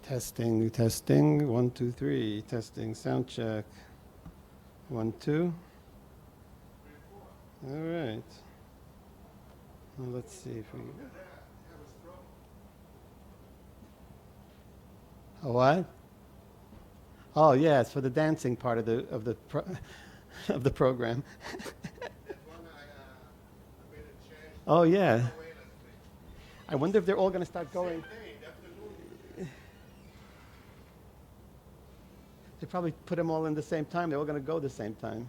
Testing, testing. 1, 2, 3. Testing, sound check. 1, 2. All right. Well, let's see if we. A what? Oh yeah, it's for the dancing part of of the program. Oh yeah. I wonder if they're all going to start going. They probably put them all in the same time. They're all going to go the same time.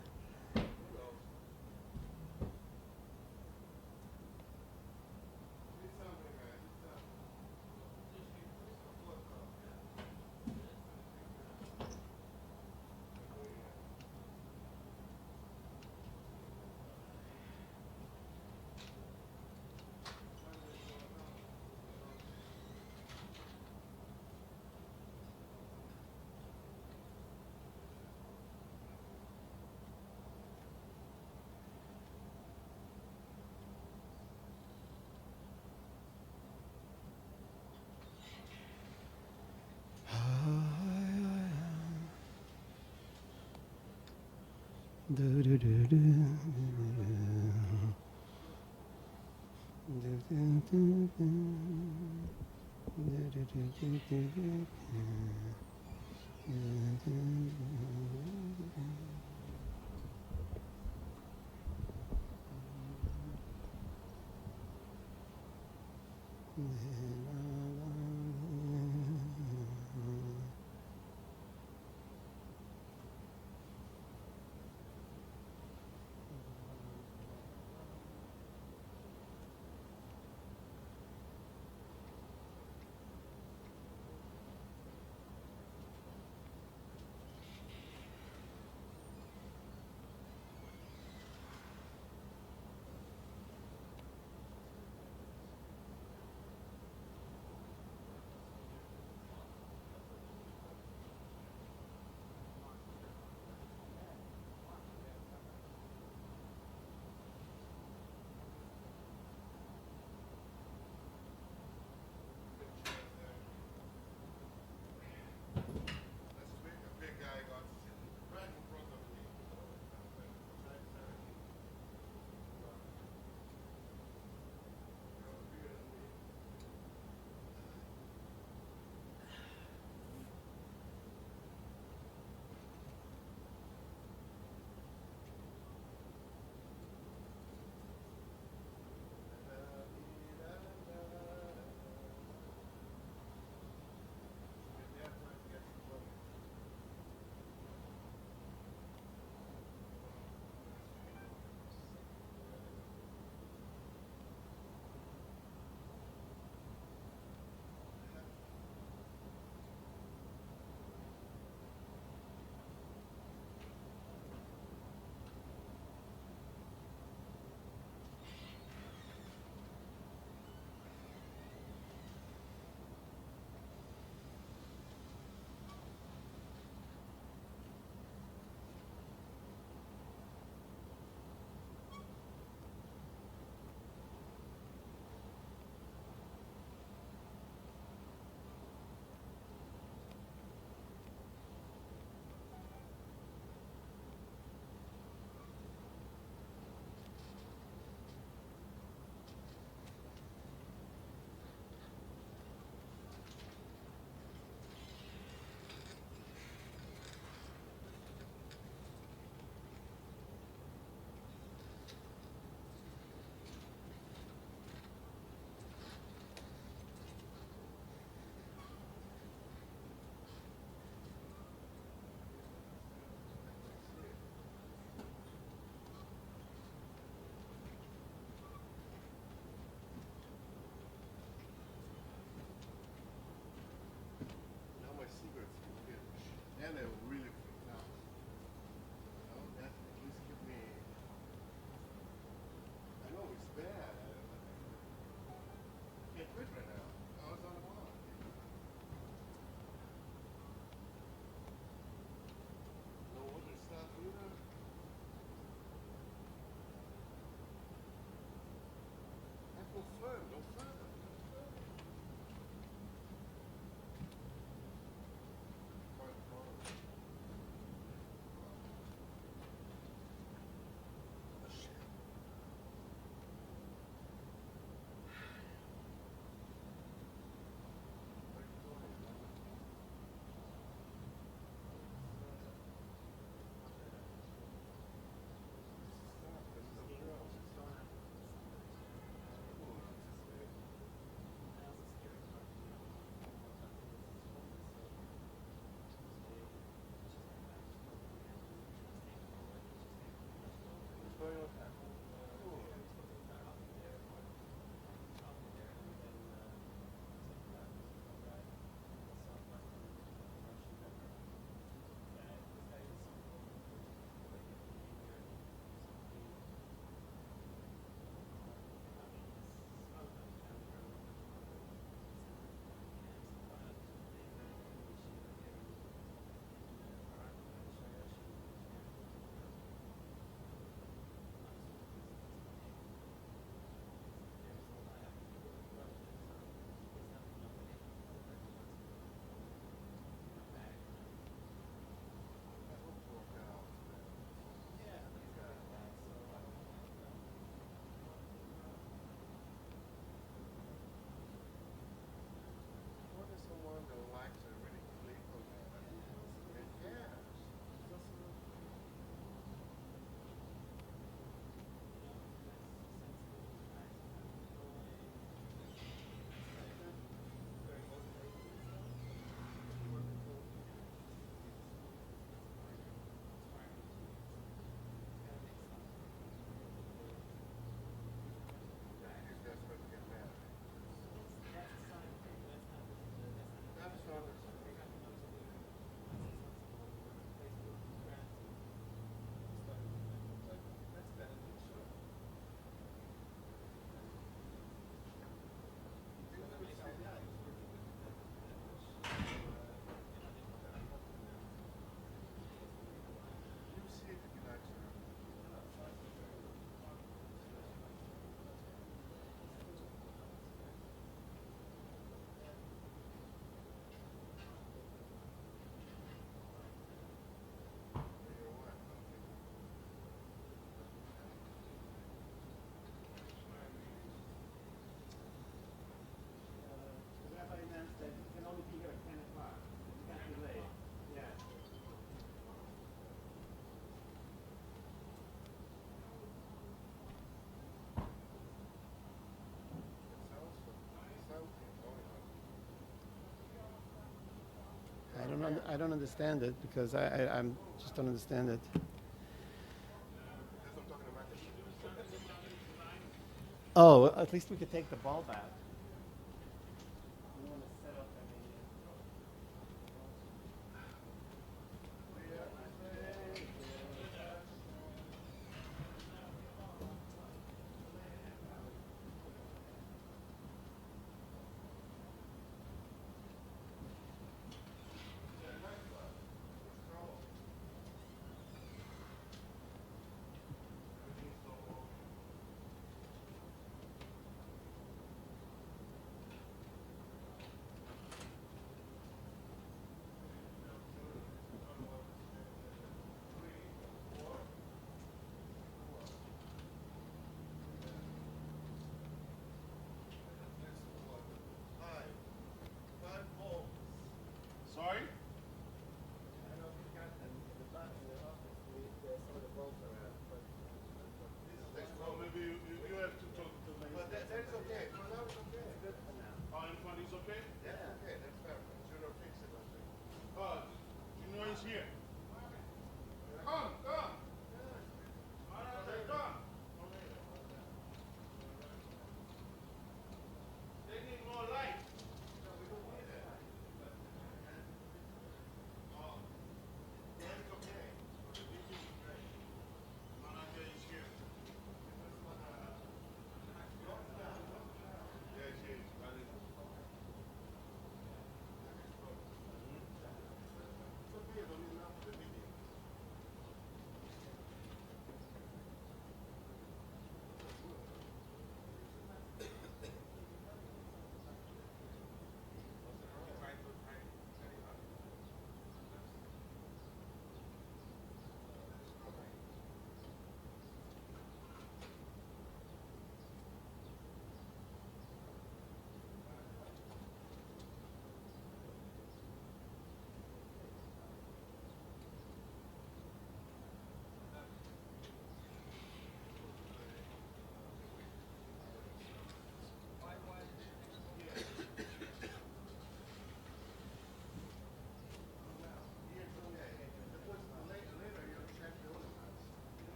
I don't understand it because I'm just don't understand it. Oh, at least we could take the bulb out. We want to set up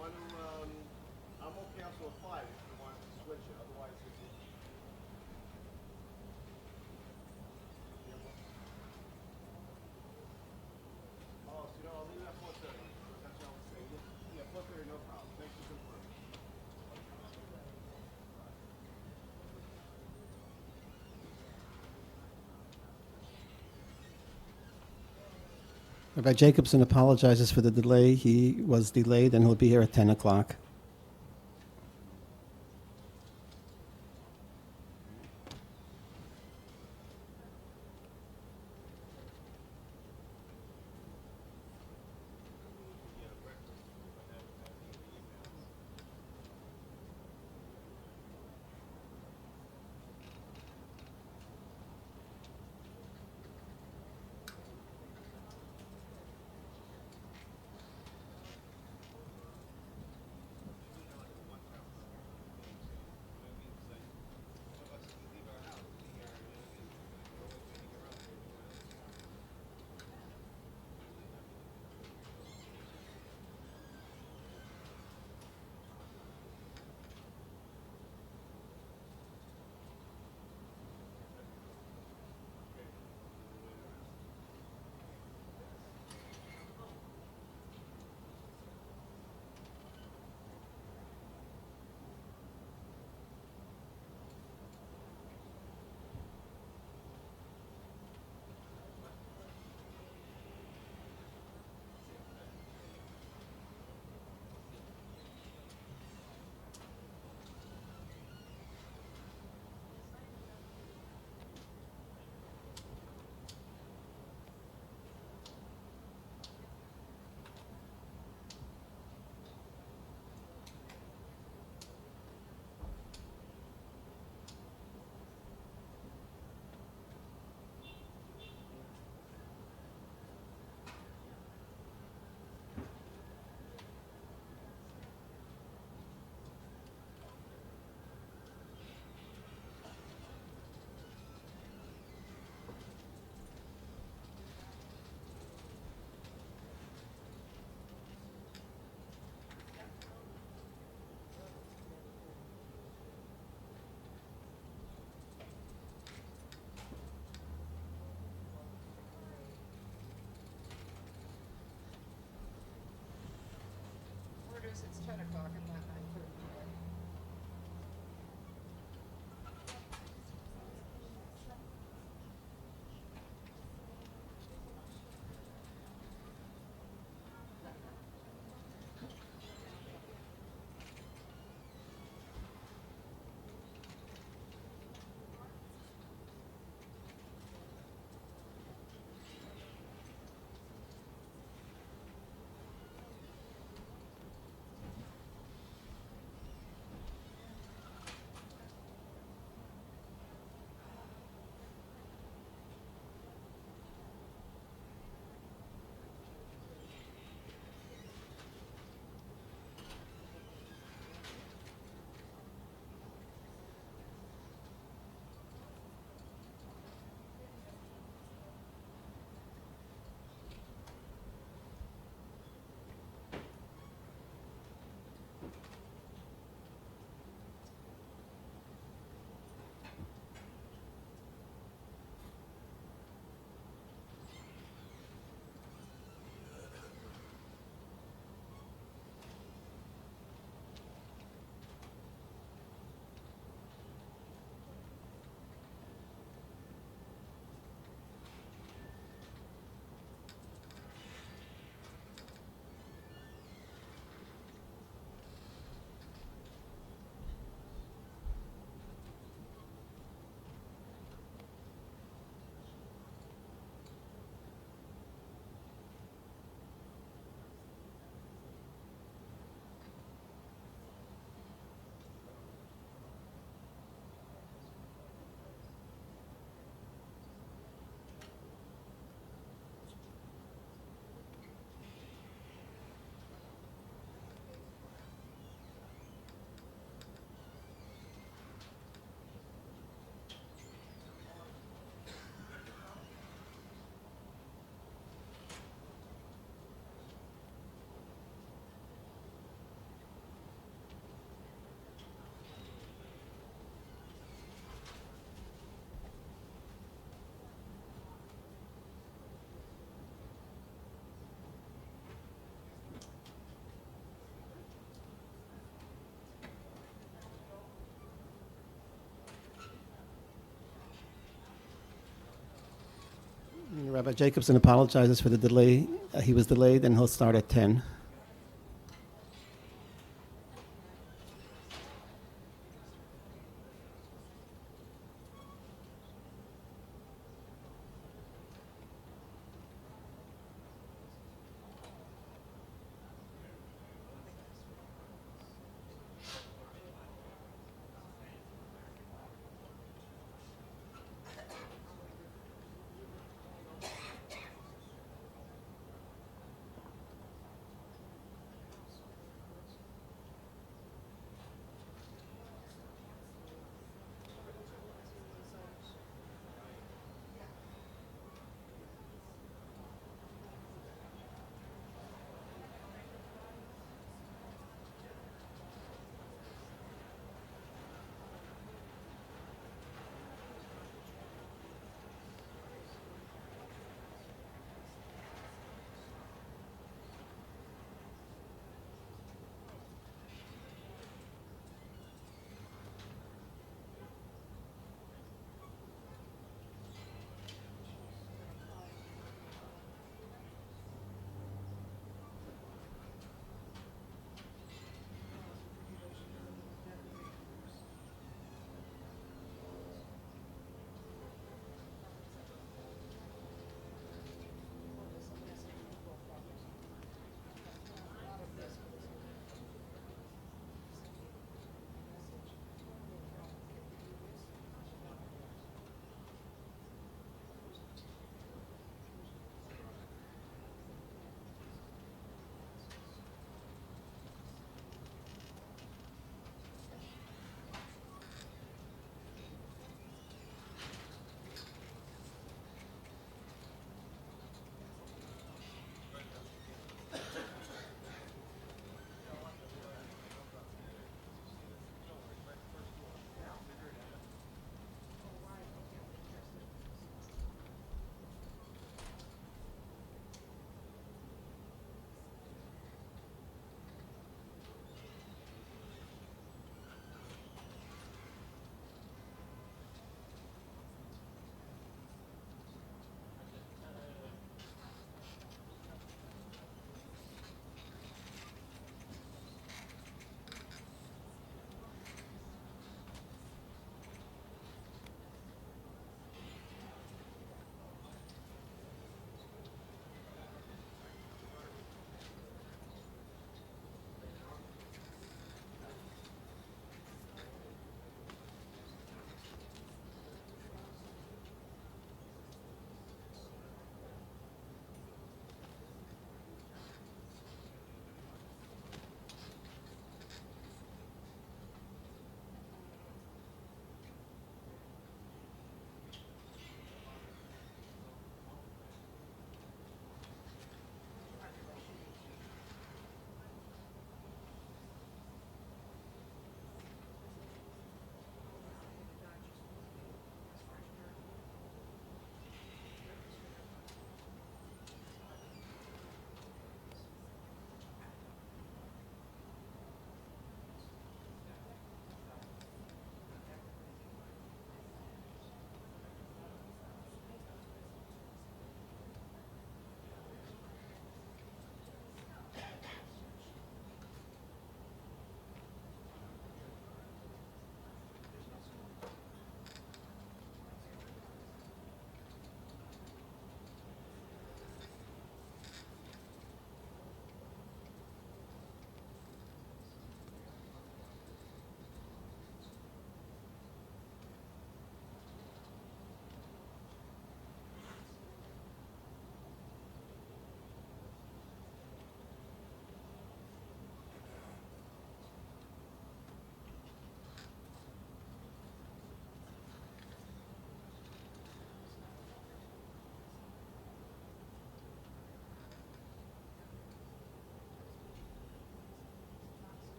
want to, I'm okay also with 5 if you want to switch it, otherwise it's... Oh, so you know, I'll leave it at 4:30. That's what I was saying. Yeah, 4:30, no problem. Thanks for confirming. Rabbi Jacobson apologizes for the delay. He was delayed and he'll be here at 10 o'clock. Orders, it's 10 o'clock and not 9:30 yet. Rabbi Jacobson apologizes for the delay. He was delayed, and he'll start at 10.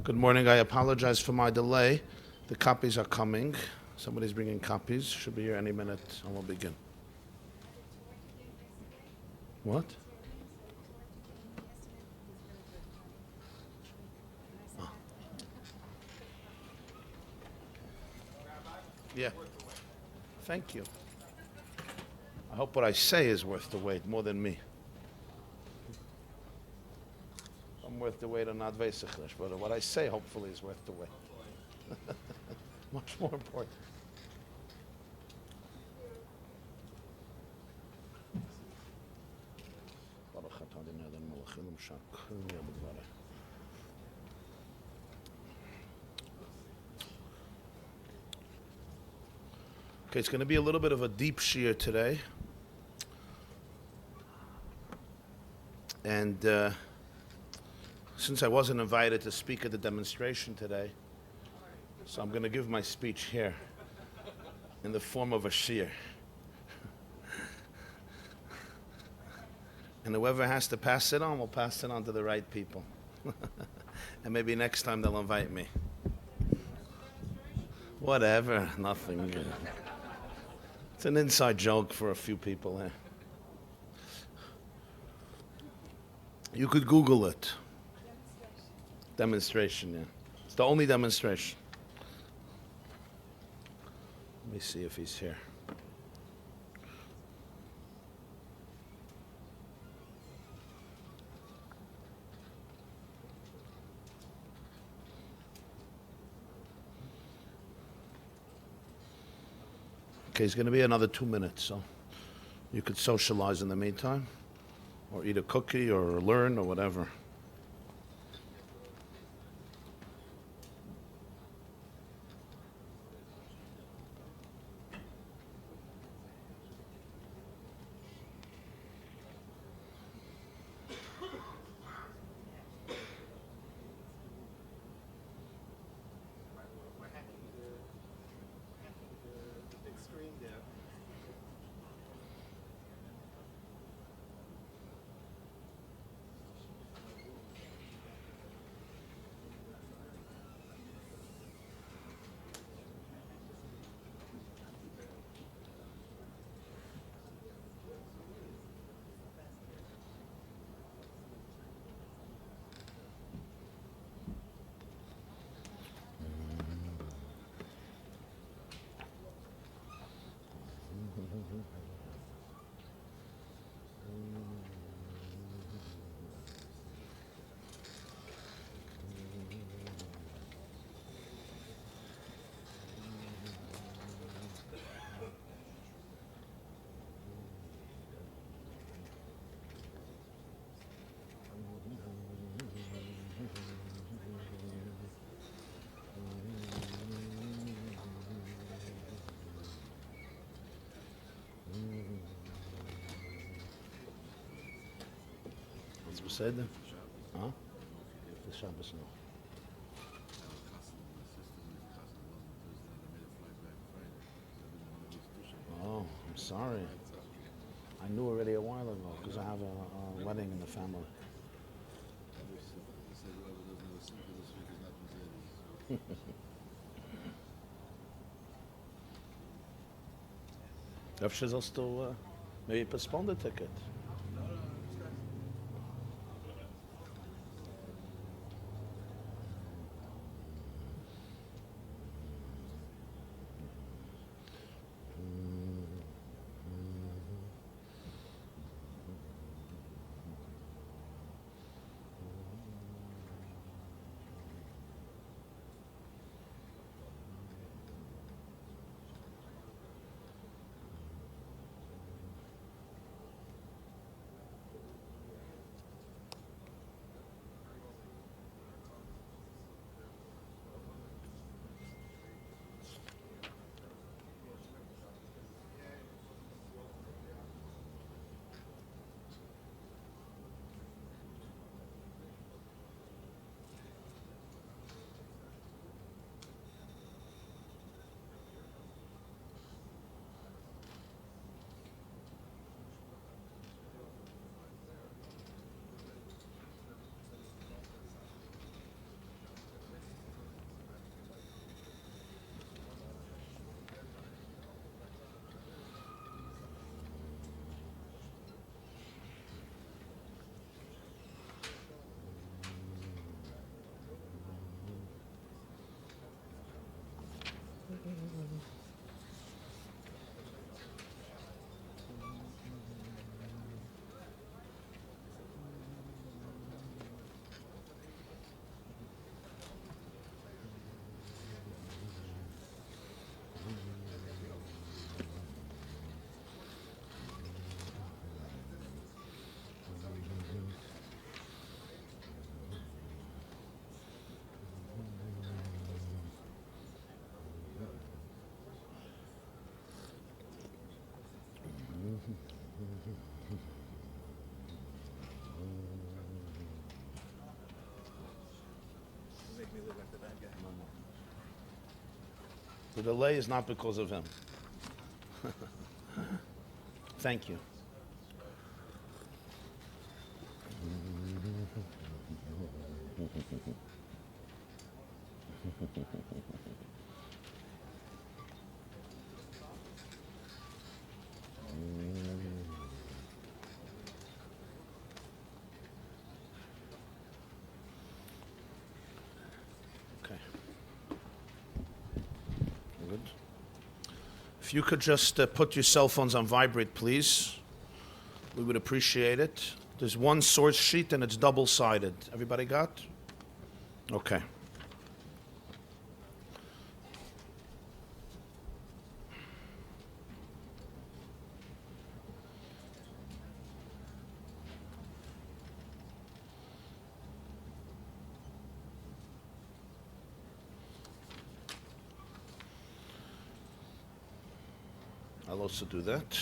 Good morning. I apologize for my delay. The copies are coming. Somebody's bringing copies. Should be here any minute, and we'll begin. What? Oh. Yeah. Thank you. I hope what I say is worth the wait more than me. I'm worth the wait or not Veisachlish, but what I say hopefully is worth the wait. Much more important. Okay, it's going to be a little bit of a deep shiur today. And since I wasn't invited to speak at the demonstration today, so I'm going to give my speech here in the form of a shiur. And whoever has to pass it on will pass it on to the right people. And maybe next time they'll invite me. Whatever, nothing. It's an inside joke for a few people here. You could Google it. Demonstration, yeah. It's the only demonstration. Let me see if he's here. Okay, it's going to be another 2 minutes, so you could socialize in the meantime, or eat a cookie, or learn, or whatever. בסדר? זה שבס noch. Oh, I'm sorry. I knew already a while ago because I have a wedding in the family. If she's also maybe postpone the ticket. Make me look like the bad guy. The delay is not because of him. Thank you. Okay. Good. If you could just put your cell phones on vibrate, please. We would appreciate it. There's one source sheet and it's double-sided. Everybody got? Okay. I'll also do that.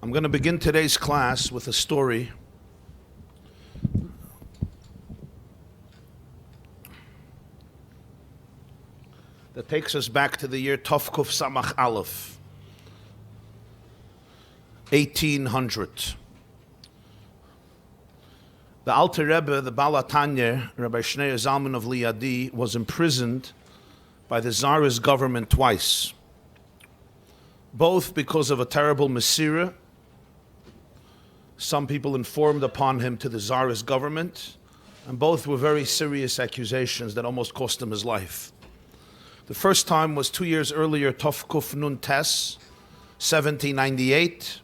I'm going to begin today's class with a story that takes us back to the year Tovkuf Samach Aleph, 1800. The Alter Rebbe, the Baal HaTanya, Rabbi Shneur Zalman of Liadi, was imprisoned by the Tsarist government twice, both because of a terrible Mesira. Some people informed upon him to the Tsarist government, and both were very serious accusations that almost cost him his life. The first time was 2 years earlier, Tovkuf Nun Tes, 1798.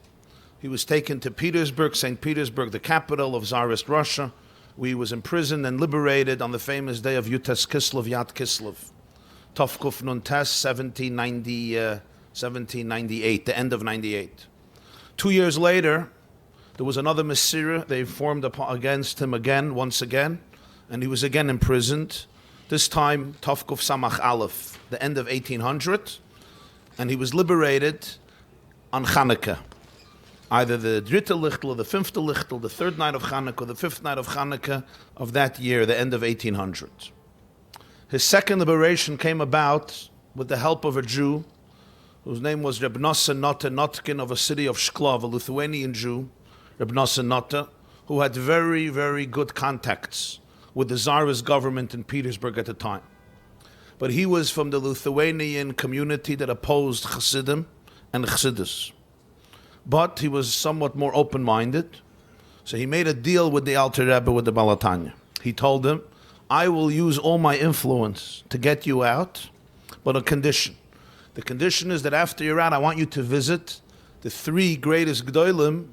He was taken to Petersburg, St. Petersburg, the capital of Tsarist Russia, where he was imprisoned and liberated on the famous day of Yutes Kislev, Yat Kislev. Tovkuf Nun Tes, 1798, the end of 98. 2 years later, there was another Mesira. They formed against him again, once again, and he was again imprisoned. This time, Tovkuf Samach Aleph, the end of 1800, and he was liberated on Chanukah. Either the Dritte Lichtel, the Fünfte Lichtel, the third night of Chanukah, the fifth night of Chanukah of that year, the end of 1800. His second liberation came about with the help of a Jew whose name was Reb Nosson Notte Notkin of a city of Shklov, a Lithuanian Jew, Reb Nosson Notte, who had very, very good contacts with the Tsarist government in Petersburg at the time. But he was from the Lithuanian community that opposed Chassidim and Chassidus. But he was somewhat more open-minded, so he made a deal with the Alter Rebbe, with the Baal HaTanya. He told him, I will use all my influence to get you out, but a condition. The condition is that after you're out, I want you to visit the three greatest Gdolim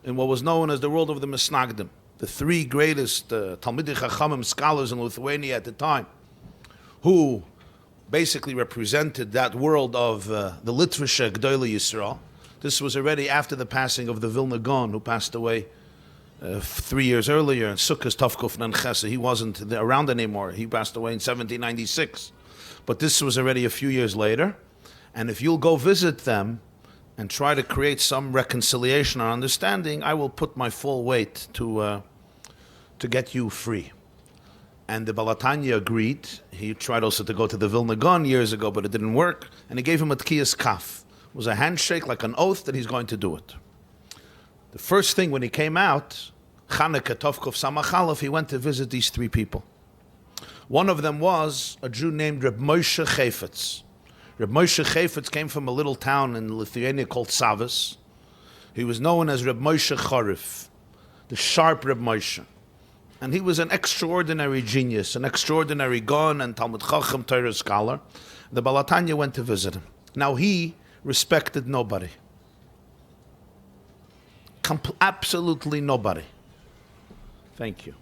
in what was known as the world of the Misnagdim. The three greatest Talmidei Chachamim scholars in Lithuania at the time, who basically represented that world of the Litvische Gdolei Yisrael. This was already after the passing of the Vilna Gaon, who passed away 3 years earlier, in Sukkot Tovkuf Nun Ches. He wasn't around anymore. He passed away in 1796. But this was already a few years later. And if you'll go visit them and try to create some reconciliation or understanding, I will put my full weight to get you free. And the Baal HaTanya agreed. He tried also to go to the Vilna Gaon years ago, but it didn't work. And he gave him a tkiyas kaf. It was a handshake, like an oath, that he's going to do it. The first thing when he came out, Chanukah Tovkuf Samach Aleph, he went to visit these three people. One of them was a Jew named Reb Moshe Chayfetz. Reb Moshe Chayfetz came from a little town in Lithuania called Savas. He was known as Reb Moshe Chorif, the sharp Reb Moshe. And he was an extraordinary genius, an extraordinary Gaon and Talmud Chacham Torah scholar. The Baal HaTanya went to visit him. Now he respected nobody. Absolutely nobody. Thank you.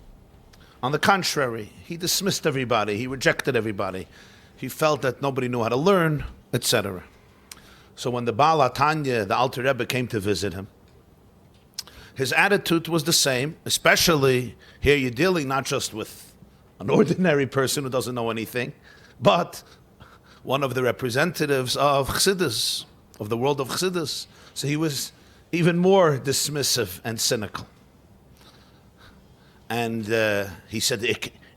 On the contrary, he dismissed everybody. He rejected everybody. He felt that nobody knew how to learn, etc. So when the Baal HaTanya, the Alter Rebbe, came to visit him, his attitude was the same, especially here you're dealing not just with an ordinary person who doesn't know anything, but one of the representatives of Chassidus, of the world of Chassidus. So he was even more dismissive and cynical. And he said,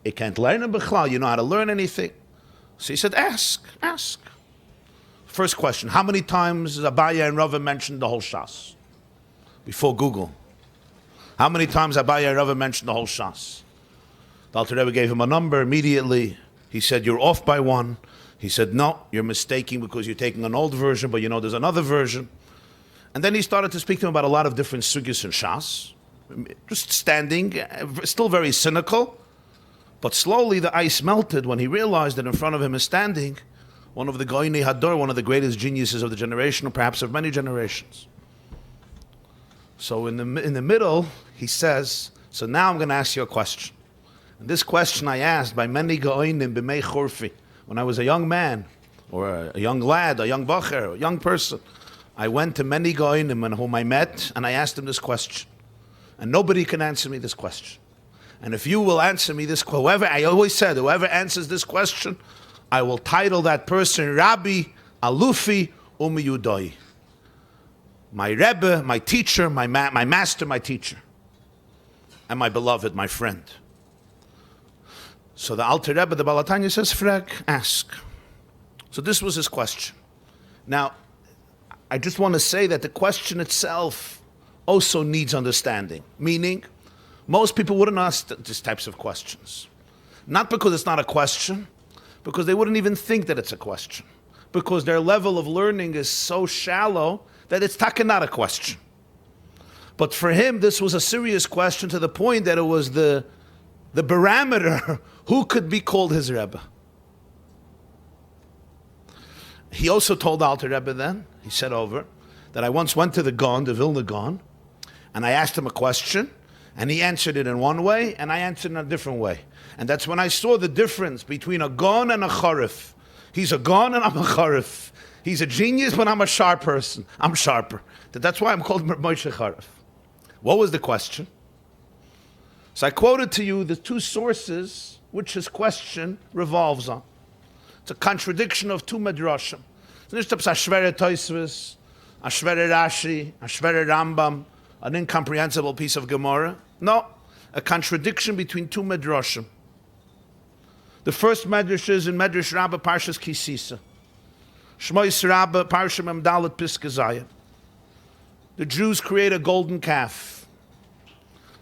I can't learn in Bechlal. You know how to learn anything? So he said, ask. First question, how many times Abaye and Rava mentioned the whole Shas? Before Google. How many times Abaye and Rava mentioned the whole Shas? The Alter Rebbe gave him a number immediately. He said, you're off by one. He said, no, you're mistaking because you're taking an old version, but you know there's another version. And then he started to speak to him about a lot of different sugyas and Shas. Just standing, still very cynical. But slowly the ice melted when he realized that in front of him is standing one of the Goyni Hador, one of the greatest geniuses of the generation, or perhaps of many generations. So in the middle, he says, so now I'm going to ask you a question. And this question I asked by many Goynim b'mei Chorfi, when I was a young man, or a young lad, a young bacher, a young person. I went to many Goynim whom I met, and I asked them this question. And nobody can answer me this question. And if you will answer me this, I always said, whoever answers this question, I will title that person Rabbi Alufi Umiyudoi. My Rebbe, my teacher, my master, my teacher. And my beloved, my friend. So the Alter Rebbe, the Baal HaTanya says, Frag, ask. So this was his question. Now, I just want to say that the question itself also needs understanding. Meaning, most people wouldn't ask these types of questions. Not because it's not a question, because they wouldn't even think that it's a question. Because their level of learning is so shallow that it's not a question. But for him, this was a serious question to the point that it was the barometer who could be called his Rebbe. He also told Alter Rebbe then, he said over, that I once went to the Gaon, the Vilna Gaon, and I asked him a question, and he answered it in one way, and I answered in a different way. And that's when I saw the difference between a Gaon and a Charif. He's a Gaon and I'm a Charif. He's a genius, but I'm a sharp person. I'm sharper. That's why I'm called Moshe Charif. What was the question? So I quoted to you the two sources which his question revolves on. It's a contradiction of two Medrashim. It's not just a Shvere Tosfos, a Shvere Rashi, a Shvere Rambam, an incomprehensible piece of Gemara. No, a contradiction between two Medrashim. The first Medrash is in Medrash Rabbah Parshas Kisisa. Shmois Rabbah Parsha Mem Dalet Piskei Zayin. The Jews create a golden calf.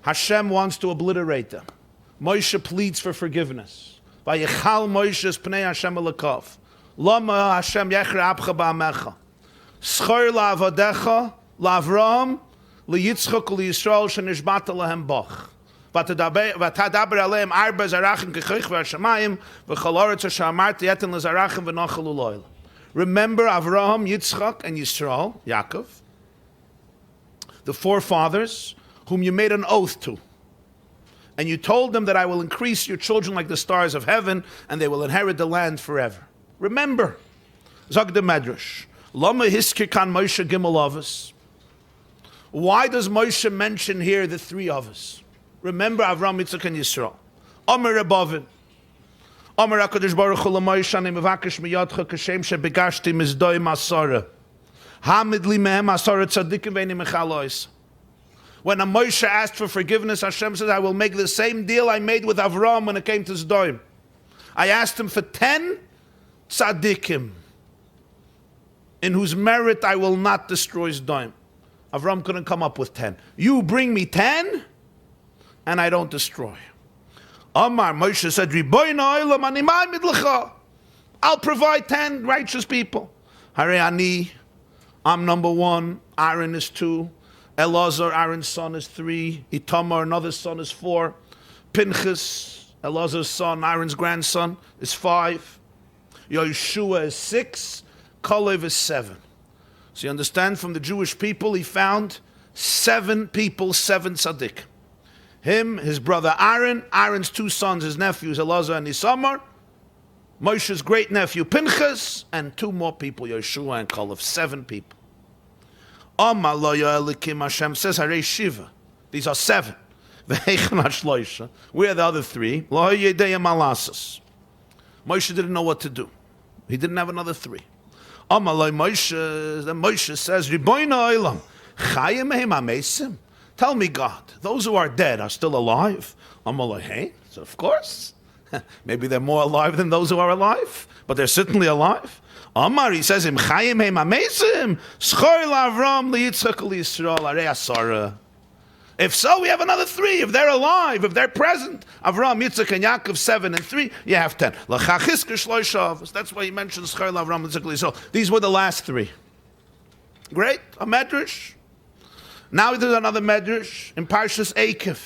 Hashem wants to obliterate them. Moshe pleads for forgiveness. Vayichal Moshe pnei Hashem elakav. Lama Hashem yechra abcha ba'amecha. Schor la'avodecha la'Avraham liYitzchak u'liYisrael shenishbata lahem bach. Vatadaber aleim arba zarachim kechich v'ashamayim v'chol oretz asher amarti yeten lezarachim v'nochel u'loyla. Remember Avraham, Yitzchak, and Yisrael, Yaakov, the forefathers, whom you made an oath to. And you told them that I will increase your children like the stars of heaven, and they will inherit the land forever. Remember, Zog the Medrash, Lama hiskir kan Moshe gimel avos. Why does Moshe mention here the three of us? Remember Avraham, Yitzchak, and Yisrael. Omer Rebavin. Omer HaKadosh Baruch Hu LaMoshe ani mevakesh miyadcha kashem shebegashti mizdoi masara. Hamid li mehem asara tzadikim ve'eni mechalois. When Moshe asked for forgiveness, Hashem says, I will make the same deal I made with Avraham when it came to Zdoim. I asked him for 10 tzaddikim, in whose merit I will not destroy Zdoim. Avraham couldn't come up with 10. You bring me 10, and I don't destroy. Amar, Moshe said, Riboyna olam ani ma'amid lecha. I'll provide 10 righteous people. Hare ani, I'm number 1, Aaron is 2, Elazar, Aaron's son, is 3, Itamar, another son, is 4, Pinchas, Elazar's son, Aaron's grandson, is 5, Yeshua is 6, Kalev is 7. So you understand, from the Jewish people, he found 7 people, 7 tzaddik. Him, his brother Aaron, Aaron's 2 sons, his nephews, Elazar and Isamar, Moshe's great nephew Pinchas, and 2 more people, Yeshua and Kalev, 7 people. Amar lo Elikim, Hashem says, Harei Shiva. These are 7. Where are the other 3? Lo Yedei Malasas. Moshe didn't know what to do. He didn't have another 3. Amalei Moshe, then Moshe says, Ribono Olam, Chayim Heim Amesim? Tell me, God, those who are dead are still alive? Amalei, hey, so of course. Maybe they're more alive than those who are alive, but they're certainly alive. Amar, he says, Im Chayim Heim Amesim, Schor L'Avram L'Yitzchak L'Yisrael Arei Asara. If so, we have another 3. If they're alive, if they're present, Avram, Yitzchak, and Yaakov, 7 and 3, you have 10. That's why he mentions Schor L'Avram L'Yitzchak L'Yisrael. These were the last 3. Great, a medrash. Now there's another medrash in Parshas Eikev.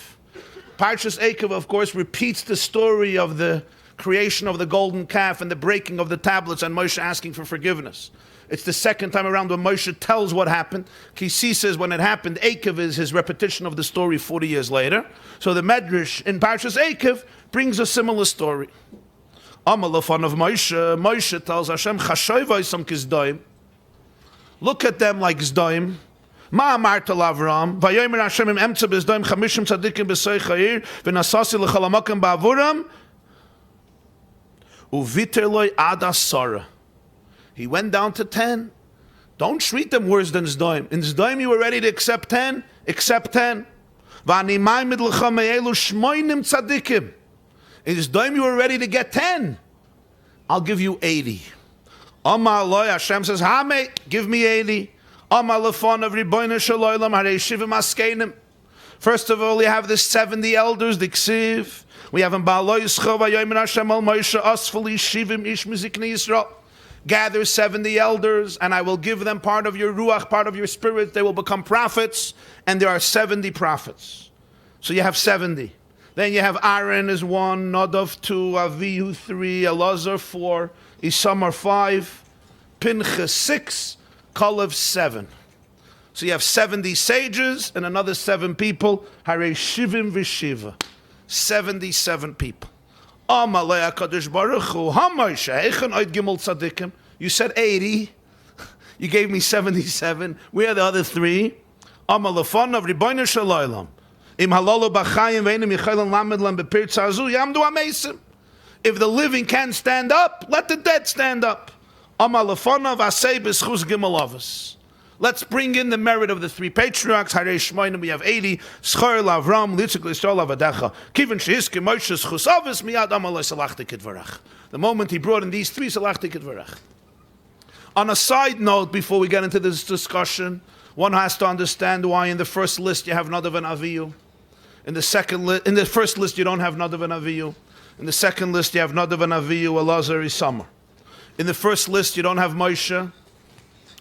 Parshas Eikev, of course, repeats the story of the creation of the golden calf and the breaking of the tablets and Moshe asking for forgiveness. It's the second time around when Moshe tells what happened. Kisi says when it happened, Eikev is his repetition of the story 40 years later. So the Medrash in Parshas Eikev brings a similar story. Amalafon of Moshe tells Hashem, Chashovaisam kizdoim. Look at them like zdoim. Ma amarta lavram. Vayomer Hashem im emtza bezdoim chamishim tzadikim b'soy chayir v'nasasi l'chalamakam ba'avuram uviter loy ad asara. He went down to 10. Don't treat them worse than Zdoim. In Zdoim you were ready to accept 10, accept 10. In Zdoim you were ready to get 10. I'll give you 80. Amar loy, Hashem says, Hame, give me 80. Amar lefon of Ribono shel olam harei shivim askenim. First of all, you have the 70 elders, the Ksiv. We have in Ba'alo Yischo vayomer Hashem al Moshe asfali shivim ish miziknei Yisrael. Gather 70 elders, and I will give them part of your ruach, part of your spirit. They will become prophets, and there are 70 prophets. So you have 70. Then you have Aaron is 1, Nadav 2, Avihu 3, Elazar 4, Isamar 5, Pinchas 6, Kalev 7. So you have 70 sages and another 7 people. Harei Shivim v'Shiva. 77 people. Amalei HaKadosh Baruch Hu, HaMoshe, Eichen Oid Gimel Tzadikim. You said 80. You gave me 77. Where are the other 3? Amalafon of Ribono shel olam. Im halolu b'chayim ve'enim yichaylan lamed lam b'pir tzazu yamdu amesim. If the living can't stand up, let the dead stand up. Amalafon of asay b'schus gimel avos. Let's bring in the merit of the 3 patriarchs. Harei Shmoinim, we have 80. Schor L'Avram, L'Yitzchak L'Yisrael Avadecha. Kivin shehiske Moshe schus avos miyad amalei salachti kidvarach. The moment he brought in these 3, salachti kidvarach. On a side note, before we get into this discussion, one has to understand why in the first list you have Nadav and Avihu. In the first list you don't have Nadav and Avihu. In the second list you have Nadav and Avihu, Elazar, Isamar. In the first list you don't have Moshe.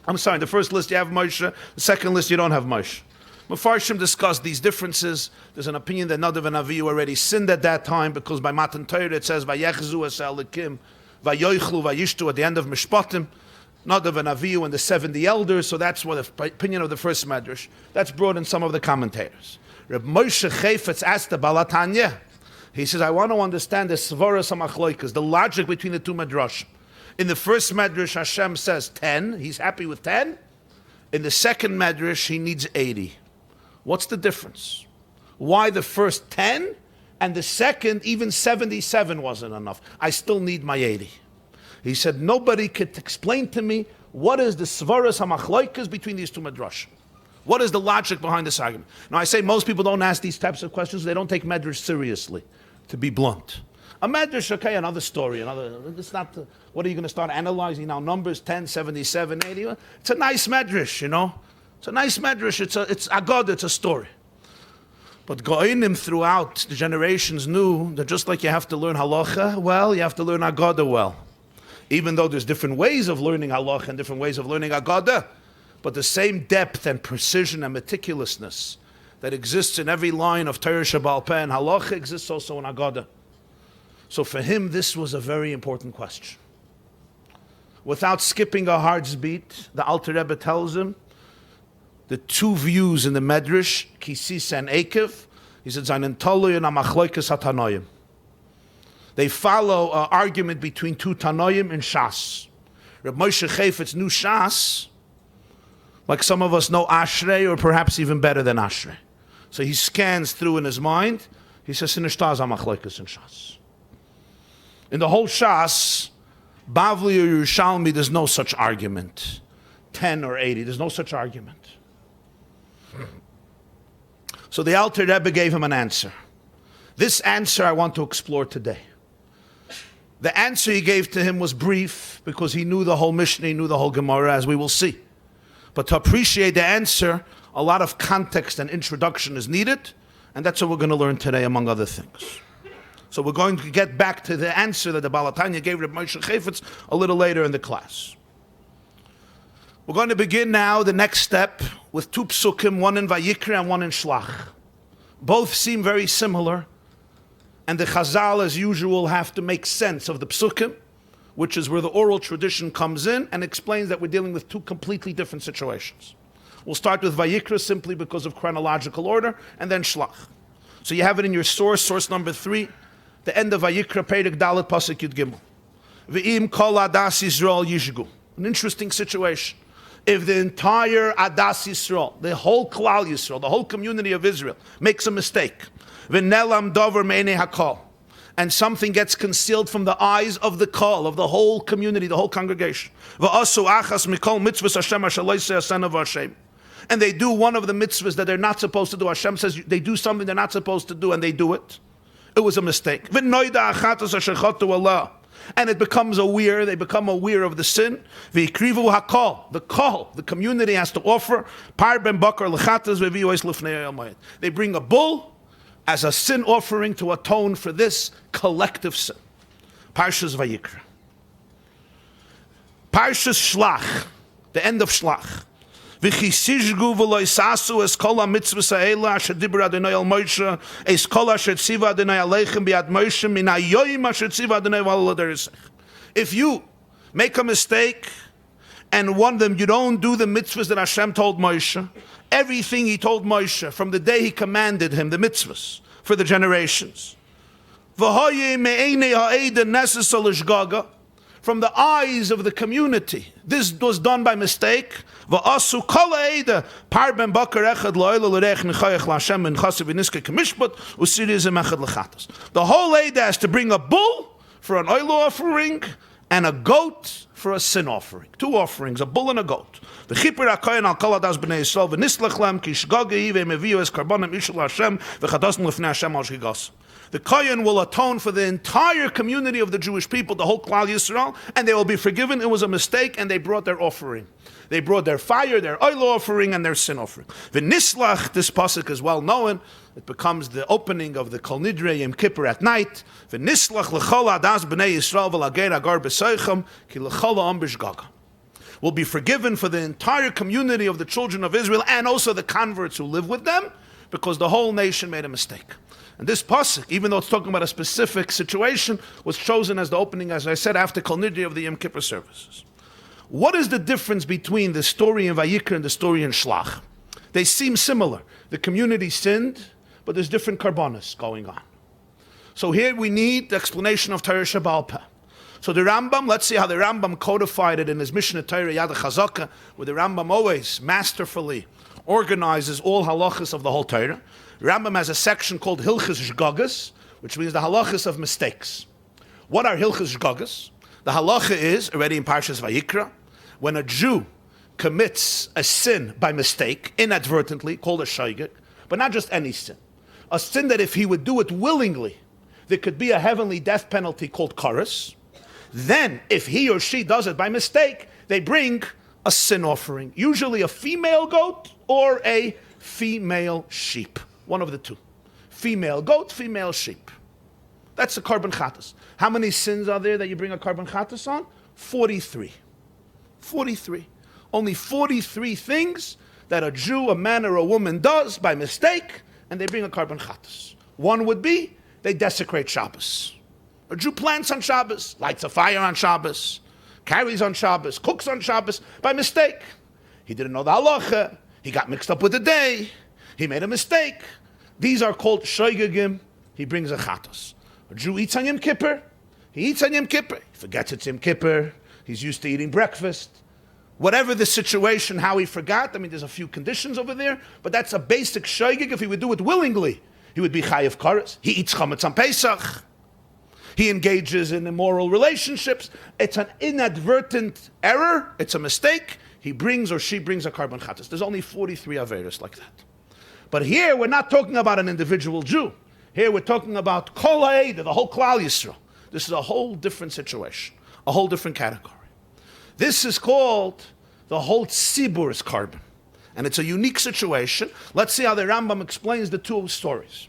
I'm sorry, in the first list you have Moshe, the second list you don't have Moshe. Mefarshim discuss these differences. There's an opinion that Nadav and Avihu already sinned at that time because by Matan Torah it says, Vayechzu es elikim, Vayoichlu, Vayishtu at the end of Mishpatim, Nadav and Avihu and the 70 elders, so that's what the opinion of the first Medrash. That's brought in some of the commentators. Reb Moshe Chayfetz asked the Balatanya, he says, I want to understand the Svaras HaMachloikas, the logic between the 2 Medrashim. In the first Medrash, Hashem says 10. He's happy with 10. In the second Medrash, he needs 80. What's the difference? Why the first 10 and the second, even 77 wasn't enough? I still need my 80. He said, nobody could explain to me what is the Svaras HaMachloikas between these 2 Medrashim. What is the logic behind this argument? Now, I say most people don't ask these types of questions. They don't take Medrash seriously, to be blunt. A Medrash, okay, another story. It's not, what are you going to start analyzing now? Numbers 10, 77, 80. It's a nice Medrash, you know. It's a nice Medrash. It's Agad, it's a story. But Goinim throughout the generations knew that just like you have to learn Halacha well, you have to learn Agada well. Even though there's different ways of learning Halacha and different ways of learning Agada, but the same depth and precision and meticulousness that exists in every line of Torah Shabbal Peh and Halacha exists also in Agada. So for him, this was a very important question. Without skipping a heart's beat, the Alter Rebbe tells him the 2 views in the Medrash, Kisis and Eikev. He said, "Zainen Tolui and Amachloikas HaTanoim." They follow an argument between 2 Tanoim in Shas. Reb Moshe Chayfetz knew Shas, like some of us know Ashrei, or perhaps even better than Ashrei. So he scans through in his mind. He says, "Sinishtaz Amachloikas in Shas." In the whole Shas, Bavli or Yerushalmi, there's no such argument. 10 or 80, there's no such argument. So the Alter Rebbe gave him an answer. This answer I want to explore today. The answer he gave to him was brief because he knew the whole Mishnah, he knew the whole Gemara, as we will see. But to appreciate the answer, a lot of context and introduction is needed, and that's what we're going to learn today, among other things. So we're going to get back to the answer that the Baal HaTanya gave Reb Moshe Chayfetz a little later in the class. We're going to begin now the next step with two psukim, one in Vayikra and one in Shlach. Both seem very similar, and the Chazal, as usual, have to make sense of the psukim, which is where the oral tradition comes in and explains that we're dealing with two completely different situations. We'll start with Vayikra simply because of chronological order, and then Shlach. So you have it in your source number 3, the end of Vayikra, Perek Dalet, Pasuk Yud Gimel. V'im kol adas Yisrael yishgu. An interesting situation. If the entire Adas Yisrael, the whole Klal Yisrael, the whole community of Israel, makes a mistake, v'nelam dover me'enei hakol, and something gets concealed from the eyes of the kol, of the whole community, the whole congregation, v'asu achas mikol mitzvahs Hashem asher lo yiseh asena v'Hashem, and they do one of the mitzvahs that they're not supposed to do. Hashem says they do something they're not supposed to do, and they do it. It was a mistake. V'noida achatas asher chatu Allah. And it becomes aware, they become aware of the sin. V'ikrivu hakol, the kol, the community has to offer. Par ben bakar lechatas v'viyois lifnei hamayit. They bring a bull as a sin offering to atone for this collective sin. Parshas Vayikra. Parshas Shlach, the end of Shlach. V'chisishgu v'loisasu es kol ha-mitzvahs ha'ela asher dibur Adonai al Moshe es kol asher tziva Adonai aleichem biad Moshe min hayoyim asher tziva Adonai v'al aderisech. If you make a mistake and one of them, you don't do the mitzvahs that Hashem told Moshe, everything he told Moshe from the day he commanded him, the mitzvahs for the generations. V'hoye me'enei ha'eda nesesel ishgaga, from the eyes of the community. This was done by mistake. The whole Eidah has to bring a bull for an oil offering and a goat for a sin offering. 2 offerings, a bull and a goat. The Kohen will atone for the entire community of the Jewish people, the whole Klal Yisrael, and they will be forgiven. It was a mistake, and they brought their offering. They brought their fire, their oil offering, and their sin offering. The Nislach, this pasuk is well known. It becomes the opening of the Kol Nidre Yom Kippur at night. The Nislach l'chol adas b'nei Yisrael v'lager agar b'soichem ki l'chol ha'am b'shgaga. Will be forgiven for the entire community of the children of Israel and also the converts who live with them, because the whole nation made a mistake. And this pasuk, even though it's talking about a specific situation, was chosen as the opening, as I said, after Kol Nidre of the Yom Kippur services. What is the difference between the story in Vayikra and the story in Shlach? They seem similar. The community sinned, but there's different karbanos going on. So here we need the explanation of Torah Shebaal Peh. So the Rambam, let's see how the Rambam codified it in his Mishnah Torah Yad HaChazaka, where the Rambam always masterfully organizes all halachas of the whole Torah. Rambam has a section called Hilchas Shgagas, which means the halachas of mistakes. What are Hilchas Shgagas? The halacha is, already in Parshas Vayikra, when a Jew commits a sin by mistake, inadvertently, called a shaygik, but not just any sin. A sin that if he would do it willingly, there could be a heavenly death penalty called karas. Then, if he or she does it by mistake, they bring a sin offering, usually a female goat or a female sheep. One of the two. Female goat, female sheep. That's the carbon chatas. How many sins are there that you bring a carbon chatas on? 43. 43. Only 43 things that a Jew, a man, or a woman does by mistake, and they bring a carbon chatas. One would be, they desecrate Shabbos. A Jew plants on Shabbos, lights a fire on Shabbos, carries on Shabbos, cooks on Shabbos, by mistake. He didn't know the halacha, he got mixed up with the day, he made a mistake. These are called shoygegim. He brings a chatos. A Jew eats on Yom Kippur. He eats on Yom Kippur. He forgets it's Yom Kippur. He's used to eating breakfast. Whatever the situation, how he forgot, I mean, there's a few conditions over there, but that's a basic shoygeg. If he would do it willingly, he would be chayav karas. He eats chametz on Pesach. He engages in immoral relationships. It's an inadvertent error. It's a mistake. He brings or she brings a carbon chatas. There's only 43 averos like that. But here we're not talking about an individual Jew. Here we're talking about Kol HaEdah, the whole Klal Yisrael. This is a whole different situation, a whole different category. This is called the whole Tzibur's carbon. And it's a unique situation. Let's see how the Rambam explains the two stories.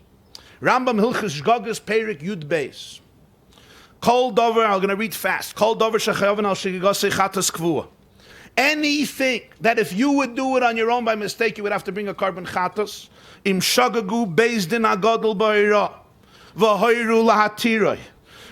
Rambam Hilchos Shgagas Perik Yud Beis. Kol Dover, I'm going to read fast. Kol Dover Shechayaven Al Shigigosei Chatas Kvua. Anything that if you would do it on your own by mistake, you would have to bring a carbon chatas. Im shagagu beis din agadol ba'ira, v'hoiru lahatiroi,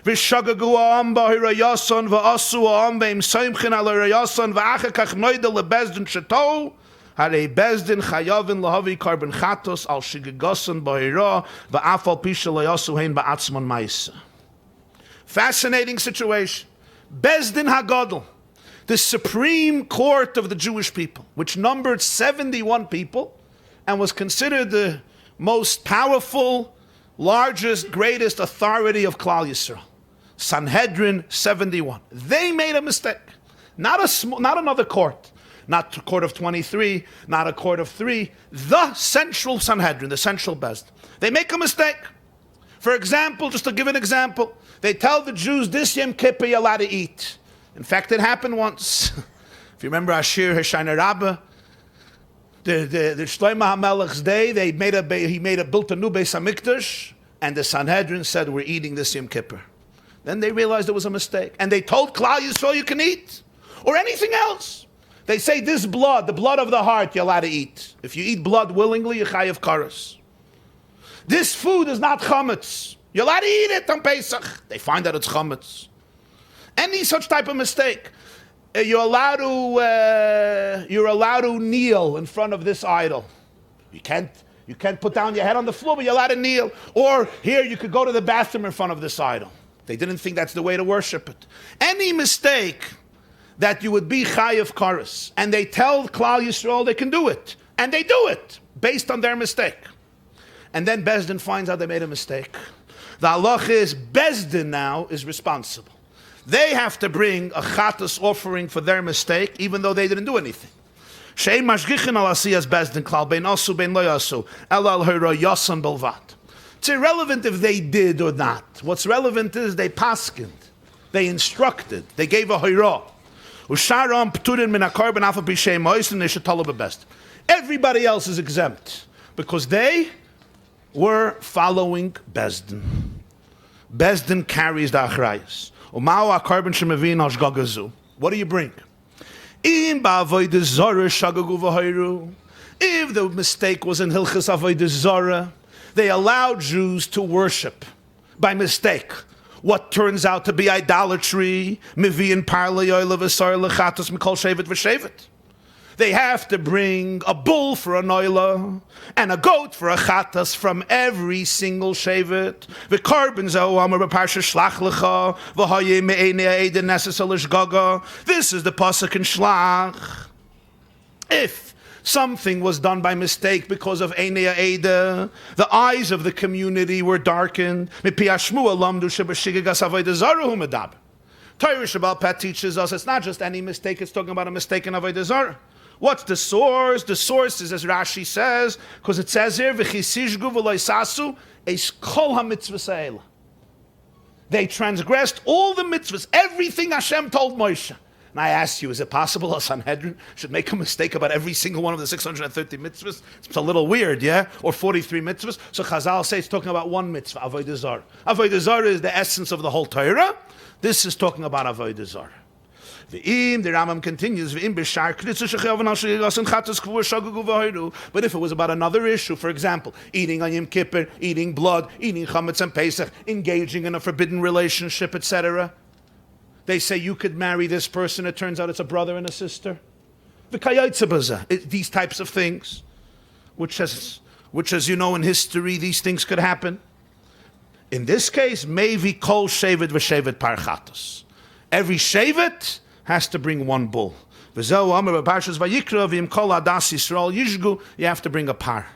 v'shagagu ha'am ba'ira yason, v'asu ha'am v'im soimchin al yason, v'achakach noida lebezdin shetou, harei bezdin chayavin lahavi carbon chatas al shigigosan ba'ira, v'afal pisha layasu hein ba'atzman ma'isa. Fascinating situation. Bezdin hagadol, the supreme court of the Jewish people, which numbered 71 people and was considered the most powerful, largest, greatest authority of Klal Yisrael. Sanhedrin 71. They made a mistake. Not another court. Not a court of 23, not a court of 3. The central Sanhedrin, the central Bezdin. They make a mistake. For example, just to give an example, they tell the Jews, this Yom Kippur you're allowed to eat. In fact, it happened once. If you remember Ashir Hashana Rabbah, the Shlomo HaMelech's day, built a new Beis HaMikdash, and the Sanhedrin said, we're eating this Yom Kippur. Then they realized it was a mistake. And they told Klal Yisrael you can eat. Or anything else. They say this blood, the blood of the heart, you're allowed to eat. If you eat blood willingly, you're chayav karas. This food is not chametz. You're allowed to eat it on Pesach. They find out it's chametz. Any such type of mistake, you're allowed to kneel in front of this idol. You can't put down your head on the floor, but you're allowed to kneel. Or here, you could go to the bathroom in front of this idol. They didn't think that's the way to worship it. Any mistake that you would be chayav karas, and they tell Klal Yisrael they can do it, and they do it based on their mistake. And then Bezdin finds out they made a mistake. The halach is Bezdin now is responsible. They have to bring a chatas offering for their mistake, even though they didn't do anything. She'ein mashgichin al asiyas bezdin klal bein asu bein lo yasu el al hira yasan belvat. It's irrelevant if they did or not. What's relevant is they paskind, they instructed, they gave a hira. Usharam pturin min hakar ben afa b'shem moisin they should tell best. Everybody else is exempt because they were following Bezdin. Bezdin carries the achrayus. What do you bring? If the mistake was in Hilchas Avodah Zarah, they allowed Jews to worship by mistake what turns out to be idolatry. They have to bring a bull for a noila and a goat for a chatas from every single shevet. The carbons This is the pasuk in Shlach. If something was done by mistake because of Einei Eida, the eyes of the community were darkened. Torah Shabbal Pet teaches us it's not just any mistake, it's talking about a mistake in Avodah Zarah. What's the source? The source is, as Rashi says, because it says here, "V'chisishgu v'loisasu eis kol hamitzvos ha'ela." They transgressed all the mitzvahs, everything Hashem told Moshe. And I ask you, is it possible a Sanhedrin should make a mistake about every single one of the 630 mitzvahs? It's a little weird, yeah? Or 43 mitzvahs. So Chazal say it's talking about one mitzvah, Avodah Zarah. Avodah Zarah is the essence of the whole Torah. This is talking about Avodah Zarah. The Rambam continues, but if it was about another issue, for example, eating on Yom Kippur, eating blood, eating chametz and Pesach, engaging in a forbidden relationship, etc., they say you could marry this person, it turns out it's a brother and a sister. These types of things, which as you know in history, these things could happen. In this case, maybe kol shevet v'shevet parchatos. Every shevet has to bring one bull. You have to bring a par.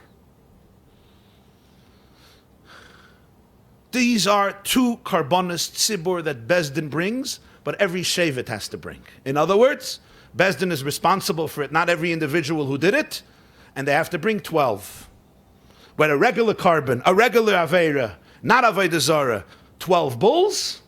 these are two karbonis tzibur that Bezdin brings, but every shevet has to bring. In other words, Bezdin is responsible for it, not every individual who did it, and they have to bring 12. Where a regular carbon, a regular Aveira, not Avodah Zarah, 12 bulls,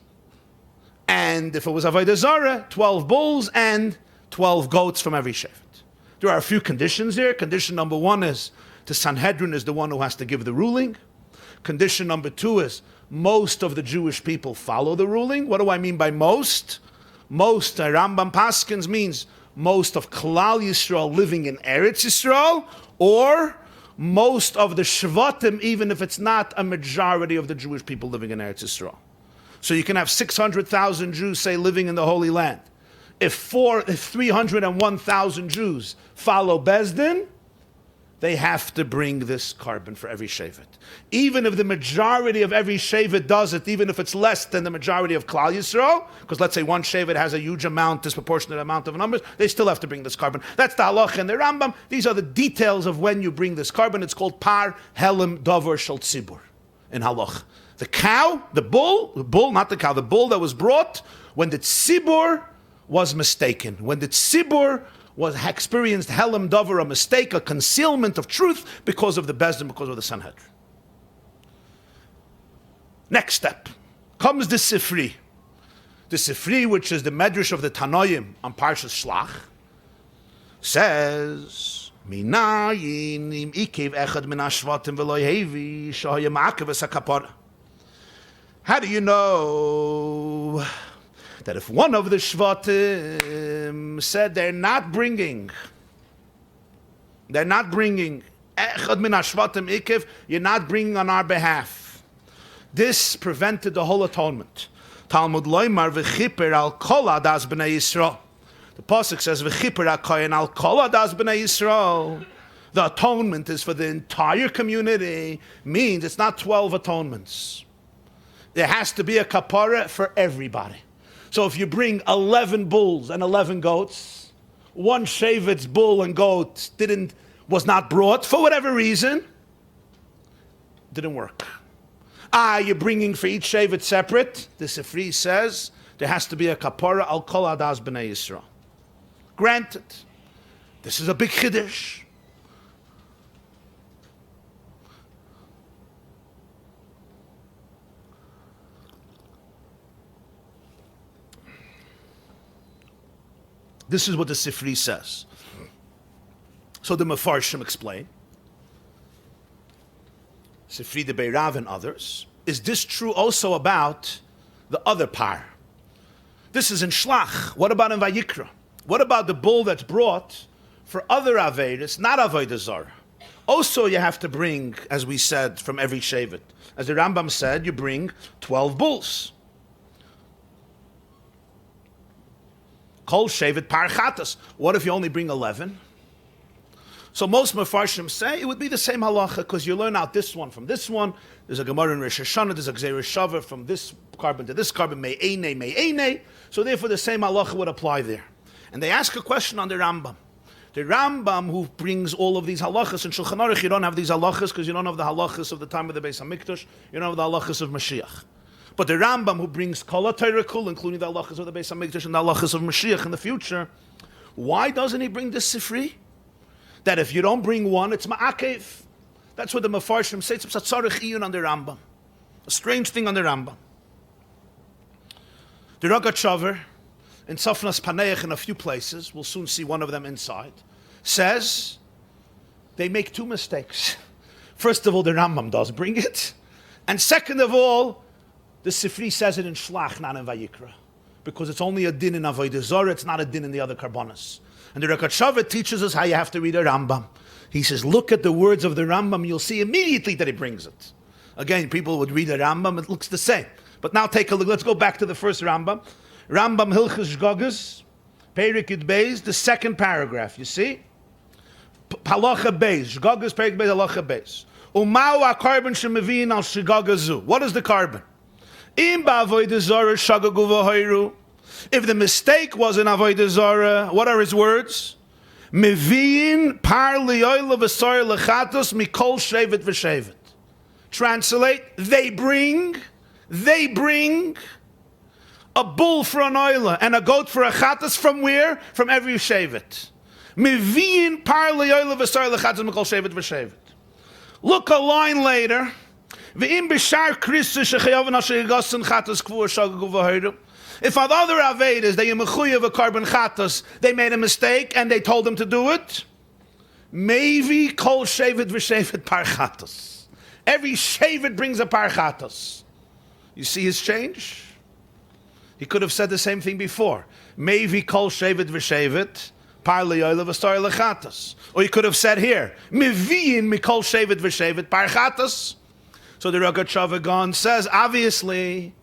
and if it was Avodah Zarah, 12 bulls and 12 goats from every shevet. There are a few conditions here. Condition number 1 is the Sanhedrin is the one who has to give the ruling. Condition number 2 is most of the Jewish people follow the ruling. What do I mean by most? Most, Rambam Paskins means most of Klal Yisrael living in Eretz Yisrael, or most of the Shvatim, even if it's not a majority of the Jewish people living in Eretz Yisrael. So you can have 600,000 Jews, say, living in the Holy Land. If 301,000 Jews follow Bezdin, they have to bring this carbon for every shevet. Even if the majority of every shevet does it, even if it's less than the majority of Klal Yisrael, because let's say one shevet has a huge amount, disproportionate amount of numbers, they still have to bring this carbon. That's the halach and the Rambam. These are the details of when you bring this carbon. It's called par helim davar shel tzibur in halach. The cow, the bull, not the cow, the bull that was brought when the tzibur was mistaken, when the tzibur was experienced helam davar, a mistake, a concealment of truth because of the Bezdin, because of the Sanhedrin. Next step comes the Sifri. The Sifri, which is the Medrash of the Tanoim on Parshas Shlach, says, Minayin im ikev echad min hashvatim v'lo yehevi shahaya ma'akev es hakapara. How do you know that if one of the Shvatim said they're not bringing echad min hashvatim ikev, you're not bringing on our behalf. This prevented the whole atonement. Talmud loymar v'chiper al kol adas b'nei Yisrael. The pasuk says v'chiper ha'kohen al kol adas b'nei Yisrael. The atonement is for the entire community. Means it's not 12 atonements. There has to be a kapara for everybody. So if you bring 11 bulls and 11 goats, one shevet's bull and goat was not brought for whatever reason, didn't work. You're bringing for each shevet separate. The Sifri says there has to be a kapara al kol adas b'nei Yisrael. Granted, this is a big chiddush. This is what the Sifri says. So the Mefarshim explain. Sifri de Beirav and others. Is this true also about the other par? This is in Shlach. What about in Vayikra? What about the bull that's brought for other Averis, not Avodah Zarah? Also you have to bring, as we said, from every shevet. As the Rambam said, you bring 12 bulls. Kol shevet par chatas. What if you only bring 11? So most Mefarshim say it would be the same halacha because you learn out this one from this one. There's a Gemara in Rosh Hashanah, there's a Gzeir Shavar from this carbon to this carbon, me'ene. So therefore the same halacha would apply there. And they ask a question on the Rambam. The Rambam who brings all of these halachas, in Shulchan Aruch you don't have these halachas because you don't have the halachas of the time of the Beis HaMikdash, you don't have the halachas of Mashiach. But the Rambam who brings Kol HaTorah Kul, including the halachas of the Beis HaMikdash and the halachas of Mashiach in the future, why doesn't he bring this Sifri? That if you don't bring one, it's ma'akev. That's what the Mefarshim say. It's a tzarich iyun on the Rambam. A strange thing on the Rambam. The Ragat Shavar, in Safnas Paneach in a few places, we'll soon see one of them inside, says they make two mistakes. First of all, the Rambam does bring it. And second of all, the Sifri says it in Shlach, not in Vayikra. Because it's only a din in Avodah Zarah, it's not a din in the other karbonos. And the Ragat Shavar teaches us how you have to read a Rambam. He says, look at the words of the Rambam, you'll see immediately that he brings it. Again, people would read a Rambam, it looks the same. But now take a look, let's go back to the first Rambam. Rambam Hilchos Shgogas, Perik Yud Beis, the second paragraph, you see? Halacha Beis, Shgogas, Perik Beis, Halacha Beis. Umau ha-carbon shemevin al shgogazu. What is the carbon? Im ba'avodah zarah shagagu v'hoiru. If the mistake was in Avodah Zarah, what are his words? Mevin par li'oila v'sar lechatos mikol shevet v'shevet. Translate, they bring they bring a bull for an oila and a goat for a chatas from where? From every shevet. Miviin par le'oila v'sar lechatas mikol shevet v'shevet. Look a line later. V'im b'shar krisa shechayavan asher yigasan chatas kvur shagagu v'hoidu. If on other avedas they yemechuyev a carbon chatas, they made a mistake and they told them to do it. Maybe kol shevet v'shevet par chatas. Every shevet brings a par chatas. You see his change? He could have said the same thing before. Maybe kol shevet v'shevet par le'oila v'star lechatas. Or he could have said here, Miviin mikol shevet v'shevet par chatas. So the Rogatchover Gaon says, obviously,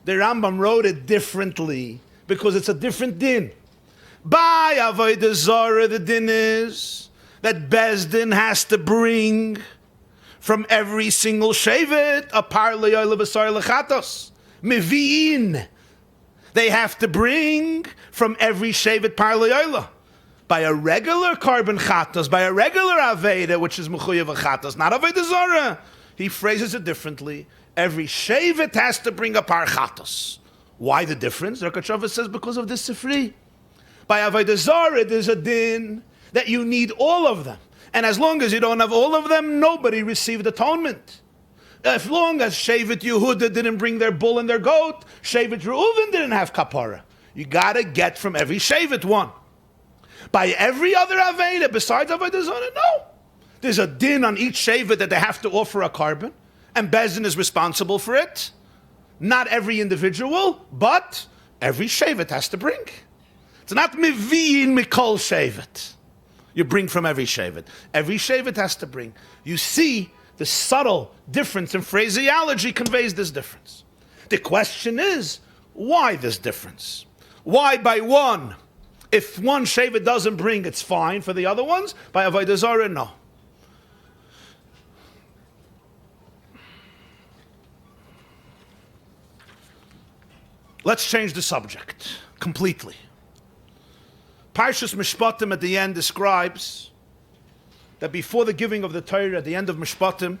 the Rambam wrote it differently because it's a different din. By Avodah Zarah, the din is that Bezdin has to bring from every single shevet a par le'oila v'sar lechatos. Miviin. They have to bring from every shevet par le'oila. By a regular carbon chatos, by a regular aveda, which is mechuyev chatos, not Avodah Zarah. He phrases it differently. Every shevet has to bring a par chatos. Why the difference? Rogatchover says because of this sifri. By Avodah Zarah, there's a din that you need all of them. And as long as you don't have all of them, nobody received atonement. As long as Shevet Yehuda didn't bring their bull and their goat, Shevet Reuven didn't have kapara. You gotta get from every Shevet one. By every other Aveda, besides Avodah Zarah, no. There's a din on each Shevet that they have to offer a carbon, and Bezdin is responsible for it. Not every individual, but every Shevet has to bring. It's not Miviin Mikol Shevet. You bring from every Shevet. Every Shevet has to bring. You see, the subtle difference in phraseology conveys this difference. The question is, why this difference? Why by one? If one Shevet doesn't bring, it's fine for the other ones. By Avodah Zarah, no. Let's change the subject completely. Parshas Mishpatim at the end describes that before the giving of the Torah, at the end of Mishpatim,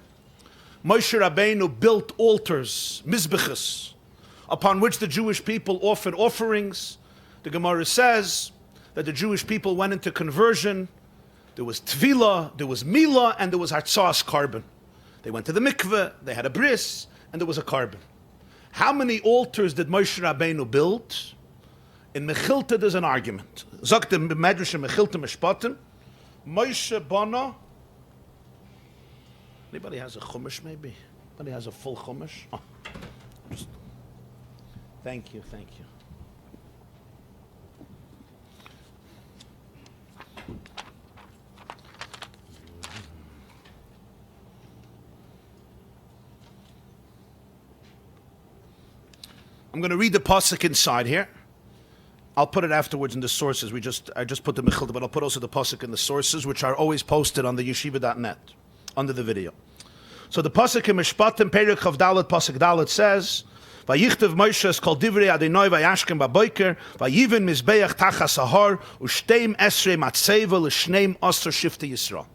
Moshe Rabbeinu built altars, mizbeches, upon which the Jewish people offered offerings. The Gemara says that the Jewish people went into conversion. There was Tvila, there was Mila, and there was Hartzas carbon. They went to the mikveh, they had a bris, and there was a carbon. How many altars did Moshe Rabbeinu build? In Mechilta, there's an argument. Sagt the Medrash in Mechilta Mishpatim, Moshe Bana. Anybody has a chumash, maybe? Anybody has a full chumash? Oh. Thank you, thank you. I'm going to read the pasuk inside here. I'll put it afterwards in the sources. I just put the Mechilta, but I'll put also the pasuk in the sources, which are always posted on the yeshiva.net under the video. So the pasuk in Mishpatim Perek Chav Dalet pasuk Dalet says, "Vayichtav Moshe es kol divrei Adonai vayashkem baboker vayiven mizbeach tachas ahar u'shteim esrei matzeva l'shneim aser shifte Yisrael."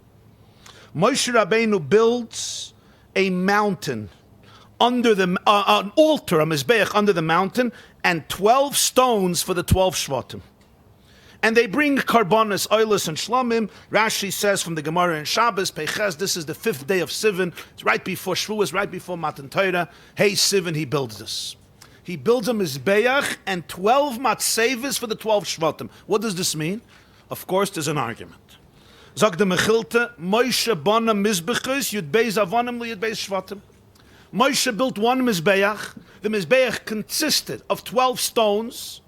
Moshe Rabbeinu builds a mountain under the an altar, a mizbeach under the mountain, and 12 stones for the 12 shvatim. And they bring karbonis, oilus, and shlamim. Rashi says from the Gemara in Shabbos, Peches, this is the 5th day of Sivan. It's right before Shavuos, right before Matan Torah. Hey, Sivan, he builds this. He builds a mizbeach and 12 matzeves for the 12 shvatim. What does this mean? Of course, there's an argument. Zog the Mechilta, Moshe bana mizbeches, yud beis avonim li yud beis shvatim. Moshe built one mizbeach. The mizbeach consisted of 12 stones,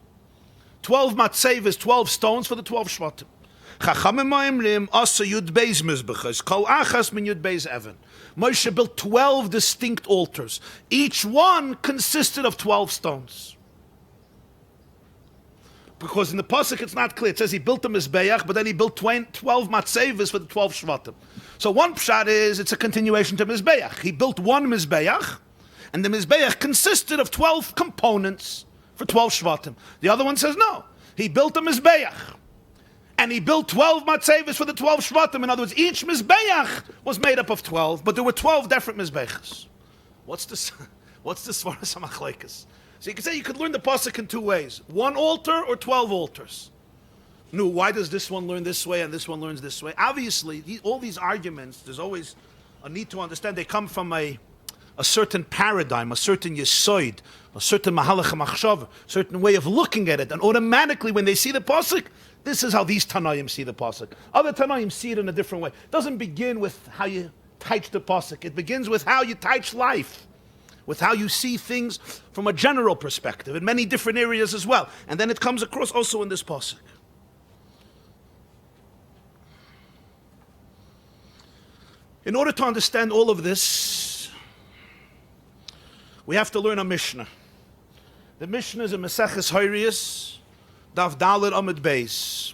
12 matzeves, 12 stones for the 12 shvatim. Chachamim ma'imrim asa yud beis mizbeches, kol achas min yud beis evan. Moshe built 12 distinct altars. Each one consisted of 12 stones. Because in the pasuk it's not clear. It says he built a mizbeach, but then he built 12 matzeves for the 12 shvatim. So one pshat is it's a continuation to mizbeach. He built one mizbeach, and the mizbeach consisted of 12 components for 12 shvatim. The other one says no. He built a mizbeach, and he built 12 matzeves for the 12 shvatim. In other words, each mizbeach was made up of 12, but there were 12 different mizbeachs. What's What's the svaras hamachlekes? So you could say you could learn the pasuk in two ways: one altar or 12 altars. No, why does this one learn this way and this one learns this way? Obviously, all these arguments, there's always a need to understand. They come from a certain paradigm, a certain yesoid, a certain mahalach machshav, a certain way of looking at it, and automatically when they see the pasuk, this is how these Tanaim see the pasuk. Other Tanaim see it in a different way. It doesn't begin with how you teach the pasuk. It begins with how you teach life, with how you see things from a general perspective in many different areas as well. And then it comes across also in this pasuk. In order to understand all of this, we have to learn a Mishnah. The Mishnah is a Maseches Horayos, Daf Dalet Amud Beis.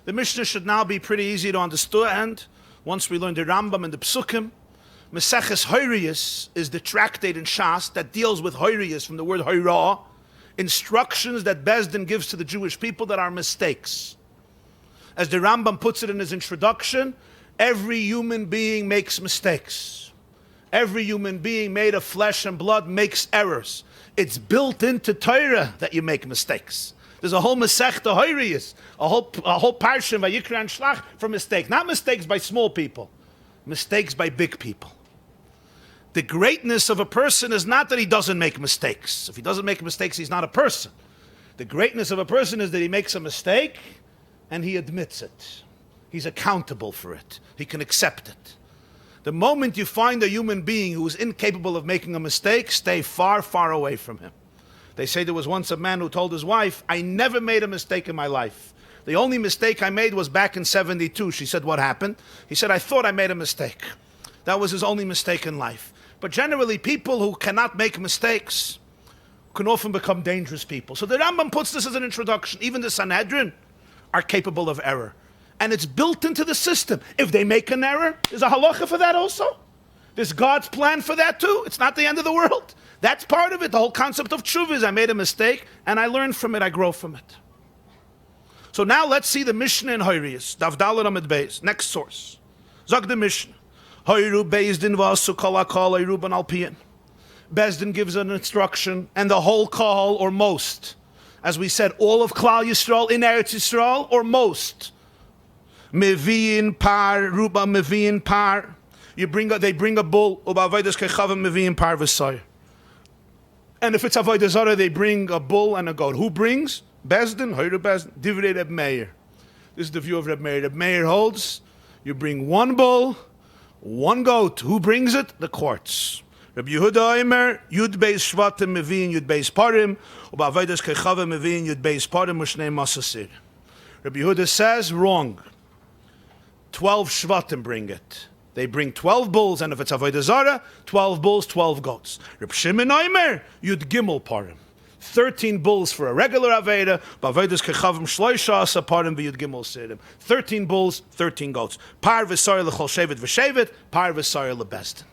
The Mishnah should now be pretty easy to understand once we learn the Rambam and the Psukim. Maseches Horayos is the tractate in Shas that deals with Horayos from the word Horah, instructions that Bezdin gives to the Jewish people that are mistakes. As the Rambam puts it in his introduction, every human being makes mistakes. Every human being made of flesh and blood makes errors. It's built into Torah that you make mistakes. There's a whole Masechta Horayos, a whole parsha Vayikra and Shlach for mistakes. Not mistakes by small people, mistakes by big people. The greatness of a person is not that he doesn't make mistakes. If he doesn't make mistakes, he's not a person. The greatness of a person is that he makes a mistake and he admits it. He's accountable for it. He can accept it. The moment you find a human being who is incapable of making a mistake, stay far, far away from him. They say there was once a man who told his wife, I never made a mistake in my life. The only mistake I made was back in 72. She said, what happened? He said, I thought I made a mistake. That was his only mistake in life. But generally, people who cannot make mistakes can often become dangerous people. So the Rambam puts this as an introduction. Even the Sanhedrin are capable of error. And it's built into the system. If they make an error, there's a halacha for that also. There's God's plan for that too. It's not the end of the world. That's part of it. The whole concept of tshuva is I made a mistake and I learn from it, I grow from it. So now let's see the Mishnah in Horayos, Daf Dalet Amud Beis. Next source. Zog the Mishnah. Hoyru Bezdin v'asu kol hakol hoyru ben alpiyin. Bezdin gives an instruction, and the whole kahal, or most, as we said, all of Klal Yisrael in Eretz Yisrael, or most, meviin par, ruba meviin par. They bring a bull, uba avodas kechavim meviin par v'soy. And if it's avodah zarah, they bring a bull and a goat. Who brings? Bezdin, Hoyru Bezdin, Divrei Reb Meir. This is the view of Reb Meir. Reb Meir holds, you bring one bull, one goat. Who brings it? The courts. Rabbi Yehuda Omer, Yud Beis Shvatim Mevin Yud Beis Parim, Uba Avodas Kechavim Mevin Yud Beis Parim Mushnei Masasir. Rabbi Yehuda says, wrong. 12 Shvatim bring it. They bring 12 bulls, and if it's Avodah Zarah, 12 bulls, 12 goats. Reb Shimon Omer, Yud Gimel Parim. 13 bulls for a regular Aveda, Bavodas Kechavim Shloisha Asa Parim V'Yud Gimel Sirim. 13 bulls, 13 goats. Par V'Sayr L'Chol Shevet V'Shevet, Par V'Sayr L'Bezdin.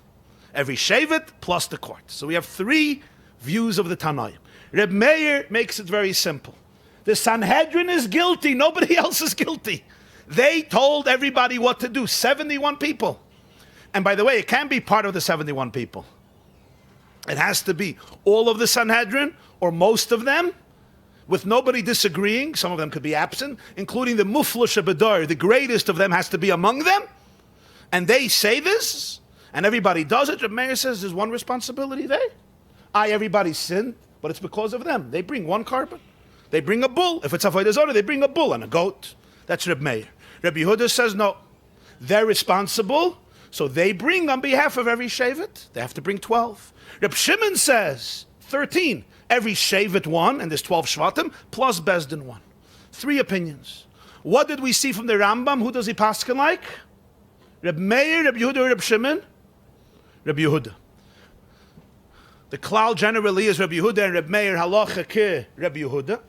Every Shevet plus the court. So we have three views of the Tanaim. Reb Meir makes it very simple. The Sanhedrin is guilty, nobody else is guilty. They told everybody what to do, 71 people. And by the way, it can't be part of the 71 people. It has to be all of the Sanhedrin, or most of them, with nobody disagreeing. Some of them could be absent, including the Mufla Shebedar. The greatest of them has to be among them. And they say this, and everybody does it. Reb Meir says there's one responsibility there. Everybody sinned, but it's because of them. They bring one carbon. They bring a bull. If it's Avodah Zarah, they bring a bull and a goat. That's Reb Meir. Reb Yehuda says no. They're responsible, so they bring on behalf of every Shevet. They have to bring 12. Reb Shimon says 13. Every Shevet one, and there's 12 Shvatim, plus Bezdin one. Three opinions. What did we see from the Rambam? Who does he paskin like? Reb Meir, Reb Yehuda, or Reb Shimon? Reb Yehuda. The klal generally is Reb Yehuda and Reb Meir halacha ke Reb Yehuda.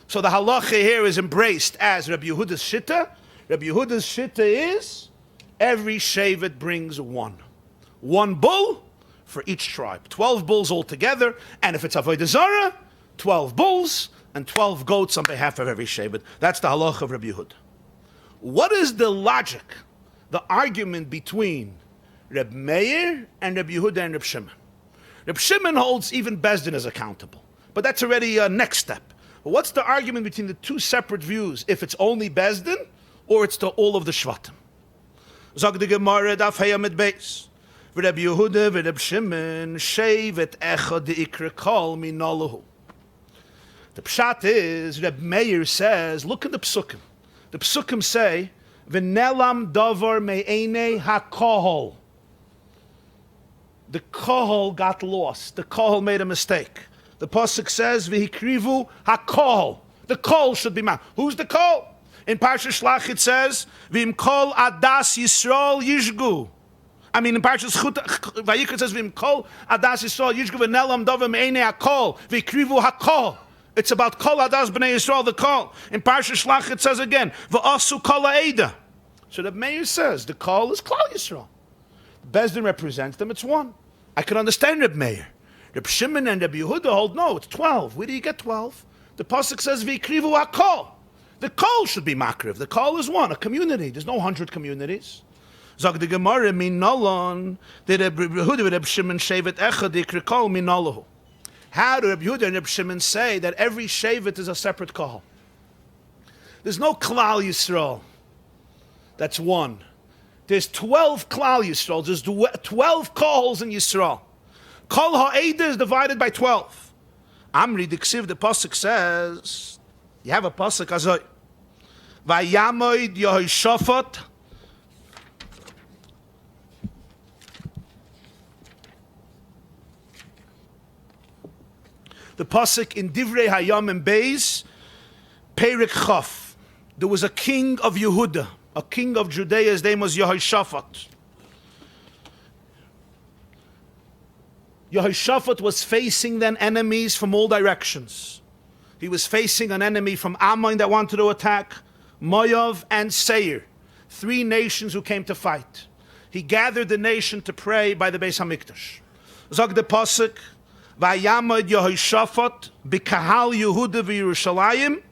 So the halacha here is embraced as Reb Yehuda's shitta. Reb Yehuda's shitta is every Shevet brings one. One bull for each tribe. 12 bulls altogether, and if it's Avodah Zarah, 12 bulls and 12 goats on behalf of every Shevet. That's the halacha of Rabbi Yehuda. What is the logic, the argument between Reb Meir and Reb Yehuda and Reb Shimon? Reb Shimon holds even Bezdin is accountable. But that's already a next step. But what's the argument between the two separate views, if it's only Bezdin or it's to all of the Shvatim? Zog the Gemara daf hayamid beis. Reb Yehuda v'Reb Shimon shevet echad ikra kol minalahu. The pshat is, Reb Meir says, look at the psukim. The psukim say, v'nelam davar me'enei hakohol. The kohol got lost. The kohol made a mistake. The pasuk says, v'hikrivu hakohol. The kol should be ma. Who's the kol? In Parsha Shlach it says, v'im kol adas Yisrael yishgu. In Parsha Vayikra it says, v'im kol adas Yisrael yishgu v'nelam davar me'enei hakol v'hikrivu hakol. It's about kol adas b'nei Yisrael, the kol. In Parsha Shlach it says again, v'asu kol ha'eda. So the Meir says, the kol is Klal Yisrael. Bezdin represents them, it's one. I can understand Reb Meir. Reb Shimon and Reb Yehuda hold, no, it's 12. Where do you get 12? The pasuk says, v'ikrivu hakol. The kol should be makriv. The kol is one, a community. There's no 100 communities. Zog the Gemara, min nolon, the Reb Yehuda and Reb Shimon shevet echad ikra kol min nolahu. How do Reb Yehuda and Reb Shimon say that every shevet is a separate kol? There's no Klal Yisrael. That's one. There's 12 Klal Yisrael. There's 12 kols in Yisrael. Kol ha'eda is divided by 12. Amri diksiv, the pasuk says, you have a pasuk azoy. Vayamoid Yehoshaphat. The pasuk in Divrei Hayamim Beis, Perek Chaf. There was a king of Yehuda, a king of Judea. His name was Yehoshaphat. Yehoshaphat was facing then enemies from all directions. He was facing an enemy from Ammon that wanted to attack, Moav and Seir, 3 nations who came to fight. He gathered the nation to pray by the Beis Hamikdash. Zog the pasuk, Vayamad Yehoshaphat b'kahal Yehuda v'Yerushalayim.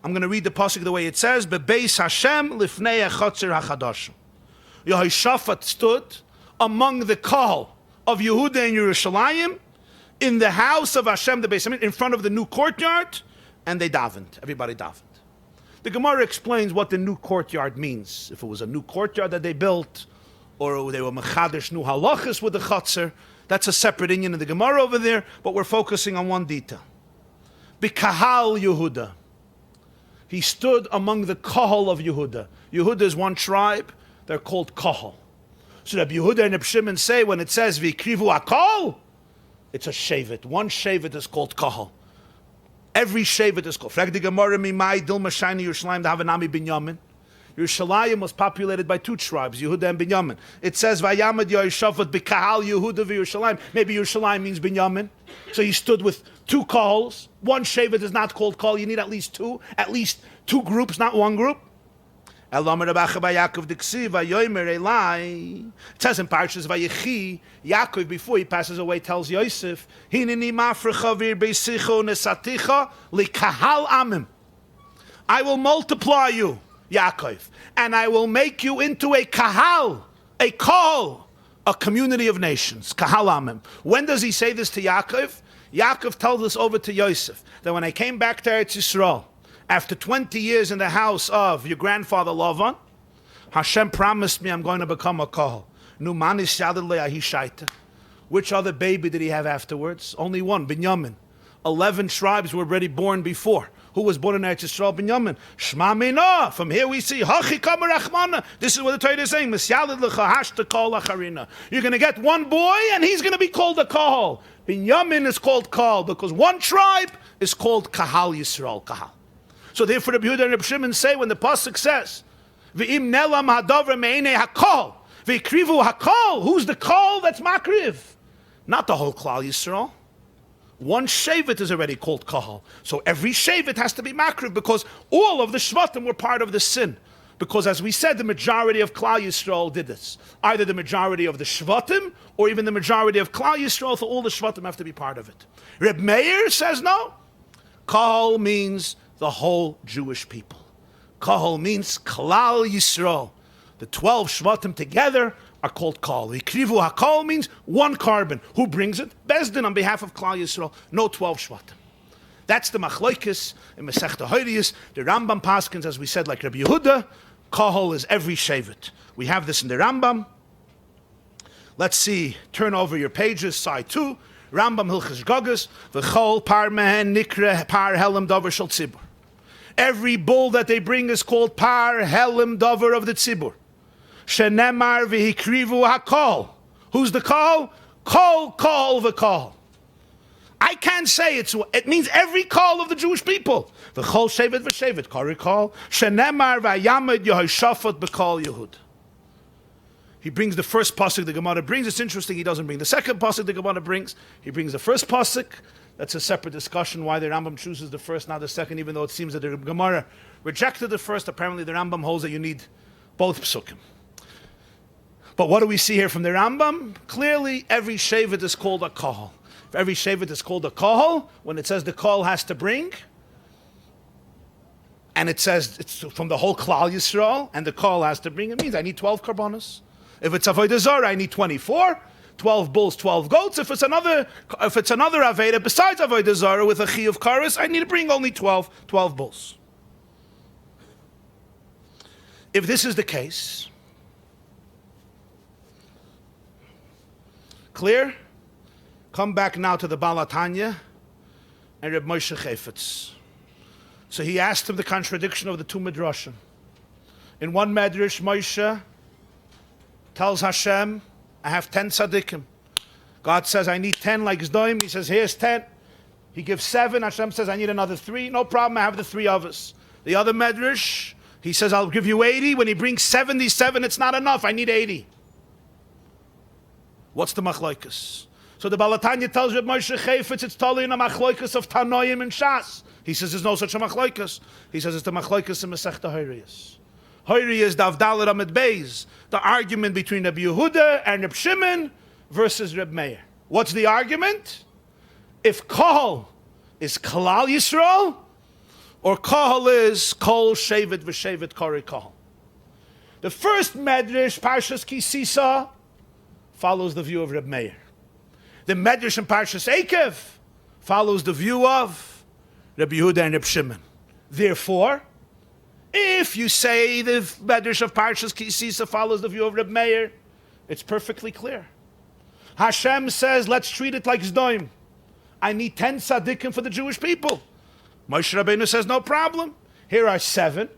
I'm going to read the pasuk the way it says, Bebeis Hashem lifnei hachotzer hachadashim. Yehoshaphat stood among the kahal of Yehuda and Yerushalayim in the house of Hashem, the Beis Hamikdash, in front of the new courtyard, and they davened. Everybody davened. The Gemara explains what the new courtyard means. If it was a new courtyard that they built, or they were mechadish new halachas with the chotzer, that's a separate inyan in the Gemara over there, but we're focusing on one detail. B'kahal Yehuda. He stood among the kahal of Yehuda. Yehuda is one tribe, they're called kahal. So Rabbi Yehuda and Reb Shimon say, when it says v'ikrivu hakol, it's a shevet. One shevet is called kahal. Every shevet is called. Frag the Gemara mimai dilma shayni Yerushalayim davanami binyamin. Yerushalayim was populated by 2 tribes, Yehuda and Binyamin. It says, Vayamad Yehoshaphat b'kahal Yehuda v'Yerushalayim. Maybe Yerushalayim means Binyamin. So he stood with 2 kahals. One shevet is not called kahal. You need at least 2 groups, not one group. It says in Parshas Vayechi, Yaakov, before he passes away, tells Yosef, Hineni mafrecha v'irbeisicho nesaticha likahal amim. I will multiply you, Yaakov, and I will make you into a kahal, a kol, a community of nations, kahal amim. When does he say this to Yaakov? Yaakov tells us over to Yosef, that when I came back to Eretz Yisrael, after 20 years in the house of your grandfather Lavan, Hashem promised me I'm going to become a kahal. Which other baby did he have afterwards? Only one, Binyamin. 11 tribes were already born before. Who was born in Eretz Yisrael? Binyamin. Shma Mina. From here we see, Hachi Kama Rachmana. This is what the Torah is saying. You're going to get one boy and he's going to be called a kahal. Binyamin is called kahal because one tribe is called Kahal Yisrael, Kahal. So therefore, Rabbi Yehuda and Rabbi Shimon say, when the pasuk says, "V'im nelam hadavar me'enei hakol, v'ikrivu hakol," who's the kol that's makriv? Not the whole Klal Yisrael. One shevet is already called kahal. So every shevet has to be makriv because all of the shvatim were part of the sin. Because as we said, the majority of Klal Yisrael did this. Either the majority of the shvatim or even the majority of Klal Yisrael, so all the shvatim have to be part of it. Reb Meir says no. Kahal means the whole Jewish people. Kahal means Klal Yisrael. The 12 Shvatim together are called kol. Hikrivu hakol means one carbon. Who brings it? Bezdin on behalf of Klal Yisrael. No 12 shvatim. That's the machlokes in Masechta Horayos. The Rambam paskins, as we said, like Rabbi Yehuda, kahol is every shevet. We have this in the Rambam. Let's see. Turn over your pages, side 2. Rambam Hilchos Gogas, v'chol par mehen nikra par helam davar shel tzibur. Every bull that they bring is called par helam davar of the tzibur. Shenemar v'hikrivu hakol. Who's the call? Kol v'kol. I can't say it means every call of the Jewish people. V'chol shevet v'shevet kari kol. Shenemar v'yamid Yehoshaphat b'kol Yehud. He brings the first pasuk the Gemara brings. It's interesting he doesn't bring the second pasuk the Gemara brings. He brings the first pasuk. That's a separate discussion why the Rambam chooses the first, not the second, even though it seems that the Gemara rejected the first. Apparently the Rambam holds that you need both psukim. But what do we see here from the Rambam? Clearly every shevet is called a kahal. If every shevet is called a kahal, when it says the kahal has to bring, and it says it's from the whole Klal Yisrael, and the kahal has to bring, it means I need 12 karbanos. If it's Avodah Zarah, I need 24, 12 bulls, 12 goats. If it's another Aveda besides Avodah Zarah with a Chi of Karas, I need to bring only 12 bulls. If this is the case, clear? Come back now to the Baal HaTanya and Reb Moshe Chayfetz. So he asked him the contradiction of the two midrashim. In one medrash, Moshe tells Hashem, I have 10 tzaddikim. God says, I need 10 like Zdoim. He says, here's 10. He gives 7. Hashem says, I need another 3. No problem, I have the 3 of us. The other medrash, he says, I'll give you 80. When he brings 77, it's not enough. I need 80. What's the machlokes? So the Baal HaTanya tells Reb Moshe Chayfetz, it's totally in a machlokes of Tanoim and Shas. He says, there's no such a machlokes. He says, it's the machlokes in Masechta Horayos. Horayos Daf Dalet Amud Beis. The argument between Rabbi Yehuda and Reb Shimon versus Reb Meir. What's the argument? If Kahal is Klal Yisrael, or Kahal is Kol Shevet V'Shevet Kari Kahal. The first Medrash, Parshas Ki Sisa, follows the view of Reb Meir. The Medrash in Parshas Eikev follows the view of Rabbi Yehuda and Reb Shimon. Therefore, if you say the Medrash of Parshas Ki Sisa follows the view of Reb Meir, it's perfectly clear. Hashem says, let's treat it like Zdoim. I need 10 tzaddikim for the Jewish people. Moshe Rabbeinu says, no problem. Here are 7.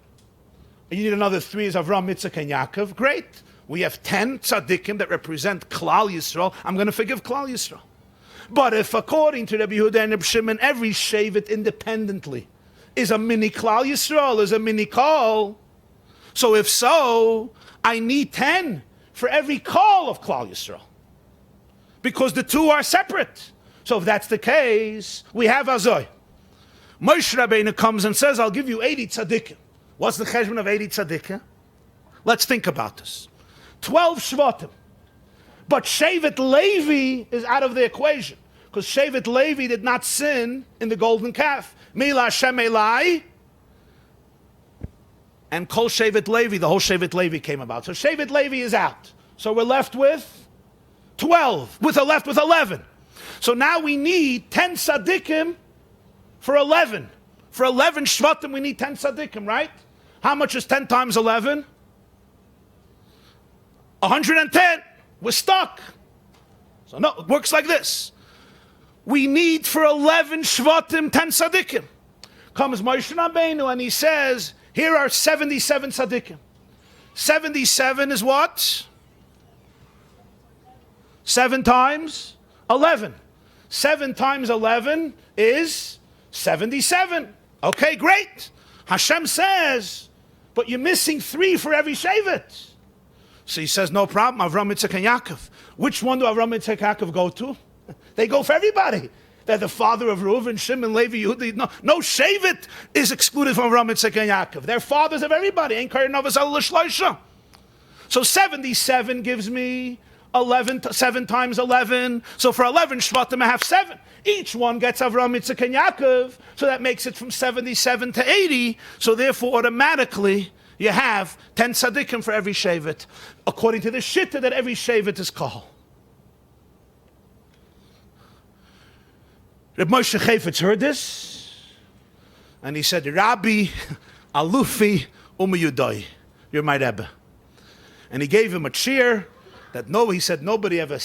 You need another 3 as Avram, Yitzchak, and Yaakov. Great. We have 10 tzaddikim that represent Klal Yisrael. I'm going to forgive Klal Yisrael. But if according to Rabbi Yehuda and Reb Shimon, every shevet independently is a mini Klal Yisrael, is a mini call. So if so, I need 10 for every call of Klal Yisrael. Because the 2 are separate. So if that's the case, we have Azoy. Moshe Rabbeinu comes and says, I'll give you 80 tzaddikim. What's the cheshbon of 80 tzaddikim? Let's think about this. 12 shvatim. But Shevet Levi is out of the equation. Because Shevet Levi did not sin in the golden calf. Mila Hashem Elai. And Kol Shevet Levi, the whole Shevet Levi came about. So Shevet Levi is out. So we're left with 12. Left with 11. So now we need 10 tzaddikim for 11. For 11 shvatim we need 10 tzaddikim, right? How much is 10 times 11? 110. We're stuck. So no, it works like this. We need for 11 shvatim 10 tzaddikim. Comes Moshe Rabbeinu and he says, here are 77 tzaddikim. 77 is what? 7 times 11. 7 times 11 is 77. Okay, great. Hashem says, but you're missing 3 for every shevet. So he says, no problem, Avram, Yitzchak, and Yaakov. Which one do Avram, Yitzchak, Yaakov go to? They go for everybody. They're the father of Reuven, Shimon, Levi, Yehuda. No shevet is excluded from Avram, Yitzchak, and Yaakov. They're fathers of everybody. Ein kari novas al l'shloisha. So 77 gives me 7 times 11. So for 11 shvatim, I have 7. Each one gets Avram, Yitzchak, and Yaakov. So that makes it from 77 to 80. So therefore, automatically, you have 10 tzaddikim for every shevet, according to the shitta that every shevet is kahal. Reb Moshe Chaifetz heard this, and he said, Rabbi, Alufi, Yudai, you're my Rebbe. And he gave him a chair that he said nobody ever,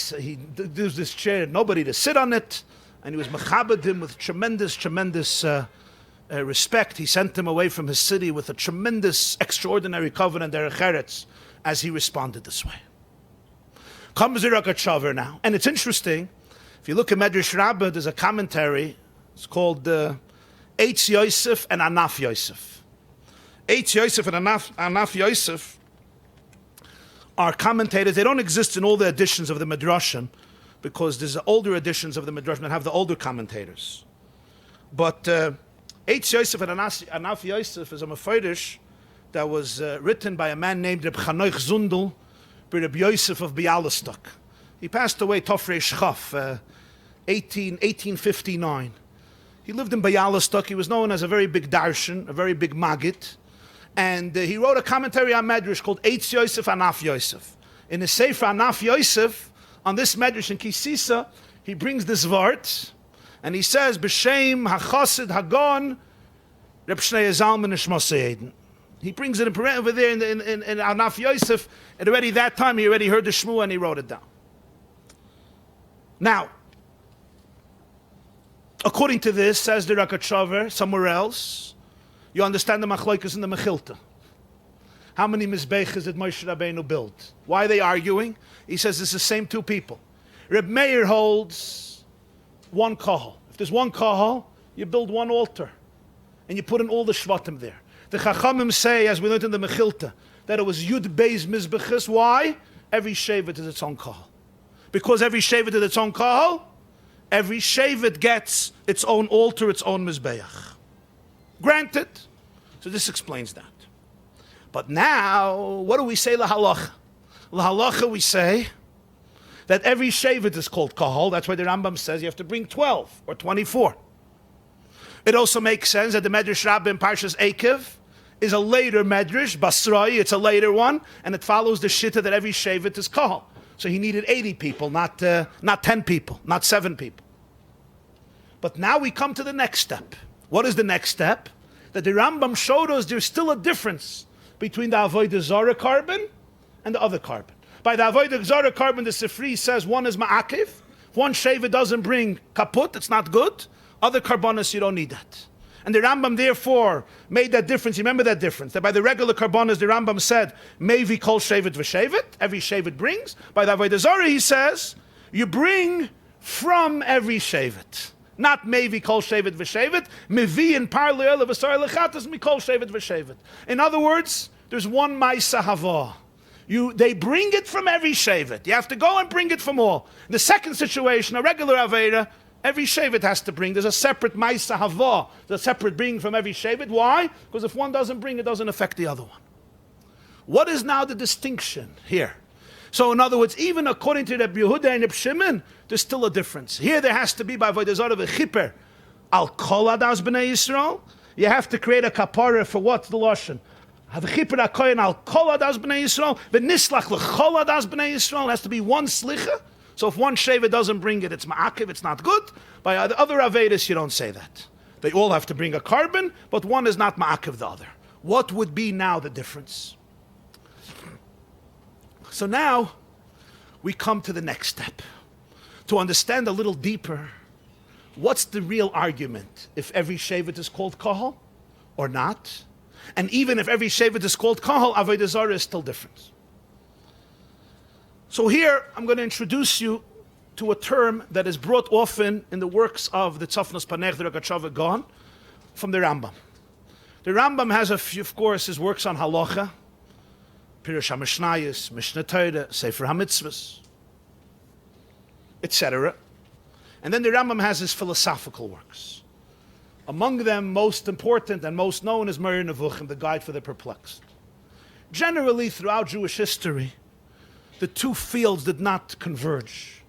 there's this chair, nobody to sit on it, and he was mechabed him with tremendous respect. He sent him away from his city with a tremendous, extraordinary covenant, derech eretz, as he responded this way. Comes the Rogatchover now, and it's interesting. If you look at Medrash Rabbah, there's a commentary. It's called Eitz Yosef and Anaf Yosef. Eitz Yosef and Anaf Yosef are commentators. They don't exist in all the editions of the Midrashim, because there's older editions of the Midrashim that have the older commentators. But Eitz Yosef and Anaf Yosef is a Meforish that was written by a man named Reb Chanoich Zundel, Reb Yosef of Bialystok. He passed away Tofrei Shchaf, 1859. He lived in Bialystok. He was known as a very big darshan, a very big magid. And he wrote a commentary on Medrash called Eitz Yosef Anaf Yosef. In his Sefer Anaf Yosef, on this Medrash in Kisisa, he brings this vart, and he says, B'Shem HaChasid Hagon, Reb Shnei Zalman Nishmos Eden. He brings it over there in Anaf Yosef, and already that time he already heard the Shmuah and he wrote it down. Now, according to this, says the Rogatchover, somewhere else, you understand the Machlokes in the Mechilta. How many Mizbechas did Moshe Rabbeinu build? Why are they arguing? He says it's the same two people. Reb Meir holds one kahal. If there's one kahal, you build one altar, and you put in all the shvatim there. The Chachamim say, as we learned in the Mechilta, that it was Yud Beis Mizbechas. Why? Every shevet is its own kahal. Because every shevet is its own kahal, every shevet gets its own altar, its own mizbeach. Granted. So this explains that. But now, what do we say lahalacha? Lahalacha we say that every shevet is called kahal. That's why the Rambam says you have to bring 12 or 24. It also makes sense that the Medrash Rabbah in Parshas Eikev is a later Medrash, Basrai, it's a later one, and it follows the shitta that every shevet is kahal. So he needed 80 people, not 10 people, not 7 people. But now we come to the next step. What is the next step? That the Rambam showed us there's still a difference between the Avodah Zarah carbon and the other carbon. By the Avodah Zarah carbon, the Sifri says one is ma'akiv. If one shevet doesn't bring kaput, it's not good. Other carbonas, you don't need that. And the Rambam therefore made that difference. You remember that difference? That by the regular carbonas, the Rambam said, Mevi kol shevet v'shevet, every shevet brings. By the Avodah Zarah, he says, you bring from every shevet. Not Mevi kol shevet v'shevet, Mevi in parli el v'sar lechatas mikol shevet v'shevet. In other words, there's one ma'isa hava. They bring it from every shevet. You have to go and bring it from all. In the second situation, a regular Aveda, every shevet has to bring. There's a separate ma'isa hava. There's a separate bringing from every shevet. Why? Because if one doesn't bring, it doesn't affect the other one. What is now the distinction here? So in other words, even according to Reb Yehuda and Reb Shimon, there's still a difference. Here there has to be by Avodah Zarah v'chiper al kol adas b'nei Yisrael. You have to create a kapara for what's the lashon? V'chiper akoyin al kol adas b'nei Yisrael v'nislach l'chol adas b'nei Yisrael. It has to be one slicha. So if one shevet doesn't bring it, it's ma'akiv, it's not good. By the other Avedis, you don't say that. They all have to bring a carbon, but one is not ma'akiv the other. What would be now the difference? So now, we come to the next step. To understand a little deeper, what's the real argument? If every shevet is called kahal or not? And even if every shevet is called kahal, Avodah Zarah is still different. So here, I'm going to introduce you to a term that is brought often in the works of the Tzafnos Panech, the Rogatchover Gaon, from the Rambam. The Rambam has, of course, his works on halacha, Pirush HaMishnayos, Mishnah Torah, Sefer HaMitzvos, etc. And then the Rambam has his philosophical works. Among them, most important and most known is Moreh Nevuchim, the Guide for the Perplexed. Generally, throughout Jewish history, the two fields did not converge.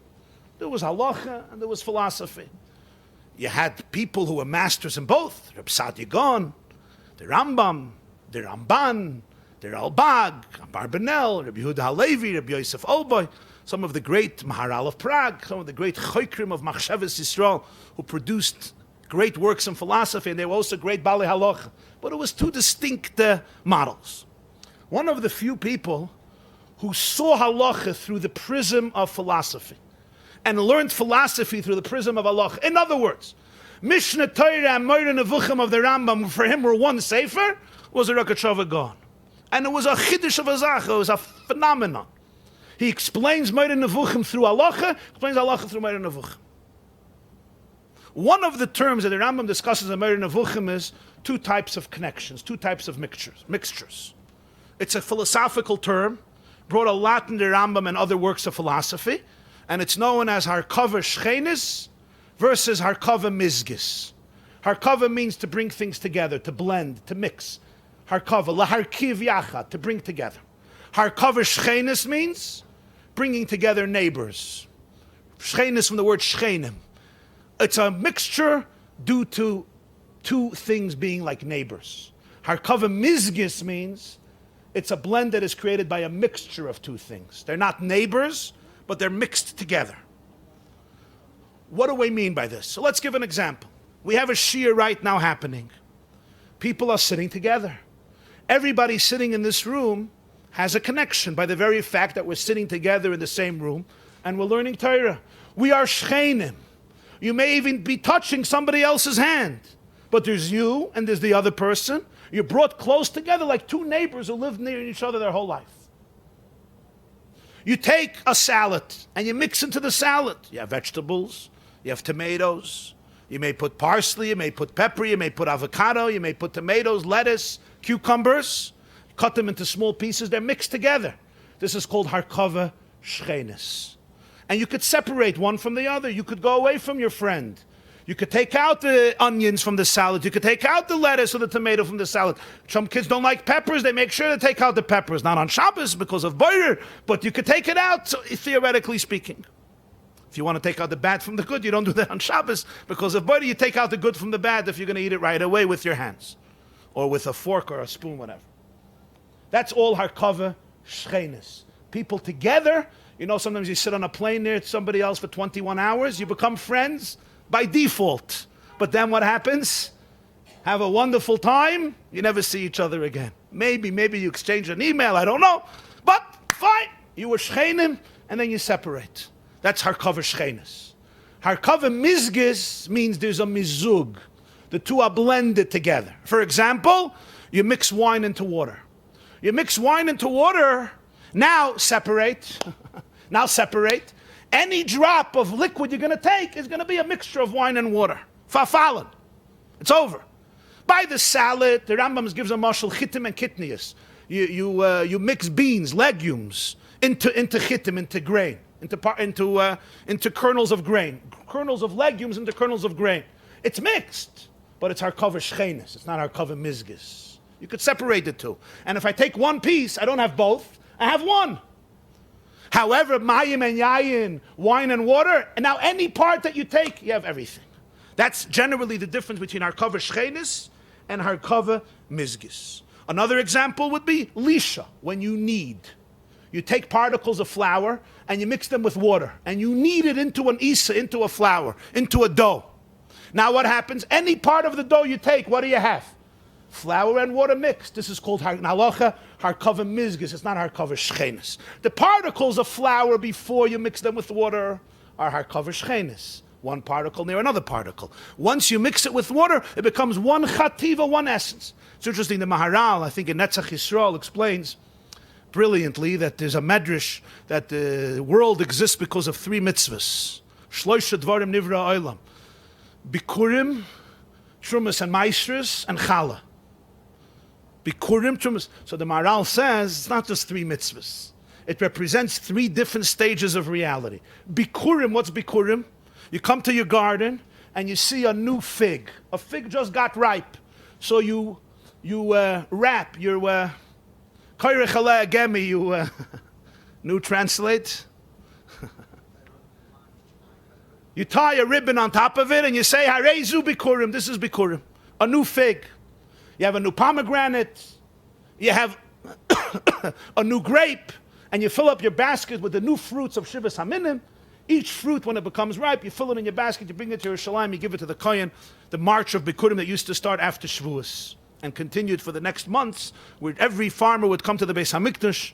There was halacha and there was philosophy. You had people who were masters in both, Reb Saadia Gaon, the Rambam, the Ramban, the Ralbag, Barbanel, Rabbi Yehuda Halevi, Rabbi Yosef Olboy, some of the great Maharal of Prague, some of the great Choikrim of Machshavas Yisrael, who produced great works in philosophy, and they were also great Bali Halacha. But it was two distinct models. One of the few people who saw halacha through the prism of philosophy and learned philosophy through the prism of halacha. In other words, Mishnah Torah and Moira Nevuchim of the Rambam, for him were one sefer, was a Rogatchover Gaon. And it was a chiddush of a zach, it was a phenomenon. He explains Moira Nevuchim through halacha, explains halacha through Moira Nevuchim. One of the terms that the Rambam discusses in Moira Nevuchim is two types of connections, two types of mixtures. It's a philosophical term, brought a lot in the Rambam and other works of philosophy, and it's known as Harkava Shchenis versus Harkava Mizgis. Harkava means to bring things together, to blend, to mix. Harkava, laharkiv yachad, to bring together. Harkava Shchenis means bringing together neighbors. Shchenis from the word Shchenim. It's a mixture due to two things being like neighbors. Harkava Mizgis means it's a blend that is created by a mixture of two things. They're not neighbors, but they're mixed together. What do we mean by this? So let's give an example. We have a shiur right now happening. People are sitting together. Everybody sitting in this room has a connection by the very fact that we're sitting together in the same room and we're learning Torah. We are shchenim. You may even be touching somebody else's hand, but there's you and there's the other person. You're brought close together like two neighbors who lived near each other their whole life. You take a salad and you mix into the salad. You have vegetables, you have tomatoes, you may put parsley, you may put pepper, you may put avocado, you may put tomatoes, lettuce, cucumbers. Cut them into small pieces, they're mixed together. This is called Harkava Shchenis. And you could separate one from the other. You could go away from your friend. You could take out the onions from the salad. You could take out the lettuce or the tomato from the salad. Some kids don't like peppers. They make sure to take out the peppers. Not on Shabbos because of boirer, but you could take it out, so, theoretically speaking. If you want to take out the bad from the good, you don't do that on Shabbos because of boirer. You take out the good from the bad if you're going to eat it right away with your hands or with a fork or a spoon, whatever. That's all Harkava Shchenis. People together. You know, sometimes you sit on a plane near somebody else for 21 hours. You become friends by default. But then what happens? Have a wonderful time. You never see each other again. Maybe you exchange an email. I don't know. But fine. You were shchenim and then you separate. That's Harkava Shchenis. Harkava Mizgis means there's a mizug. The two are blended together. For example, you mix wine into water. You mix wine into water, now separate. Now separate. Any drop of liquid you're going to take is going to be a mixture of wine and water. Fafalin. It's over. By the salad, the Rambam gives a mashal chitim and kitnius. You mix beans, legumes into chitim, into grain, into kernels of grain, kernels of legumes into kernels of grain. It's mixed, but it's Harkava Shchenis. It's not Harkava Mizgis. You could separate the two. And if I take one piece, I don't have both. I have one. However, mayim and yayin, wine and water, and now any part that you take, you have everything. That's generally the difference between Harkava Shchenis and Harkava Mizgis. Another example would be lisha, when you knead. You take particles of flour and you mix them with water, and you knead it into an isa, into a flour, into a dough. Now what happens? Any part of the dough you take, what do you have? Flour and water mixed. This is called Halacha Harkava Mizgis. It's not Harkava Shchenis. The particles of flour before you mix them with water are Harkava Shchenis. One particle near another particle. Once you mix it with water, it becomes one chativa, one essence. It's interesting, the Maharal, I think in Netzach Yisrael, explains brilliantly that there's a medrash that the world exists because of three mitzvahs. Shloisha dvarim nivra olam. Bikurim, Trumas and Maestras, and Chala. Bikurim, Trumas. So the Maharal says it's not just three mitzvahs. It represents three different stages of reality. Bikurim, what's Bikurim? You come to your garden and you see a new fig. A fig just got ripe. So you wrap your Koyrech Aleh Gemi, you new translate. You tie a ribbon on top of it and you say, Harezu Bikurim, this is Bikurim. A new fig. You have a new pomegranate. You have a new grape, and you fill up your basket with the new fruits of Shivas Haminim. Each fruit, when it becomes ripe, you fill it in your basket, you bring it to Yerushalayim, you give it to the Kohen, the march of Bikurim that used to start after Shavuos and continued for the next months, where every farmer would come to the Beis HaMikdash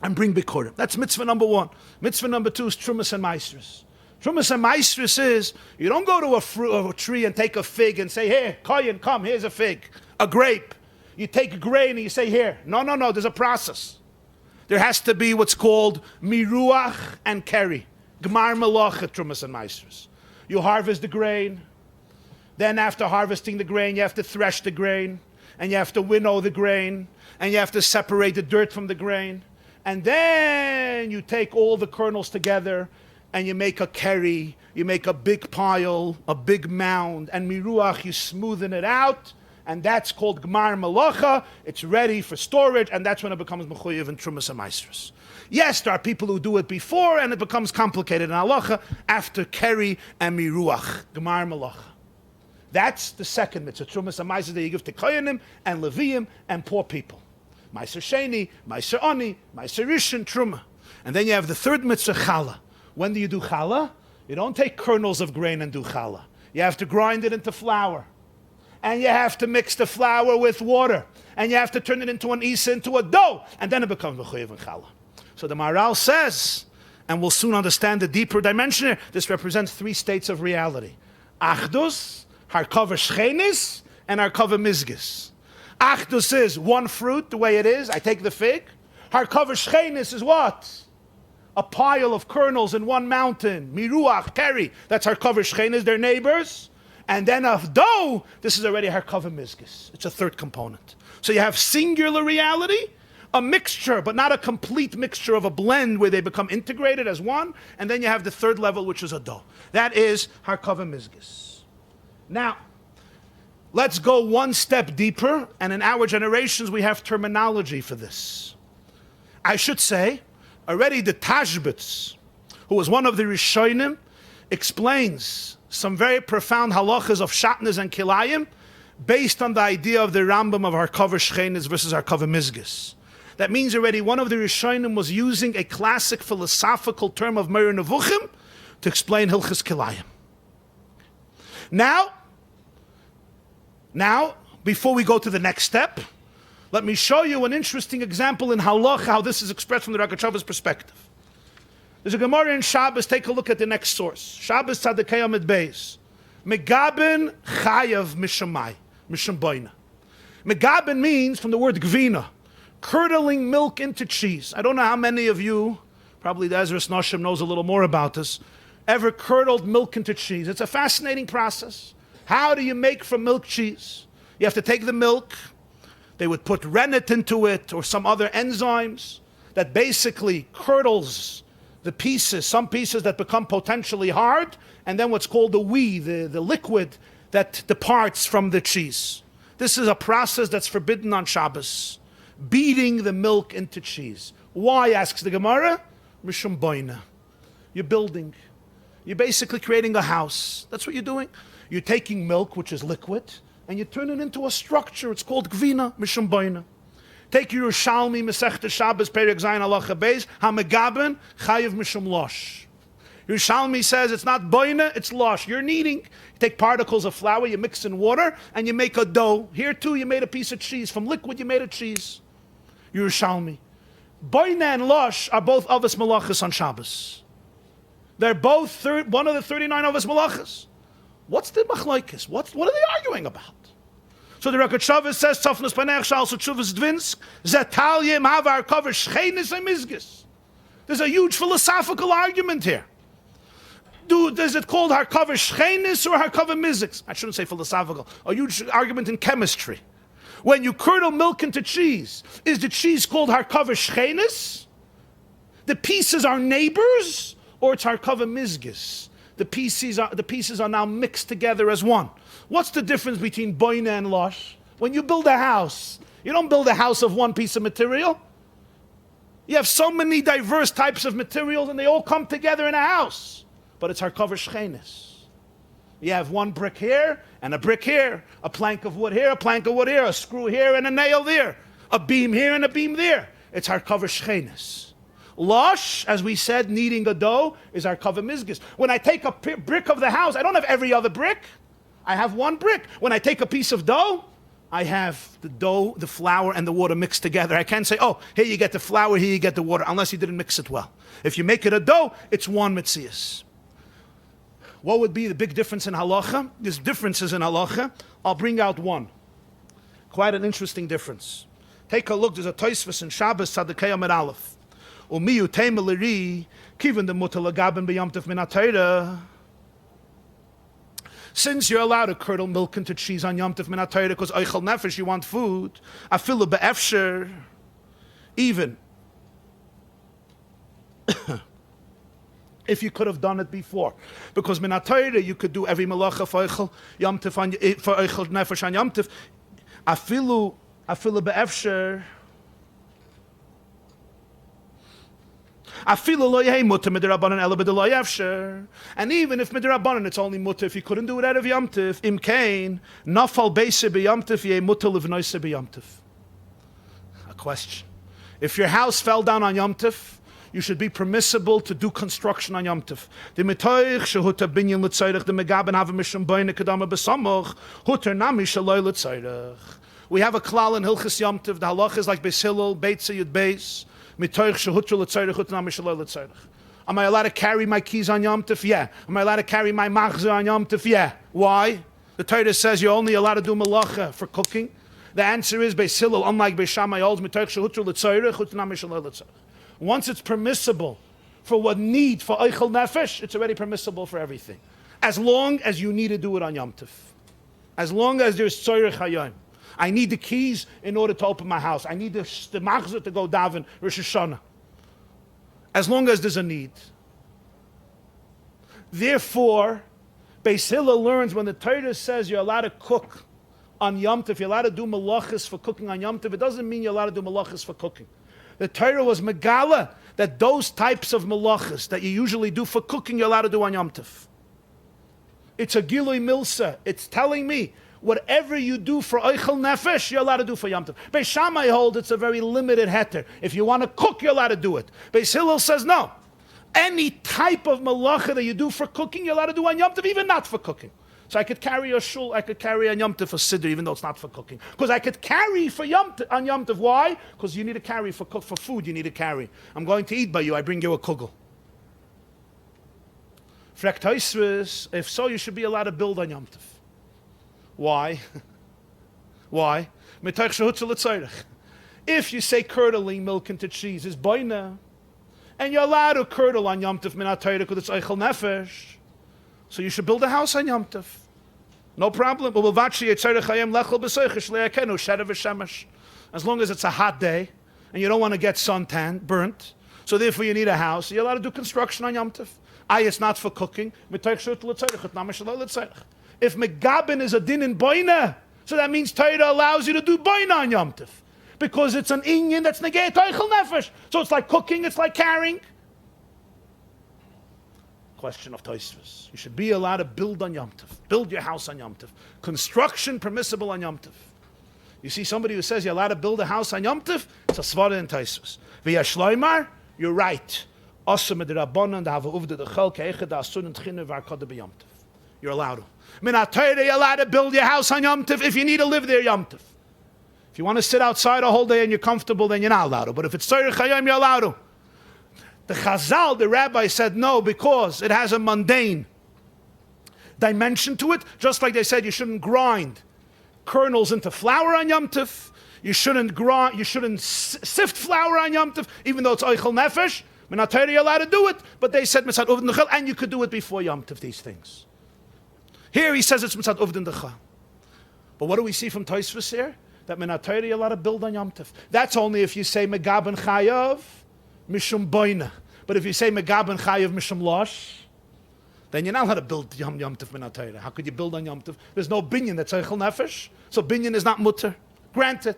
and bring Bikurim. That's mitzvah number one. Mitzvah number two is Trumas and Maestris. Trumas and Maestris is, you don't go to a tree and take a fig and say, here, Kohen, come, here's a fig, a grape. You take a grain and you say, here. No, there's a process. There has to be what's called miruach and keri. Gmar malacha, Trumas and Maestris. You harvest the grain. Then after harvesting the grain, you have to thresh the grain. And you have to winnow the grain. And you have to separate the dirt from the grain. And then you take all the kernels together and you make a keri. You make a big pile, a big mound. And miruach, you smoothen it out. And that's called Gmar Malacha. It's ready for storage, and that's when it becomes Mechuyev and Trumas and Maestris. Yes, there are people who do it before, and it becomes complicated in Halacha after Keri and Miruach. Gmar Malacha. That's the second mitzvah, Trumas and Maestris, that you give to Koyanim and Leviim and poor people. Meiser Sheni, Meiser Oni, Meiser Rishon, Truma. And then you have the third mitzvah, Challah. When do you do Challah? You don't take kernels of grain and do Challah. You have to grind it into flour. And you have to mix the flour with water. And you have to turn it into an isa, into a dough. And then it becomes mechuyev and challah. So the Maharal says, and we'll soon understand the deeper dimension here, this represents three states of reality. Achdus, Harkava Shchenis, and Harkava Mizgis. Achdus is one fruit, the way it is. I take the fig. Harkava Shchenis is what? A pile of kernels in one mountain. Miruach, Keri. That's Harkava Shchenis, their neighbors. And then of dough, this is already Harkava Mizgis. It's a third component. So you have singular reality, a mixture, but not a complete mixture of a blend where they become integrated as one. And then you have the third level, which is a dough. That is Harkava Mizgis. Now, let's go one step deeper. And in our generations, we have terminology for this. I should say, already the Tashbitz, who was one of the Rishonim, explains some very profound halachas of shatnez and kilayim based on the idea of the Rambam of Harkava Shchenis versus Harkava Mizgis. That means already one of the Rishonim was using a classic philosophical term of Meir Nevuchim to explain Hilchas Kilayim. Now, before we go to the next step, let me show you an interesting example in halacha, how this is expressed from the Rogatchover's perspective. There's a Gemara in Shabbos. Take a look at the next source. Shabbos Tzadikei Amid Beis. Megaben chayav mishamai, mishamboina. Megaben means from the word gvina, curdling milk into cheese. I don't know how many of you, probably the Ezras Noshim knows a little more about this, ever curdled milk into cheese. It's a fascinating process. How do you make from milk cheese? You have to take the milk. They would put rennet into it or some other enzymes that basically curdles the pieces, some pieces that become potentially hard, and then what's called the whey, the liquid that departs from the cheese. This is a process that's forbidden on Shabbos. Beating the milk into cheese. Why, asks the Gemara? Mishum boina. You're building. You're basically creating a house. That's what you're doing. You're taking milk, which is liquid, and you turn it into a structure. It's called gvina, mishum boina. Take your Yerushalmi, Masechta Shabbos, Perek Zayin Halacha Beis, HaMegaben, Chayiv Mishum Losh. Yerushalmi says it's not boina, it's losh. You're kneading. You take particles of flour, you mix in water, and you make a dough. Here too, you made a piece of cheese. From liquid, you made a cheese. Yerushalmi. Boina and losh are both Avos Malachas on Shabbos. They're both one of the 39 Avos Malachas. What's the machlokes? What are they arguing about? So the Rogatchover says, Tzofnos Panech Shal Sotshuvas Dvinsk, Zetalye Mavar Kover Shchenis and Mizgis. There's a huge philosophical argument here. Is it called Harkava Shchenis or Harkava Mizgis? I shouldn't say philosophical. A huge argument in chemistry. When you curdle milk into cheese, is the cheese called Harkava Shchenis? The pieces are neighbors, or it's Harkava Mizgis? The pieces are now mixed together as one. What's the difference between boina and losh? When you build a house, you don't build a house of one piece of material. You have so many diverse types of materials and they all come together in a house. But it's Harkava Shchenis. You have one brick here and a brick here, a plank of wood here, a plank of wood here, a screw here and a nail there. a beam here and a beam there. It's Harkava Shchenis. Lush, as we said, kneading a dough, is Harkava Mizgis. When I take a brick of the house, I don't have every other brick. I have one brick. When I take a piece of dough, I have the dough, the flour, and the water mixed together. I can't say, oh, here you get the flour, here you get the water, unless you didn't mix it well. If you make it a dough, it's one Metzias. What would be the big difference in halacha? There's differences in halacha. I'll bring out one. Quite an interesting difference. Take a look. There's a Tosfos in Shabbos Tzadikei Amud Aleph. Umiyu teimeleri kiven de mutal agaben beyamtiv min atayra. Since you're allowed to curdle milk into cheese on Yom Tov min atayra because oichel nefesh, you want food. Afilu be'efsher, even if you could have done it before, because min atayra you could do every malacha for oichel Yom Tov for oichel nefesh on Yom Tov. Afilu be'efsher. And even if midirabanan it's only mutter if you couldn't do it out of Yom Tov, imkain nafal beise b'Yom Tov ye mutter livnoise b'Yom Tov. A question: if your house fell down on Yom Tov, you should be permissible to do construction on Yom Tov. The mitoich shehuta binyan l'tzayrich the megaben have mishum boine kedama besamoch huter nami shaloi l'tzayrich. We have a klal in Hilchas Yom Tov. The halach is like Beis Hillel, Beitza Yud Beis. Am I allowed to carry my keys on Yom Tov? Yeah. Am I allowed to carry my machzor on Yom Tov? Yeah. Why? The Torah says you're only allowed to do malacha for cooking. The answer is Beis Hillel, unlike Beis Shammai holds, once it's permissible for what need for Eichel Nefesh, it's already permissible for everything. As long as you need to do it on Yom Tov. As long as there's Tzorech Hayom. I need the keys in order to open my house. I need the machzor to go daven Rosh Hashanah. As long as there's a need. Therefore, Beis Hillel learns when the Torah says you're allowed to cook on Yom Tov, you're allowed to do malachas for cooking on Yom Tov, it doesn't mean you're allowed to do malachas for cooking. The Torah was megala that those types of malachas that you usually do for cooking, you're allowed to do on Yom Tov. It's a gilui milsa. It's telling me whatever you do for Eichel Nefesh, you're allowed to do for Yom Tov. Beis Shammai hold it's a very limited heter. If you want to cook, you're allowed to do it. Beis Hillel says no. Any type of malacha that you do for cooking, you're allowed to do on Yom Tov, even not for cooking. So I could carry a shul, I could carry on Yom Tov for siddur, even though it's not for cooking. Because I could carry for Yom Tov, on Yom Tov. Why? Because you need to carry for food, you need to carry. I'm going to eat by you, I bring you a kugel. Frek Tosfos, if so, you should be allowed to build on Yom Tov. Why? Why? If you say curdling milk into cheese is boina, and you're allowed to curdle on Yom Tov min atayra because it's eichel nefesh, so you should build a house on Yom Tov. No problem. As long as it's a hot day and you don't want to get suntan, burnt, so therefore you need a house. You're allowed to do construction on Yom Tov. It's not for cooking. If Megabin is a din in boina, so that means Torah allows you to do boina on Yom Tov. Because it's an inyan that's negay Eichel Nefesh. So it's like cooking, it's like carrying. Question of Tosfos. You should be allowed to build on Yom Tov. Build your house on Yom Tov. Construction permissible on Yom Tov. You see somebody who says you're allowed to build a house on Yom Tov, it's a svara in Tosfos. V'ya shloimar, you're right. You're allowed to. You're allowed to build your house on Yom Tov if you need to live there Yom Tov. If you want to sit outside a whole day and you're comfortable, then you're not allowed to. But if it's Tzorech Hayom, you're allowed to. The Chazal, the rabbi, said no because it has a mundane dimension to it. Just like they said you shouldn't grind kernels into flour on Yom Tov. You shouldn't sift flour on Yom Tov, even though it's Eichel Nefesh. Minatayra, you're allowed to do it. But they said Mitzat Uvdin Dechel, and you could do it before Yom Tov, these things. Here he says it's Mitzat Uvdin Dechel. But what do we see from Tosfos here? That Minatayra, you're allowed to build on Yom Tov. That's only if you say Megaben Chayav, Mishum Boina. But if you say Megaben Chayav, Mishum Losh, then you're not allowed to build Yom Tov Minatayra. How could you build on Yom Tov? There's no binyan that's Eichel Nefesh. So binyan is not mutter. Granted.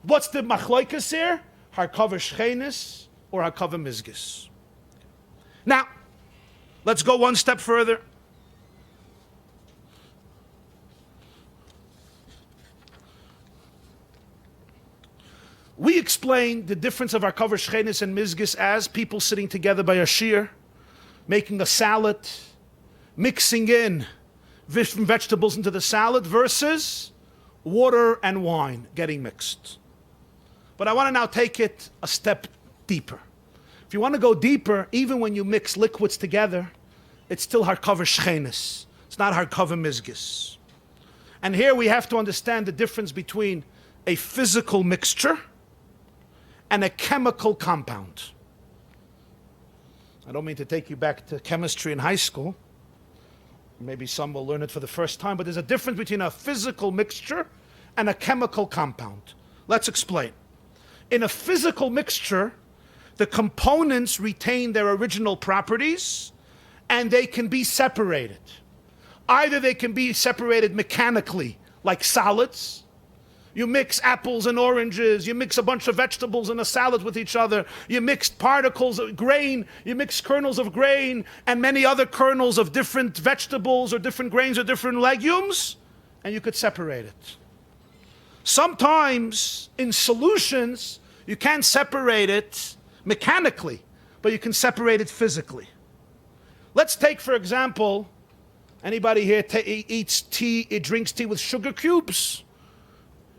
What's the machloikas here? Harkava Shchenis or Harkava Mizgis. Now, let's go one step further. We explain the difference of Harkava Shchenis and Mizgis as people sitting together by a shir, making a salad, mixing in different vegetables into the salad versus water and wine getting mixed. But I want to now take it a step deeper. If you want to go deeper, even when you mix liquids together, it's still Harkava Shchenis. It's not Harkava Mizgis. And here we have to understand the difference between a physical mixture and a chemical compound. I don't mean to take you back to chemistry in high school. Maybe some will learn it for the first time, but there's a difference between a physical mixture and a chemical compound. Let's explain. In a physical mixture, the components retain their original properties and they can be separated. Either they can be separated mechanically, like solids. You mix apples and oranges, you mix a bunch of vegetables in a salad with each other, you mix particles of grain, you mix kernels of grain and many other kernels of different vegetables or different grains or different legumes, and you could separate it. Sometimes in solutions, you can't separate it mechanically, but you can separate it physically. Let's take, for example, anybody here eats tea, it drinks tea with sugar cubes?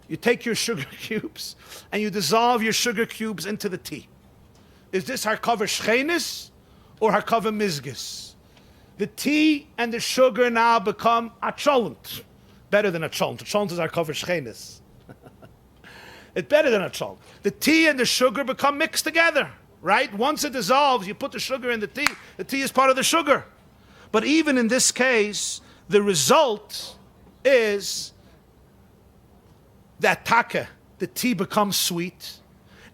You take your sugar cubes and you dissolve your sugar cubes into the tea. Is this Harkava Shchenis or Harkava Mizgis? The tea and the sugar now become a cholent. Better than a cholent. A cholent is Harkava Shchenis. It's better than a cholent. The tea and the sugar become mixed together, right? Once it dissolves, you put the sugar in the tea. The tea is part of the sugar. But even in this case, the result is that the tea becomes sweet,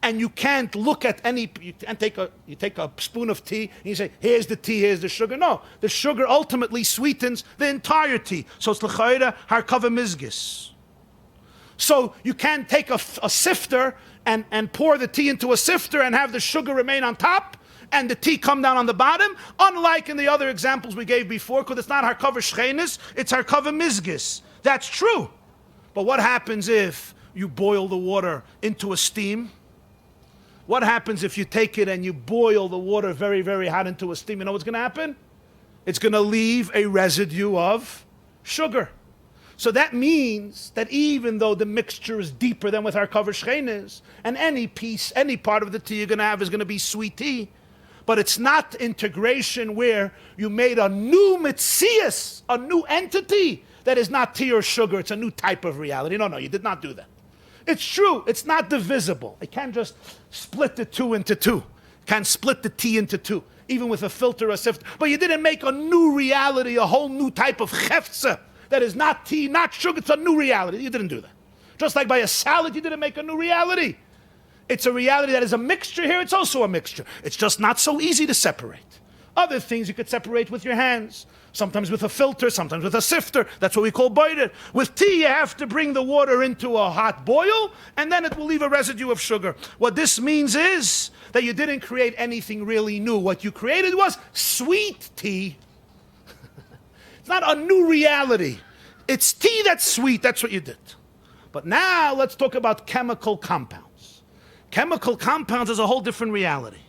and you can't look at any, you take a spoon of tea, and you say, here's the tea, here's the sugar. No, the sugar ultimately sweetens the entire tea. So it's l'chayra Harkava Mizgis. So you can't take a sifter and pour the tea into a sifter and have the sugar remain on top, and the tea come down on the bottom, unlike in the other examples we gave before, because it's not Harkava Shchenis, it's Harkava Mizgis. That's true. But what happens if you boil the water into a steam? What happens if you take it and you boil the water very, very hot into a steam? You know what's going to happen? It's going to leave a residue of sugar. So that means that even though the mixture is deeper than with Harkava Shchenis, and any piece, any part of the tea you're going to have is going to be sweet tea, but it's not integration where you made a new mitzias, a new entity, that is not tea or sugar, it's a new type of reality. No, you did not do that. It's true, it's not divisible. It can't just split the two into two. It can't split the tea into two, even with a filter, a sifter. But you didn't make a new reality, a whole new type of chefza that is not tea, not sugar, it's a new reality. You didn't do that. Just like by a salad, you didn't make a new reality. It's a reality that is a mixture here, it's also a mixture. It's just not so easy to separate. Other things you could separate with your hands. Sometimes with a filter, sometimes with a sifter. That's what we call boiler. With tea, you have to bring the water into a hot boil, and then it will leave a residue of sugar. What this means is that you didn't create anything really new. What you created was sweet tea. It's not a new reality. It's tea that's sweet. That's what you did. But now let's talk about chemical compounds. Chemical compounds is a whole different reality.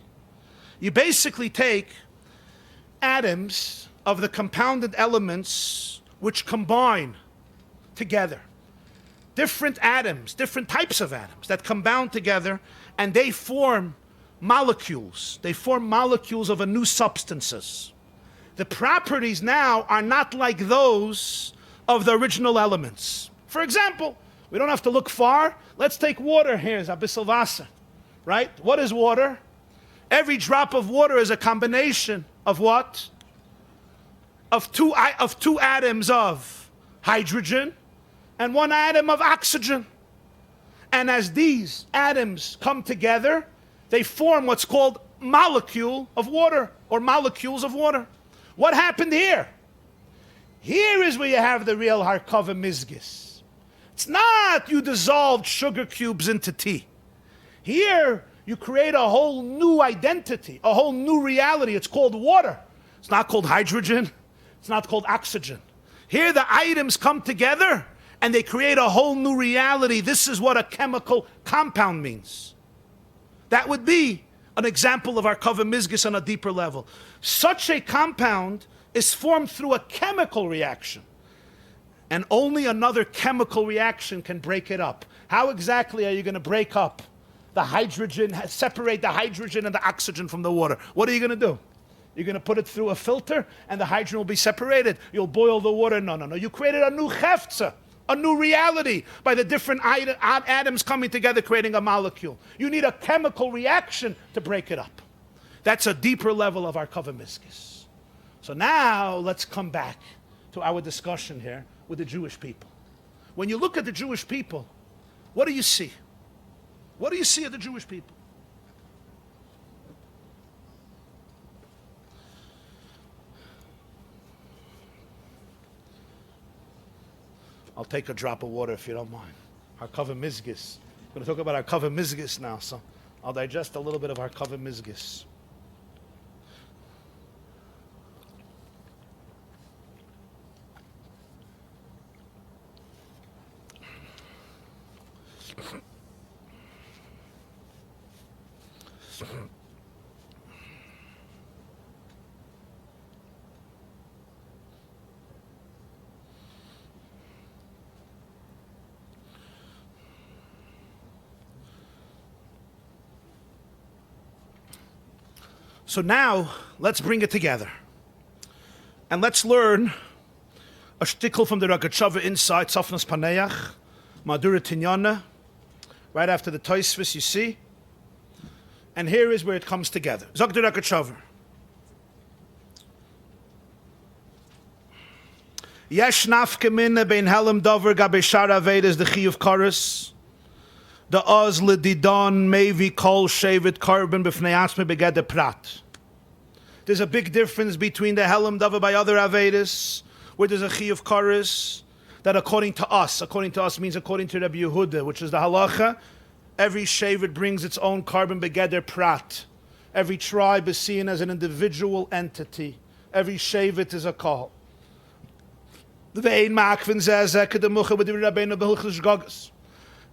You basically take atoms of the compounded elements which combine together. Different atoms, different types of atoms that compound together, and they form molecules. They form molecules of a new substances. The properties now are not like those of the original elements. For example, we don't have to look far. Let's take water here, Zabissel Wasser, right? What is water? Every drop of water is a combination of what? Of two atoms of hydrogen and one atom of oxygen. And as these atoms come together, they form what's called molecule of water or molecules of water. What happened here? Here is where you have the real Harkava Mizgis. It's not you dissolved sugar cubes into tea. Here you create a whole new identity, a whole new reality. It's called water. It's not called hydrogen. It's not called oxygen. Here the items come together and they create a whole new reality. This is what a chemical compound means. That would be an example of our Kaveh Mizgis on a deeper level. Such a compound is formed through a chemical reaction. And only another chemical reaction can break it up. How exactly are you going to break up the hydrogen, separate the hydrogen and the oxygen from the water? What are you going to do? You're going to put it through a filter and the hydrogen will be separated. You'll boil the water. No. You created a new hefza, a new reality by the different atoms coming together creating a molecule. You need a chemical reaction to break it up. That's a deeper level of our Kaveh Mizgis. So now let's come back to our discussion here with the Jewish people. When you look at the Jewish people, what do you see? What do you see of the Jewish people? I'll take a drop of water if you don't mind. Our Kaveh Mizgis. We're going to talk about our Kaveh Mizgis now, so I'll digest a little bit of our Kaveh Mizgis. So now, let's bring it together. And let's learn a shtickle from the Rogatchover inside, Sofnas Paneach, Madura Tinyana, right after the Tosfos, you see. And here is where it comes together. Zog the Rogatchover. Yesh nafke minne bein helem dover gabe shar avedes de chiyuv koros. The oz ledidon mevi kol shevet korban b'fnei atzme begede prat. There's a big difference between the helem dover by other avedes, where there's a chiyuv koros, that according to us means according to Rabbi Yehuda, which is the halacha, every shevet brings its own korban begeder prat. Every tribe is seen as an individual entity. Every shevet is a kol.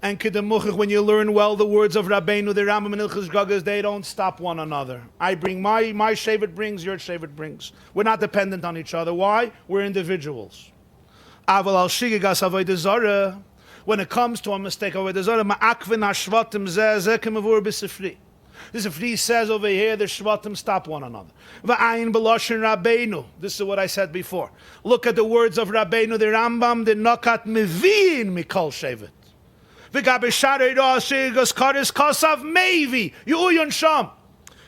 And when you learn well the words of Rabbeinu, the Rambam and Hilchos Gagas, they don't stop one another. I bring my shevet brings, your shevet brings. We're not dependent on each other. Why? We're individuals. Aval al shigigas avodah zarah. When it comes to a mistake avodah zarah, ma'akvin hashvatim zeh kemavur b'sifri. The Sifri says over here, the Shvatim stop one another. V'ayin b'loshen Rabbeinu. This is what I said before. Look at the words of Rabbeinu, the Rambam, the Nokat Mevi'in Mikol Shevet. V'gabe Sharei Ro'ah Shegas Kares Kosav Mevi. Yu'uyon Sham.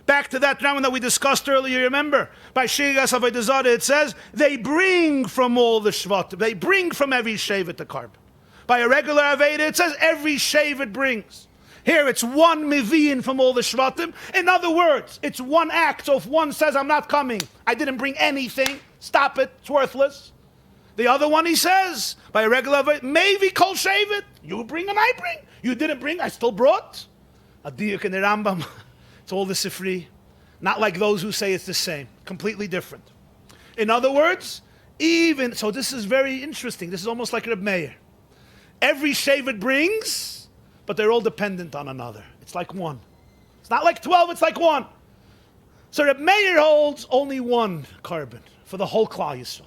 Back to that Rambam that we discussed earlier, remember? By Shegas Avodah Zarah it says, they bring from all the Shvatim. They bring from every Shevet the carbon. By a regular Aveda it says, every Shevet brings. Here it's one Mevi'in from all the Shvatim. In other words, it's one act. So if one says, I'm not coming, I didn't bring anything, stop it, it's worthless. The other one he says, by a regular, maybe kol shevet, you bring and I bring. You didn't bring, I still brought. A diuk in the Rambam, it's all the Sifri. Not like those who say it's the same, completely different. In other words, so this is very interesting. This is almost like Reb Meir. Every shevet brings, but they're all dependent on another. It's like one. It's not like 12, it's like one. So Reb Meir holds only one carbon for the whole Klal Yisrael.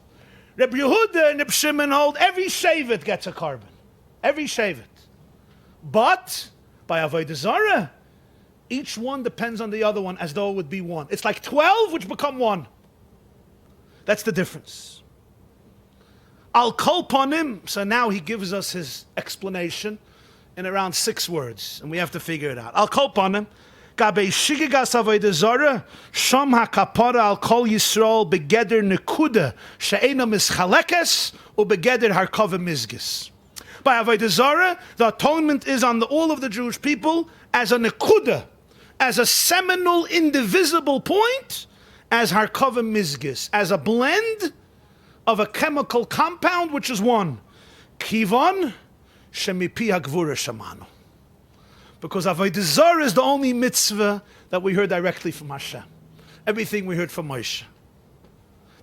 Reb Yehuda and Reb Shimon hold every shevet gets a carbon. Every shevet. But by Avodah Zarah, each one depends on the other one as though it would be one. It's like 12 which become one. That's the difference. Al kol panim. So now he gives us his explanation in around 6 words, and we have to figure it out. Al kol panim, gabe shigigas avodah zarah, sham hakapara al kol Yisrael begeder nekuda she'ena mischalekes u begeder harkava mizgis. By avodah zarah, the atonement is on all of the Jewish people as a nekuda, as a seminal, indivisible point, as harkava mizgis, as a blend of a chemical compound which is one. Kivan Shemipi Hagvura Shamanu. Because Avodah Zarah is the only mitzvah that we heard directly from Hashem. Everything we heard from Moshe.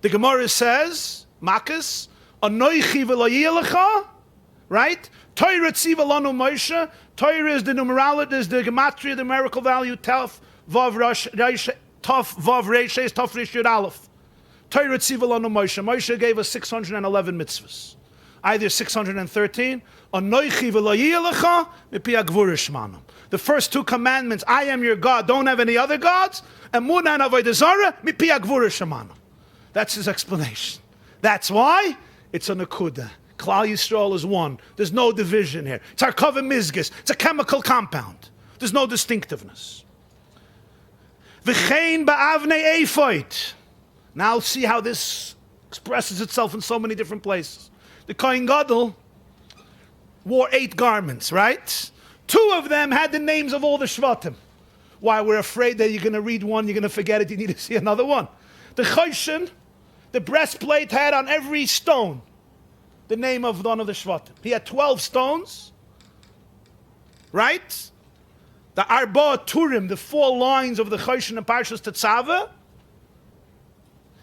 The Gemara says, Makkos, Anoichi v'lo yeh lecha, right? Torah tziva lanu Moshe. Torah is the numerality, is the gematria, the numerical value, Taf Vav Resh, Taf Vav Resh, Taf Resh Yud Aleph. Torah tziva lanu Moshe. Moshe gave us 611 mitzvahs. Either 613, Anoichi v'lo yiyeh mipi hagvura shmanu. The first two commandments, I am your God, don't have any other gods, and Munan avodah zarah, mipi hagvura shmanu. That's his explanation. That's why it's a nakuda. Klal Yisrael is one. There's no division here. It's Harkava Mizgis. It's a chemical compound. There's no distinctiveness. V'chein ba'avnei ephod. Now see how this expresses itself in so many different places. The Kohen Gadol wore 8 garments, right? 2 of them had the names of all the Shvatim. Why? We're afraid that you're going to read one, you're going to forget it, you need to see another one. The Choshen, the breastplate had on every stone the name of one of the Shvatim. He had 12 stones, right? The Arba Turim, the 4 lines of the Choshen and Parshas Tetzaveh,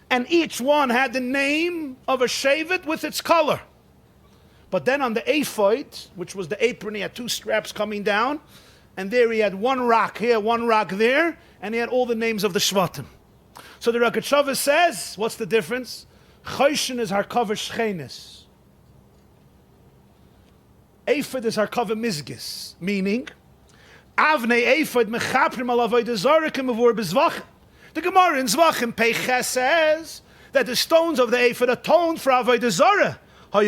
and each one had the name of a Shevet with its color. But then on the ephod, which was the apron, he had 2 straps coming down, and there he had 1 rock here, 1 rock there, and he had all the names of the Shvatim. So the Rogatchover says, what's the difference? Choshen is Harkava Shchenes. Ephod is Harkava Mizgis, meaning, Avnei Ephod mechaprim al avodah zarah k'mavur b'zvachim. The Gemara in Zvachim Peiches says that the stones of the ephod atoned for avodah zarah. So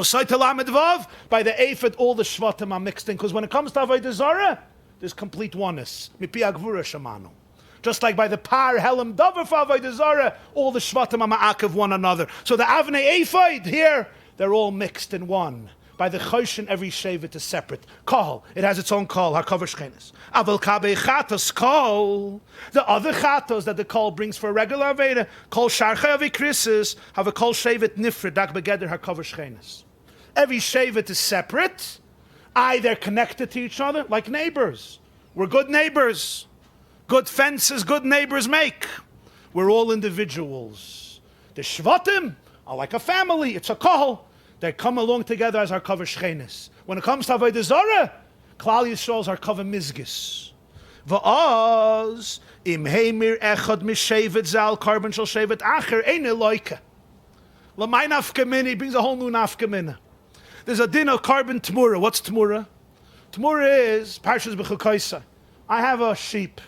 Saita Lamed Vav, by the ephod, all the Shvatim are mixed in. Because when it comes to avodah zarah, there's complete oneness. Mipi hagvura shamanu. Just like by the par helam davar for avodah zarah, all the Shvatim are ma'akev one another. So the Avnei ephod here, they're all mixed in one. By the Choshen, every Shevet is separate. Kol, it has its own kol, Harkava Shchenes. Aval Kabei Chatos kol, the other Chatos that the kol brings for a regular Aveda, kol Sharchei Avi Krisis, have a kol Shevet Nifred, Dak Begeder Harkava Shchenes. Every Shevet is separate. They're connected to each other like neighbors. We're good neighbors. Good fences, good neighbors make. We're all individuals. The Shvatim are like a family. It's a kol. They come along together as Harkava Shchenes. When it comes to avodah zarah, Klal Yisrael's Harkava Mizgis. Va'az im heimir echad mishevet zal carbon shel shevet acher ein eloike. L'may nafkamina, he brings a whole new nafkamina. There's a din of carbon tmura. What's tmura? Tmura is Parshas B'chukosa. I have a sheep.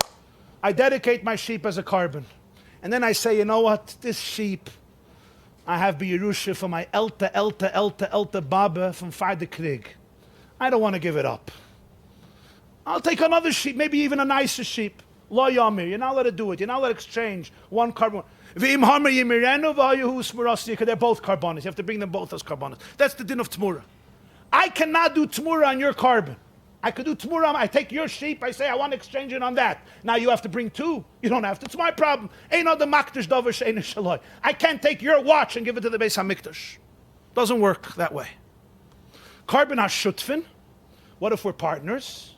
I dedicate my sheep as a carbon, and then I say, you know what? This sheep I have B'Yerusha for my Elta Baba from Farde Krieg. I don't want to give it up. I'll take another sheep, maybe even a nicer sheep. Lo Yamir, you're not allowed to do it. You're not allowed to exchange one carbon. They're both carbonas. You have to bring them both as carbonas. That's the din of Tmura. I cannot do Tmura on your carbon. I could do Tmura, I take your sheep, I say I want to exchange it on that. Now you have to bring 2. You don't have to. It's my problem. I can't take your watch and give it to the Beis HaMikdash. Doesn't work that way. Carbon HaShutfin. What if we're partners?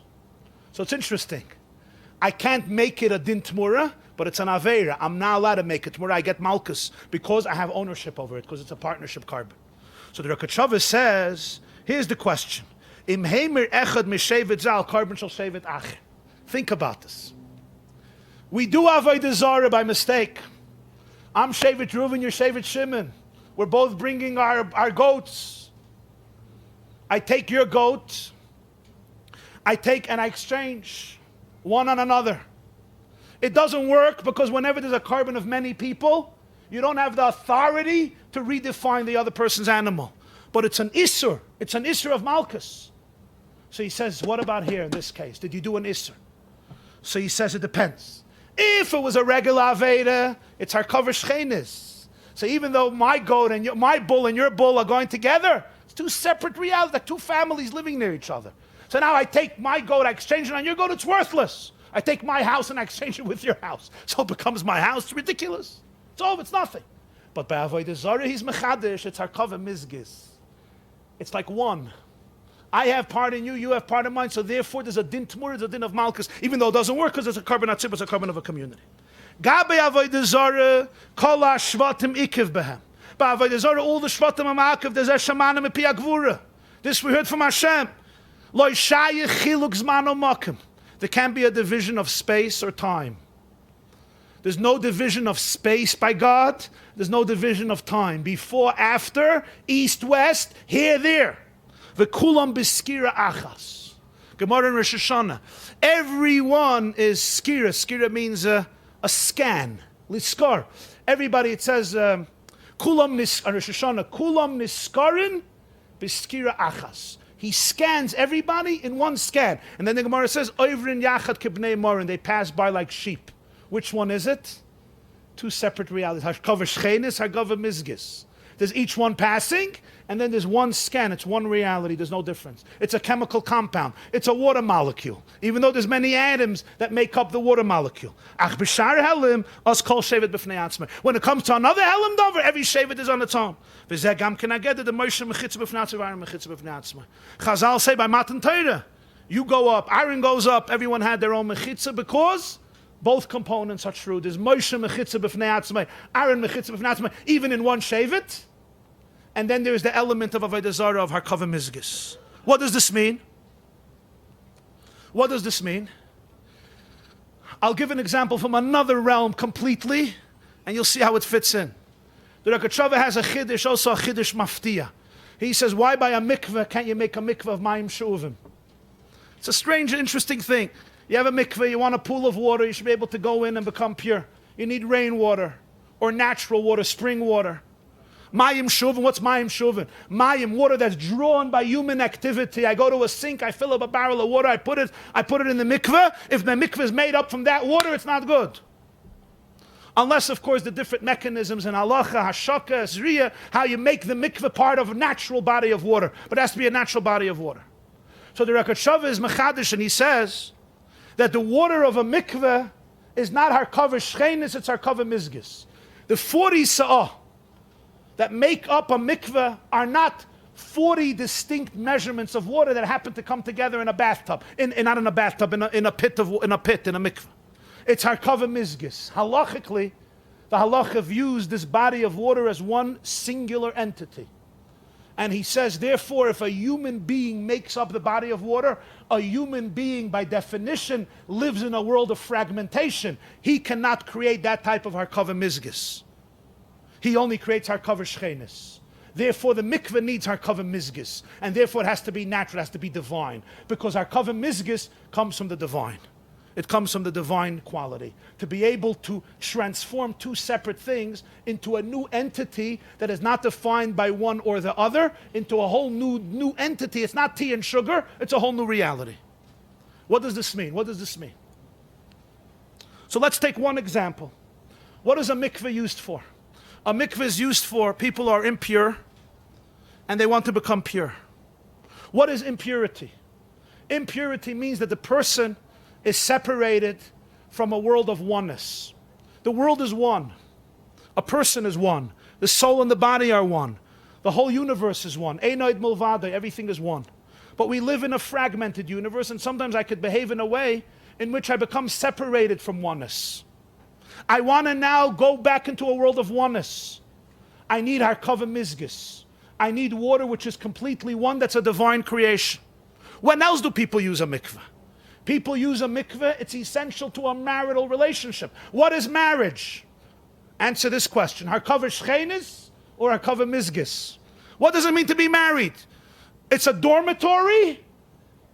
So it's interesting. I can't make it a din Tmura, but it's an Aveira. I'm not allowed to make it Tmura. I get Malkus because I have ownership over it, because it's a partnership carbon. So the Rogatchover says, here's the question. Im heimer echad mishevet zal carbon shel shevet acher. Think about this. We do avodah zarah by mistake. I'm Shevet Reuven, you're Shevet Shimon. We're both bringing our goats. I take your goat. I take and I exchange one on another. It doesn't work because whenever there's a carbon of many people, you don't have the authority to redefine the other person's animal. But it's an Isser. It's an Isser of Malchus. So he says, what about here in this case? Did you do an Isser? So he says it depends. If it was a regular Aveda, it's Harkava Shchenes. So even though my goat and my bull and your bull are going together, it's 2 separate realities, like 2 families living near each other. So now I take my goat, I exchange it on your goat, it's worthless. I take my house and I exchange it with your house. So it becomes my house, it's ridiculous. It's over, it's nothing. But by Avodah Zarah, he's Mechadish, it's Harkava Mizgis. It's like one. I have part in you, you have part in mine, so therefore there's a din Tmur, there's a din of Malchus, even though it doesn't work because it's a carbon atzib, it's a carbon of a community. Gabe Avodah Zarah, kol hashvatim ikiv behem. Ba'avodah Zarah, all the Shvatim HaMa'akev, there's Shemanim Epi Agvura. This we heard from Hashem. Lo Shayich Chiluk Zman U'Makom. There can't be a division of space or time. There's no division of space by God. There's no division of time. Before, after, east, west, here, there. V'kulam b'skira achas. Gemara in Rosh Hashanah. Everyone is skira. Skira means a scan. Liskar. Everybody, it says, kulam nis, Rosh Hashanah, kulam niskarin b'skira achas. He scans everybody in one scan. And then the Gemara says, Oivrin yachad kibnei morin. They pass by like sheep. Which one is it? Two separate realities. Harkava Shchenis, Harkava Mizgis. There's each one passing, and then there's one scan. It's one reality. There's no difference. It's a chemical compound. It's a water molecule. Even though there's many atoms that make up the water molecule. Ach b'shar helim, as kol shevet b'fnei atzmai. When it comes to another helim dover, every shevet is on its own. V'zeh gam ken aged the Moshe mechitza b'fnei atzmai, Aaron mechitza b'fnei atzmai. Chazal say by Matan Torah, you go up, Aaron goes up. Everyone had their own mechitza because both components are true. There's Moshe mechitza b'fnei atzmai, Aaron mechitza b'fnei atzmai, even in one shevet. And then there's the element of Avodah Zarah of Harkava Mizgis. What does this mean? What does this mean? I'll give an example from another realm completely, and you'll see how it fits in. The Rogatchover has a chiddush, also a chiddush maftia. He says, why by a mikveh can't you make a mikveh of mayim shuvim? It's a strange, interesting thing. You have a mikveh, you want a pool of water, you should be able to go in and become pure. You need rainwater, or natural water, spring water. Mayim shuvin, what's mayim shuvin? Mayim, water that's drawn by human activity. I go to a sink, I fill up a barrel of water, I put it in the mikveh. If the mikveh is made up from that water, it's not good. Unless, of course, the different mechanisms in halacha, hashaka, zriya, how you make the mikveh part of a natural body of water. But it has to be a natural body of water. So the Rogatchover is mechadish, and he says that the water of a mikveh is not harkava shchenis, it's harkava mizgis. The 40 sa'ah that make up a mikveh are not 40 distinct measurements of water that happen to come together in a bathtub. Not in a bathtub, in a pit, in a mikveh. It's harkava mizgis. Halachically, the halacha views this body of water as one singular entity. And he says, therefore, if a human being makes up the body of water, a human being, by definition, lives in a world of fragmentation. He cannot create that type of harkava mizgis. He only creates harkava shchenis. Therefore, the mikveh needs harkava mizgis. And therefore, it has to be natural, it has to be divine. Because harkava mizgis comes from the divine. It comes from the divine quality. To be able to transform two separate things into a new entity that is not defined by one or the other, into a whole new entity. It's not tea and sugar, it's a whole new reality. What does this mean? What does this mean? So let's take one example. What is a mikveh used for? A mikveh is used for people who are impure and they want to become pure. What is impurity? Impurity means that the person is separated from a world of oneness. The world is one. A person is one. The soul and the body are one. The whole universe is one. Einoid mulvada, everything is one. But we live in a fragmented universe, and sometimes I could behave in a way in which I become separated from oneness. I want to now go back into a world of oneness. I need harkava mizgis. I need water which is completely one, that's a divine creation. When else do people use a mikveh? People use a mikveh, it's essential to a marital relationship. What is marriage? Answer this question. Harkava shchenis or harkava mizgis? What does it mean to be married? It's a dormitory.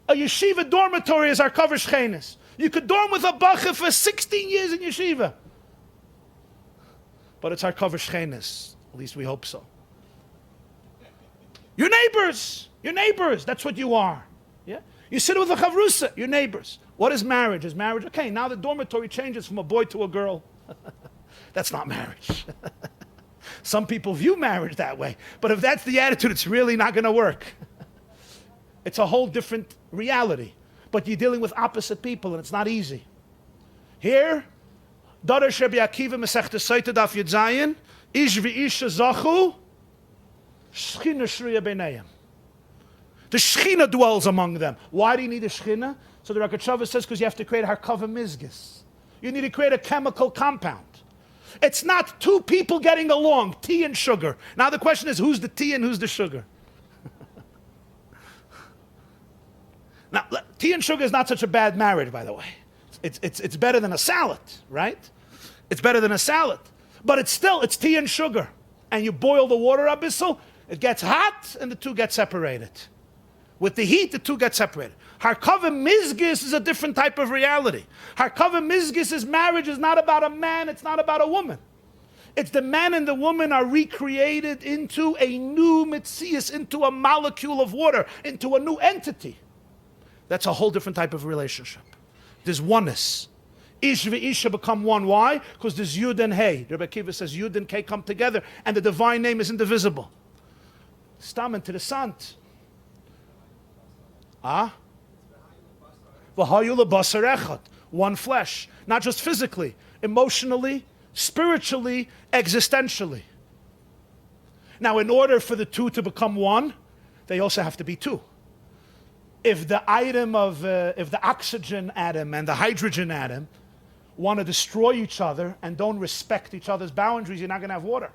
A yeshiva dormitory is harkava shchenis. You could dorm with a bacha for 16 years in yeshiva. But it's harkava shchenis. At least we hope so. Your neighbors, that's what you are. Yeah? You sit with a chavrusa, your neighbors. What is marriage? Is marriage, okay, now the dormitory changes from a boy to a girl. That's not marriage. Some people view marriage that way. But if that's the attitude, it's really not going to work. It's a whole different reality. But you're dealing with opposite people, and it's not easy. Here, Darash Rabbi Akiva Masechta Sotah Daf Yud Zayin, Ish v'isha zachu, Shechina shriya b'neihem. The Shechina dwells among them. Why do you need a Shechina? So the Rogatchover says, because you have to create a harkava mizgis. You need to create a chemical compound. It's not two people getting along, tea and sugar. Now the question is, who's the tea and who's the sugar? Now, tea and sugar is not such a bad marriage, by the way. It's better than a salad, right? It's better than a salad. But it's tea and sugar. And you boil the water up, so it gets hot and the two get separated. With the heat, the two get separated. Harkava Mizgis is a different type of reality. Harkava Mizgis' marriage is not about a man, it's not about a woman. It's the man and the woman are recreated into a new mitzias, into a molecule of water, into a new entity. That's a whole different type of relationship. There's oneness. Ish v'isha become one. Why? Because there's Yud and Hey. Rebbe Akiva says Yud and Hey come together and the divine name is indivisible. Stam interessant. V'hayu lebasar echad. One flesh. Not just physically, emotionally, spiritually, existentially. Now, in order for the two to become one, they also have to be two. If the oxygen atom and the hydrogen atom want to destroy each other and don't respect each other's boundaries, you're not going to have water.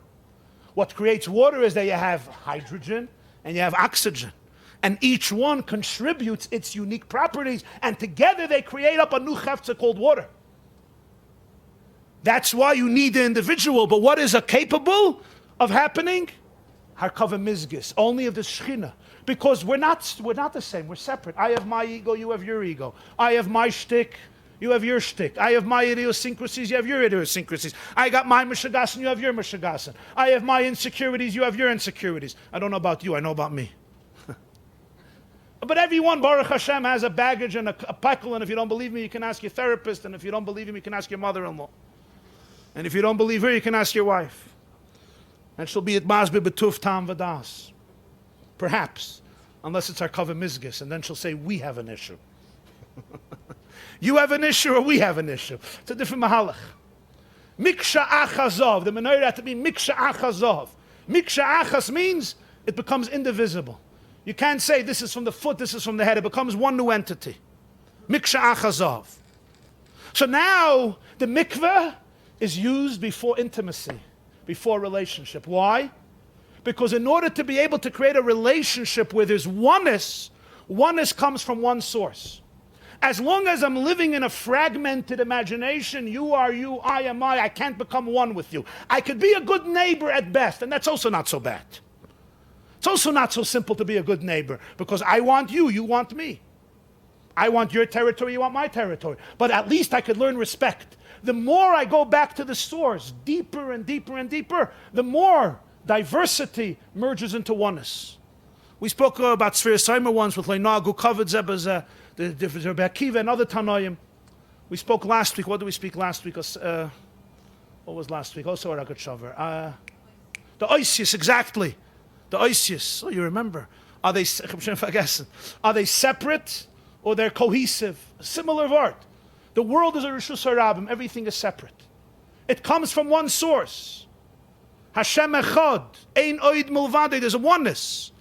What creates water is that you have hydrogen and you have oxygen. And each one contributes its unique properties, and together they create up a new chefza called water. That's why you need the individual. But what is capable of happening? Harkava Mizgis, only of the Shechina. Because we're not the same, we're separate. I have my ego, you have your ego. I have my shtick, you have your shtick. I have my idiosyncrasies, you have your idiosyncrasies. I got my mashagasan, you have your mashagasan. I have my insecurities, you have your insecurities. I don't know about you, I know about me. But everyone, Baruch Hashem, has a baggage and a peckle, and if you don't believe me, you can ask your therapist, and if you don't believe him, you can ask your mother-in-law. And if you don't believe her, you can ask your wife. And she'll be at Masbi B'tuf Tam Vadas. Perhaps, unless it's our Kavah Mizgis, and then she'll say, we have an issue. You have an issue or we have an issue. It's a different mahalach. Miksha achazov, the menorah had to be miksha achazov. Miksha achas means it becomes indivisible. You can't say this is from the foot, this is from the head. It becomes one new entity. Miksha achazov. So now the mikveh is used before intimacy, before relationship. Why? Because in order to be able to create a relationship where there's oneness, oneness comes from one source. As long as I'm living in a fragmented imagination, you are you, I am I can't become one with you. I could be a good neighbor at best, and that's also not so bad. It's also not so simple to be a good neighbor, because I want you, you want me. I want your territory, you want my territory. But at least I could learn respect. The more I go back to the source, deeper and deeper and deeper, the more diversity merges into oneness. We spoke about Tzfir Saimer once with Leinagu Kavod Zebaz, the Rebbe Akiva and other Tanoim. We spoke last week. What did we speak last week? What was last week? Also Ragat Shavar. The Oisius, exactly. The Oisius. Oh, you remember. Are they separate or they're cohesive? Similar word. The world is a Rishus Harabim. Everything is separate. It comes from one source. Hashem Echad. Ein Oid Mulvade. There's a oneness.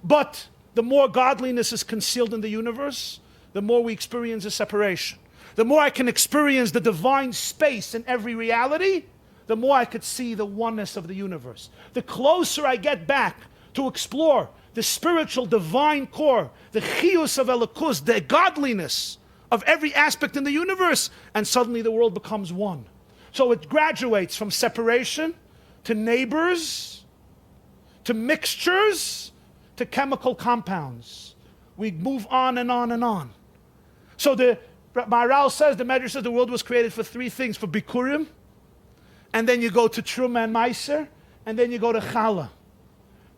But the more godliness is concealed in the universe, the more we experience a separation. The more I can experience the divine space in every reality, the more I could see the oneness of the universe. The closer I get back to explore the spiritual divine core, the chiyus of Elokus, the godliness of every aspect in the universe, and suddenly the world becomes one. So it graduates from separation to neighbors, to mixtures, to chemical compounds. We move on and on and on. So the Maharal says, the Medrash says the world was created for three things: for Bikurim, and then you go to Truma and Meiser, and then you go to Chala,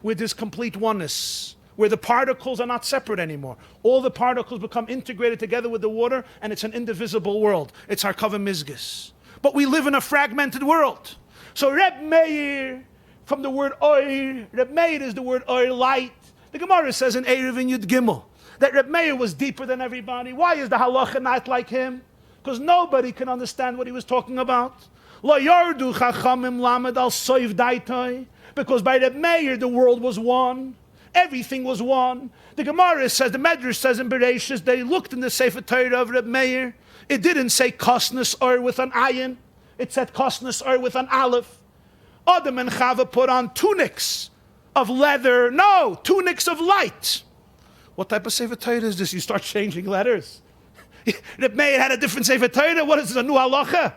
where there's complete oneness, where the particles are not separate anymore. All the particles become integrated together with the water, and it's an indivisible world. It's Harkava Mizgis. But we live in a fragmented world. So Reb Meir, from the word Oir, Reb Meir is the word Oir, light. The Gemara says in Erev in Yud Gimel that Reb Meir was deeper than everybody. Why is the halacha not like him? Because nobody can understand what he was talking about. Lo yardu chachamim lamed al soiv daitoi. Because by Reb Meir the world was one. Everything was one. The Gemara says, the Medrash says in Bereshis, they looked in the Sefer Torah of Reb Meir. It didn't say kosnus or with an ayin. It said Kosnas Or with an Aleph. Adam and Chava put on tunics of leather. No, tunics of light. What type of Sefer Torah is this? You start changing letters. Reb Meir had a different Sefer Torah. What is this, a new halacha?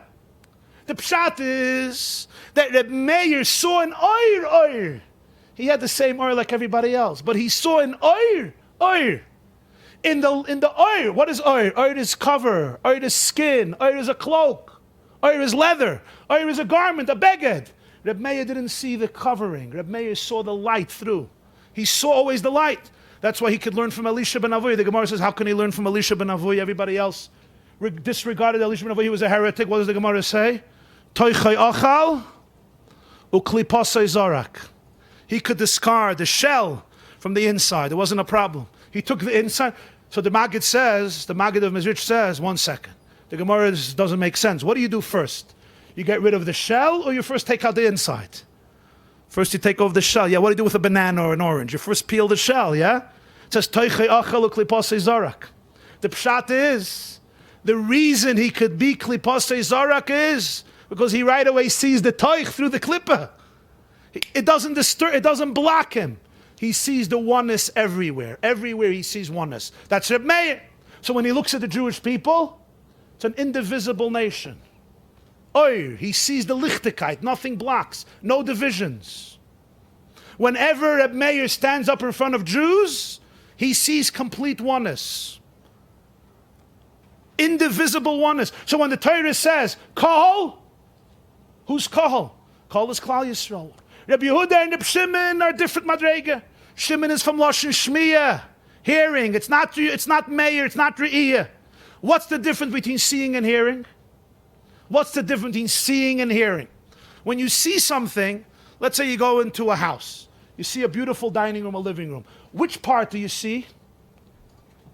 The pshat is that Reb Meir saw an oir. He had the same oir like everybody else, but he saw an oir. In the oir, what is oir? Oir is cover. Oir is skin. Oir is a cloak. Oir is leather. Oir is a garment, a beged. Reb Meir didn't see the covering. Reb Meir saw the light through. He saw always the light. That's why he could learn from Elisha ben Avuy. The Gemara says, how can he learn from Elisha ben Avuy? Everybody else disregarded Elisha ben Avuy. He was a heretic. What does the Gemara say? Toichai achal uklipasai zarak. He could discard the shell from the inside. It wasn't a problem. He took the inside. So the Maggid says, the Maggid of Mezrich says, 1 second. The Gemara doesn't make sense. What do you do first? You get rid of the shell, or you first take out the inside? First you take off the shell. Yeah, what do you do with a banana or an orange? You first peel the shell, yeah? It says, Toichei achal uklipasei zarak. The pshat is, the reason he could be klipasei zarak is because he right away sees the toich through the klippa. It doesn't disturb, it doesn't block him. He sees the oneness everywhere. Everywhere he sees oneness. That's Reb Meir. So when he looks at the Jewish people, it's an indivisible nation. Oir, he sees the lichtigkeit, nothing blocks, no divisions. Whenever Reb Meir stands up in front of Jews, he sees complete oneness. Indivisible oneness. So when the Torah says, Kahal, who's Kahal? Kahal is Klal Yisrael. Reb Yehuda and Reb Shimon are different madrega. Shimon is from Lashon Shmiya, hearing. It's not Meir, it's not Re'iyah. What's the difference between seeing and hearing? What's the difference between seeing and hearing? When you see something, let's say you go into a house. You see a beautiful dining room, a living room. Which part do you see?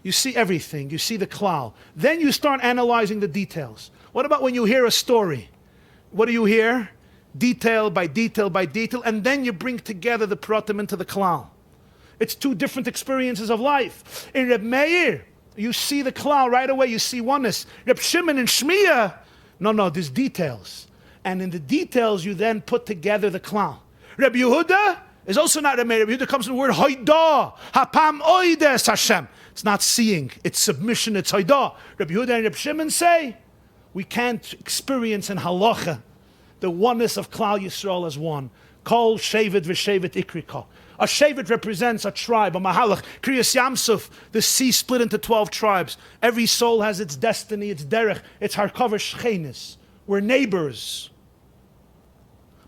You see everything. You see the klal. Then you start analyzing the details. What about when you hear a story? What do you hear? Detail by detail by detail, and then you bring together the pratim into the klal. It's two different experiences of life. In Reb Meir, you see the klal right away, you see oneness. Reb Shimon and Shmiya, no, there's details. And in the details, you then put together the klal. Reb Yehuda is also not Reb Meir. Reb Yehuda comes from the word hoidah, hapam oides Hashem. It's not seeing, it's submission, it's hoidah. Reb Yehuda and Reb Shimon say, we can't experience in halacha the oneness of Klal Yisrael as one. Kol shevet v'shevet ikrika. A shevet represents a tribe, a mahalach. Kriyas Yamsuf, the sea split into 12 tribes. Every soul has its destiny, its derech, its harkaver shchenis. We're neighbors.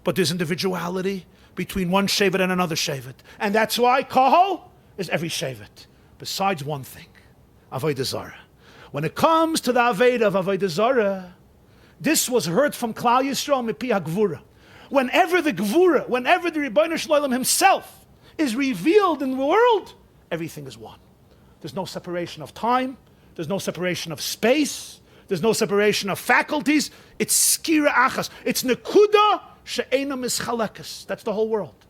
But there's individuality between one shevet and another shevet. And that's why Kahal is every shevet. Besides one thing, Avodah Zarah. When it comes to the Aveda of Avodah Zarah, this was heard from Klal Yisrael Mipi HaGvura. Whenever the Gvura, whenever the Rebbeinu Shalom himself is revealed in the world, everything is one. There's no separation of time. There's no separation of space. There's no separation of faculties. It's skira achas. It's nekuda she'ena mischalekas. That's the whole world.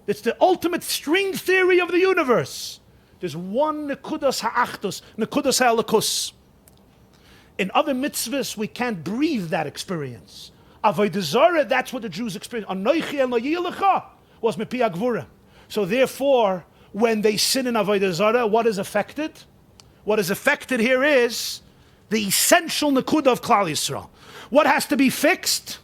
It's the ultimate string theory of the universe. There's one nekudas ha'achdus, nekudas ha'alakus. In other mitzvahs, we can't breathe that experience. Avodah Zarah, that's what the Jews experienced. Anoichi el noyilecha was mepi HaGvura. So therefore, when they sin in Avodah Zarah, what is affected? What is affected here is the essential nekuda of Klal Yisrael. What has to be fixed?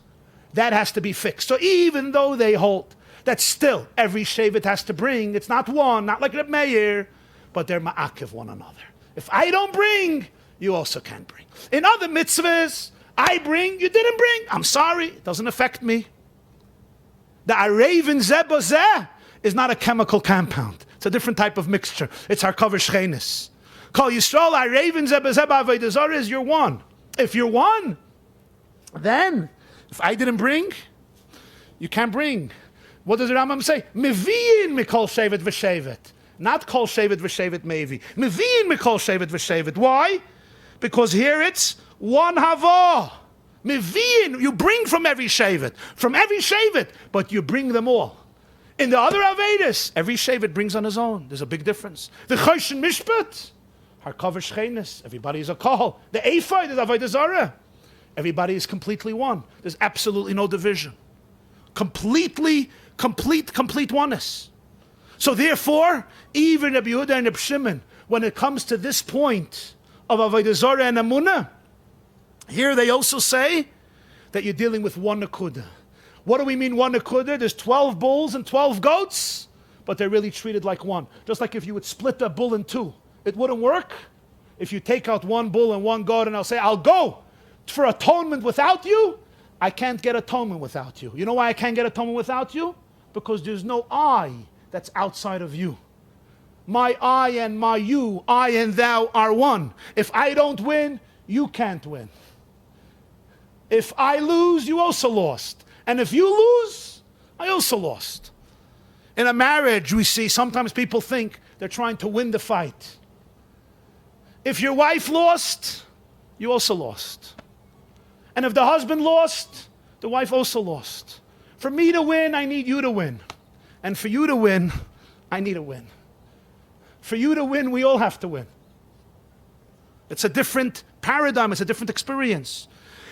That has to be fixed. So even though they hold that still every shevet has to bring, it's not one, not like Reb Meir, but they're ma'akiv one another. If I don't bring, you also can't bring. In other mitzvahs, I bring, you didn't bring. I'm sorry, it doesn't affect me. The arevin zebazeh is not a chemical compound. It's a different type of mixture. It's harkaver shchenis. Kol Yisrael arevin zebazeh b'avodah zarah is you're one. If you're one, then if I didn't bring, you can't bring. What does the Rambam say? Meviin mikol shevet v'shevet. Not kol shevet v'shevet mevi. Meviin mikol shevet v'shevet. Why? Because here it's one hava. Meviin, you bring from every shevet. From every shevet, but you bring them all. In the other Avedis, every shevet brings on his own. There's a big difference. The Choshen Mishpat, harkaver shchenis, everybody is a kahal. The Ephod is Avodah Zarah. Everybody is completely one. There's absolutely no division. Complete oneness. So therefore, even Rabbi Yehuda and Rabbi Shimon, when it comes to this point of Avodah Zarah and Amunah, here they also say that you're dealing with one Nakuda. What do we mean one Nakuda? There's 12 bulls and 12 goats, but they're really treated like one. Just like if you would split a bull in two, it wouldn't work. If you take out one bull and one goat and I'll say, I'll go for atonement without you, I can't get atonement without you. You know why I can't get atonement without you? Because there's no I that's outside of you. My I and my you, I and thou are one. If I don't win, you can't win. If I lose, you also lost. And if you lose, I also lost. In a marriage, we see sometimes people think they're trying to win the fight. If your wife lost, you also lost. And if the husband lost, the wife also lost. For me to win, I need you to win. And for you to win, I need to win. For you to win, we all have to win. It's a different paradigm, it's a different experience.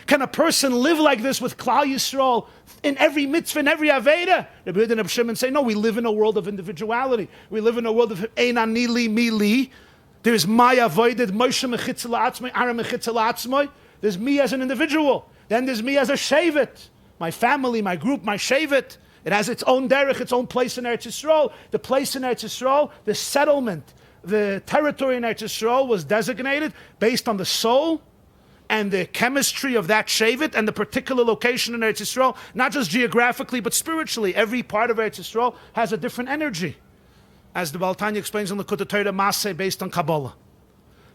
Can a person live like this with Klal Yisrael in every mitzvah, in every Aveda? Rabbi Yehuda and Rabbi Shimon say, no, we live in a world of individuality. We live in a world of Ein Ani Li Mi Li. There's my avoided, Moshe mechitza la'atzmai, Aaron mechitza la'atzmai. There's me as an individual. Then there's me as a shevet. My family, my group, my shevet. It has its own derech, its own place in Eretz Yisrael. The place in Eretz Yisrael, the settlement, the territory in Eretz Yisrael was designated based on the soul and the chemistry of that shevet and the particular location in Eretz Yisrael, not just geographically, but spiritually. Every part of Eretz Yisrael has a different energy. As the Baal Tanya explains in the Likutei Torah, Maseh, based on Kabbalah.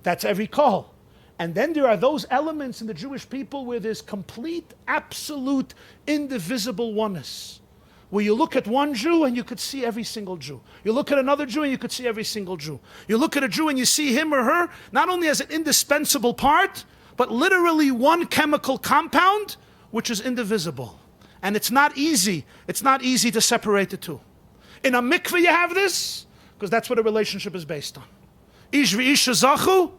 That's every call. And then there are those elements in the Jewish people where there's complete, absolute, indivisible oneness. Where you look at one Jew and you could see every single Jew. You look at another Jew and you could see every single Jew. You look at a Jew and you see him or her not only as an indispensable part, but literally one chemical compound which is indivisible. And it's not easy. It's not easy to separate the two. In a mikveh you have this, because that's what a relationship is based on. Ish v'isha zachu.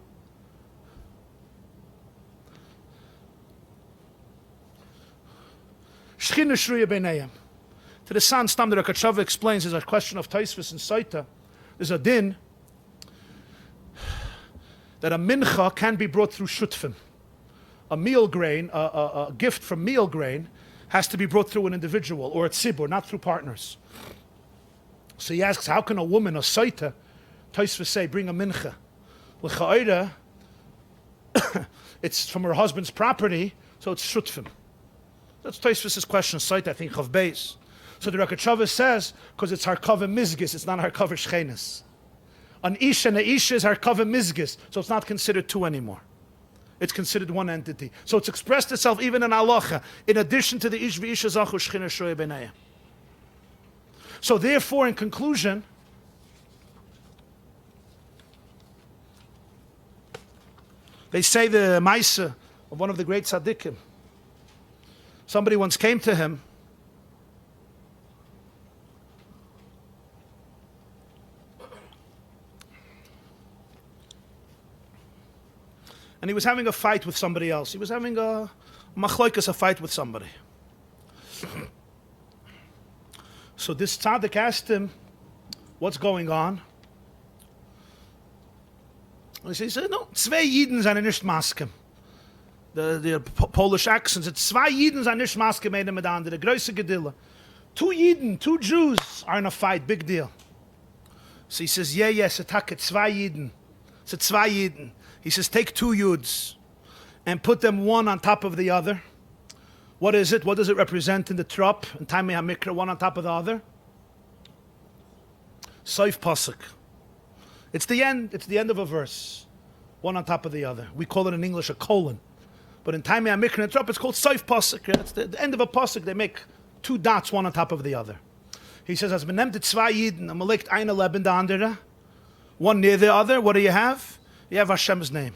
Shechina shruya b'neihem. To the son, Stam the Rosh explains, there's a question of Taisvis and Saita. There's a din that a mincha can be brought through shutfim. A meal grain, a gift from meal grain, has to be brought through an individual or a tzibur, not through partners. So he asks, how can a woman, a Saita, Taisvis say, bring a mincha? L'cha'ira, it's from her husband's property, so it's shutfim. That's Taisvis' question, Saita, I think, Chav Beis. So the Rosh says, because it's Harkava Mizgis, it's not Harkava Shchenis. An Ish and a Ish is Harkava Mizgis, so it's not considered two anymore. It's considered one entity. So it's expressed itself even in halacha, in addition to the Ish v'Isha Zachu Shechina Shroya B'neihem. So therefore, in conclusion, they say the Maisa of one of the great tzaddikim. Somebody once came to him and he was having a fight with somebody else. He was having a machloikas, a fight with somebody. So this tzaddik asked him, what's going on? And he said, no, zwei Yidden sind nicht maskem. The Polish accents, it's zwei Yidden sind nicht maskem, eine mit der andere, größe Gedille. Two Yidden, two Jews are in a fight, big deal. So he says, yes, it's zwei Yidden. It's zwei Yidden. He says, take two Yuds and put them one on top of the other. What is it? What does it represent in the trop? In Taimei HaMikra, one on top of the other? Soif Pasuk. It's the end of a verse. One on top of the other. We call it in English a colon. But in Taimei HaMikra and the trop, it's called Soif Pasuk. It's the end of a Pasuk. They make two dots, one on top of the other. He says, as benemt zwei Yidden, man legt eine neben der andere, one near the other, what do you have? You have Hashem's name.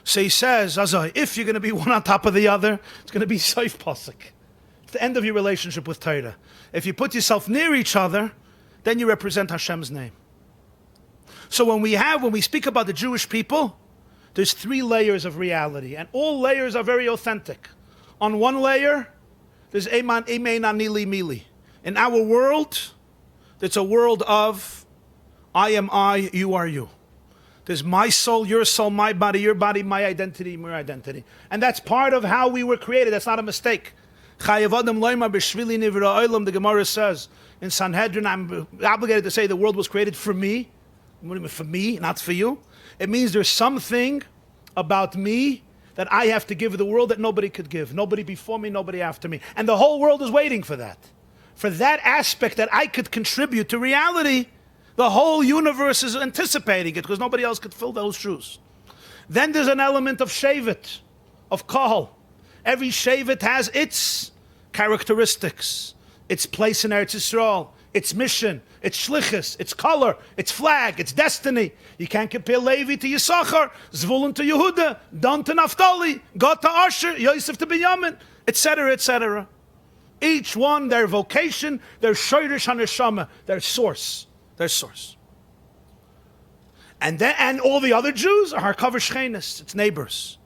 So he says, if you're going to be one on top of the other, it's going to be Soif Pasuk. It's the end of your relationship with Torah. If you put yourself near each other, then you represent Hashem's name. So when we speak about the Jewish people, there's 3 layers of reality, and all layers are very authentic. On one layer, there's Eman Anili Mili. In our world, it's a world of I am I, you are you. There's my soul, my body, my identity, your identity. And that's part of how we were created. That's not a mistake. The Gemara says in Sanhedrin, I'm obligated to say the world was created for me. For me, not for you. It means there's something about me that I have to give the world that nobody could give. Nobody before me, nobody after me. And the whole world is waiting for that. For that aspect that I could contribute to reality, the whole universe is anticipating it because nobody else could fill those shoes. Then there's an element of Shevet, of Kahal. Every Shevet has its characteristics, its place in Eretz Yisrael, its mission, its shlichus, its color, its flag, its destiny. You can't compare Levi to Yisachar, Zvulun to Yehuda, Dan to Naphtali, Gad to Asher, Yosef to Binyamin, etc., etc. Each one, their vocation, their shoyrish haneshama, their source. And all the other Jews are Harkav Shchenis, its neighbors.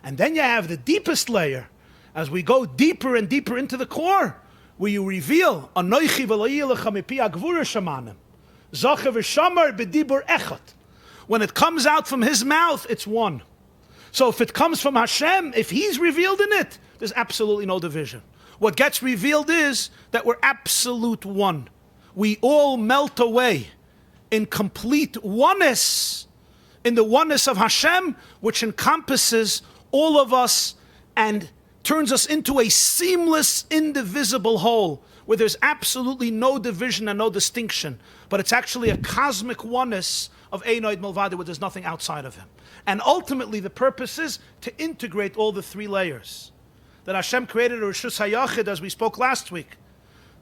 And then you have the deepest layer, as we go deeper and deeper into the core, where you reveal Anoichi v'lo'yelecha mipi agvura shamanim, Zacher v'shamar b'dibur echad. When it comes out from his mouth, it's one. So if it comes from Hashem, if he's revealed in it, there's absolutely no division. What gets revealed is that we're absolute one. We all melt away in complete oneness, in the oneness of Hashem, which encompasses all of us and turns us into a seamless, indivisible whole, where there's absolutely no division and no distinction, but it's actually a cosmic oneness of Einoid Milvada, where there's nothing outside of him. And ultimately, the purpose is to integrate all the 3 layers. That Hashem created a Rishus HaYachid, as we spoke last week,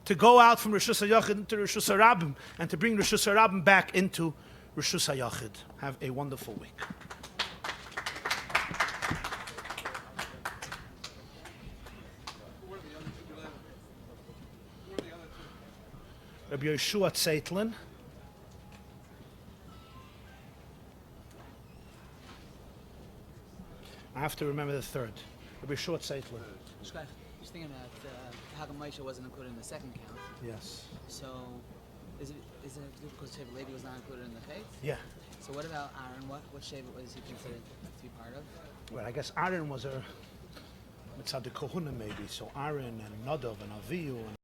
to go out from Rishus HaYachid into Rishus HaRabim, and to bring Rishus HaRabim back into Rishus HaYachid. Have a wonderful week. Rabbi Yeshua Tzeitlin. I have to remember the third. Rabbi Yeshua Tzeitlin. Shkach, just thinking about how come Moshe wasn't included in the second count. Yes. So, is it because Shevet Levi was not included in the faith? Yeah. So what about Aaron? What Shevet was he considered to be part of? Well, I guess Aaron was a Mitzad Kohuna maybe. So Aaron and Nadav and Avihu and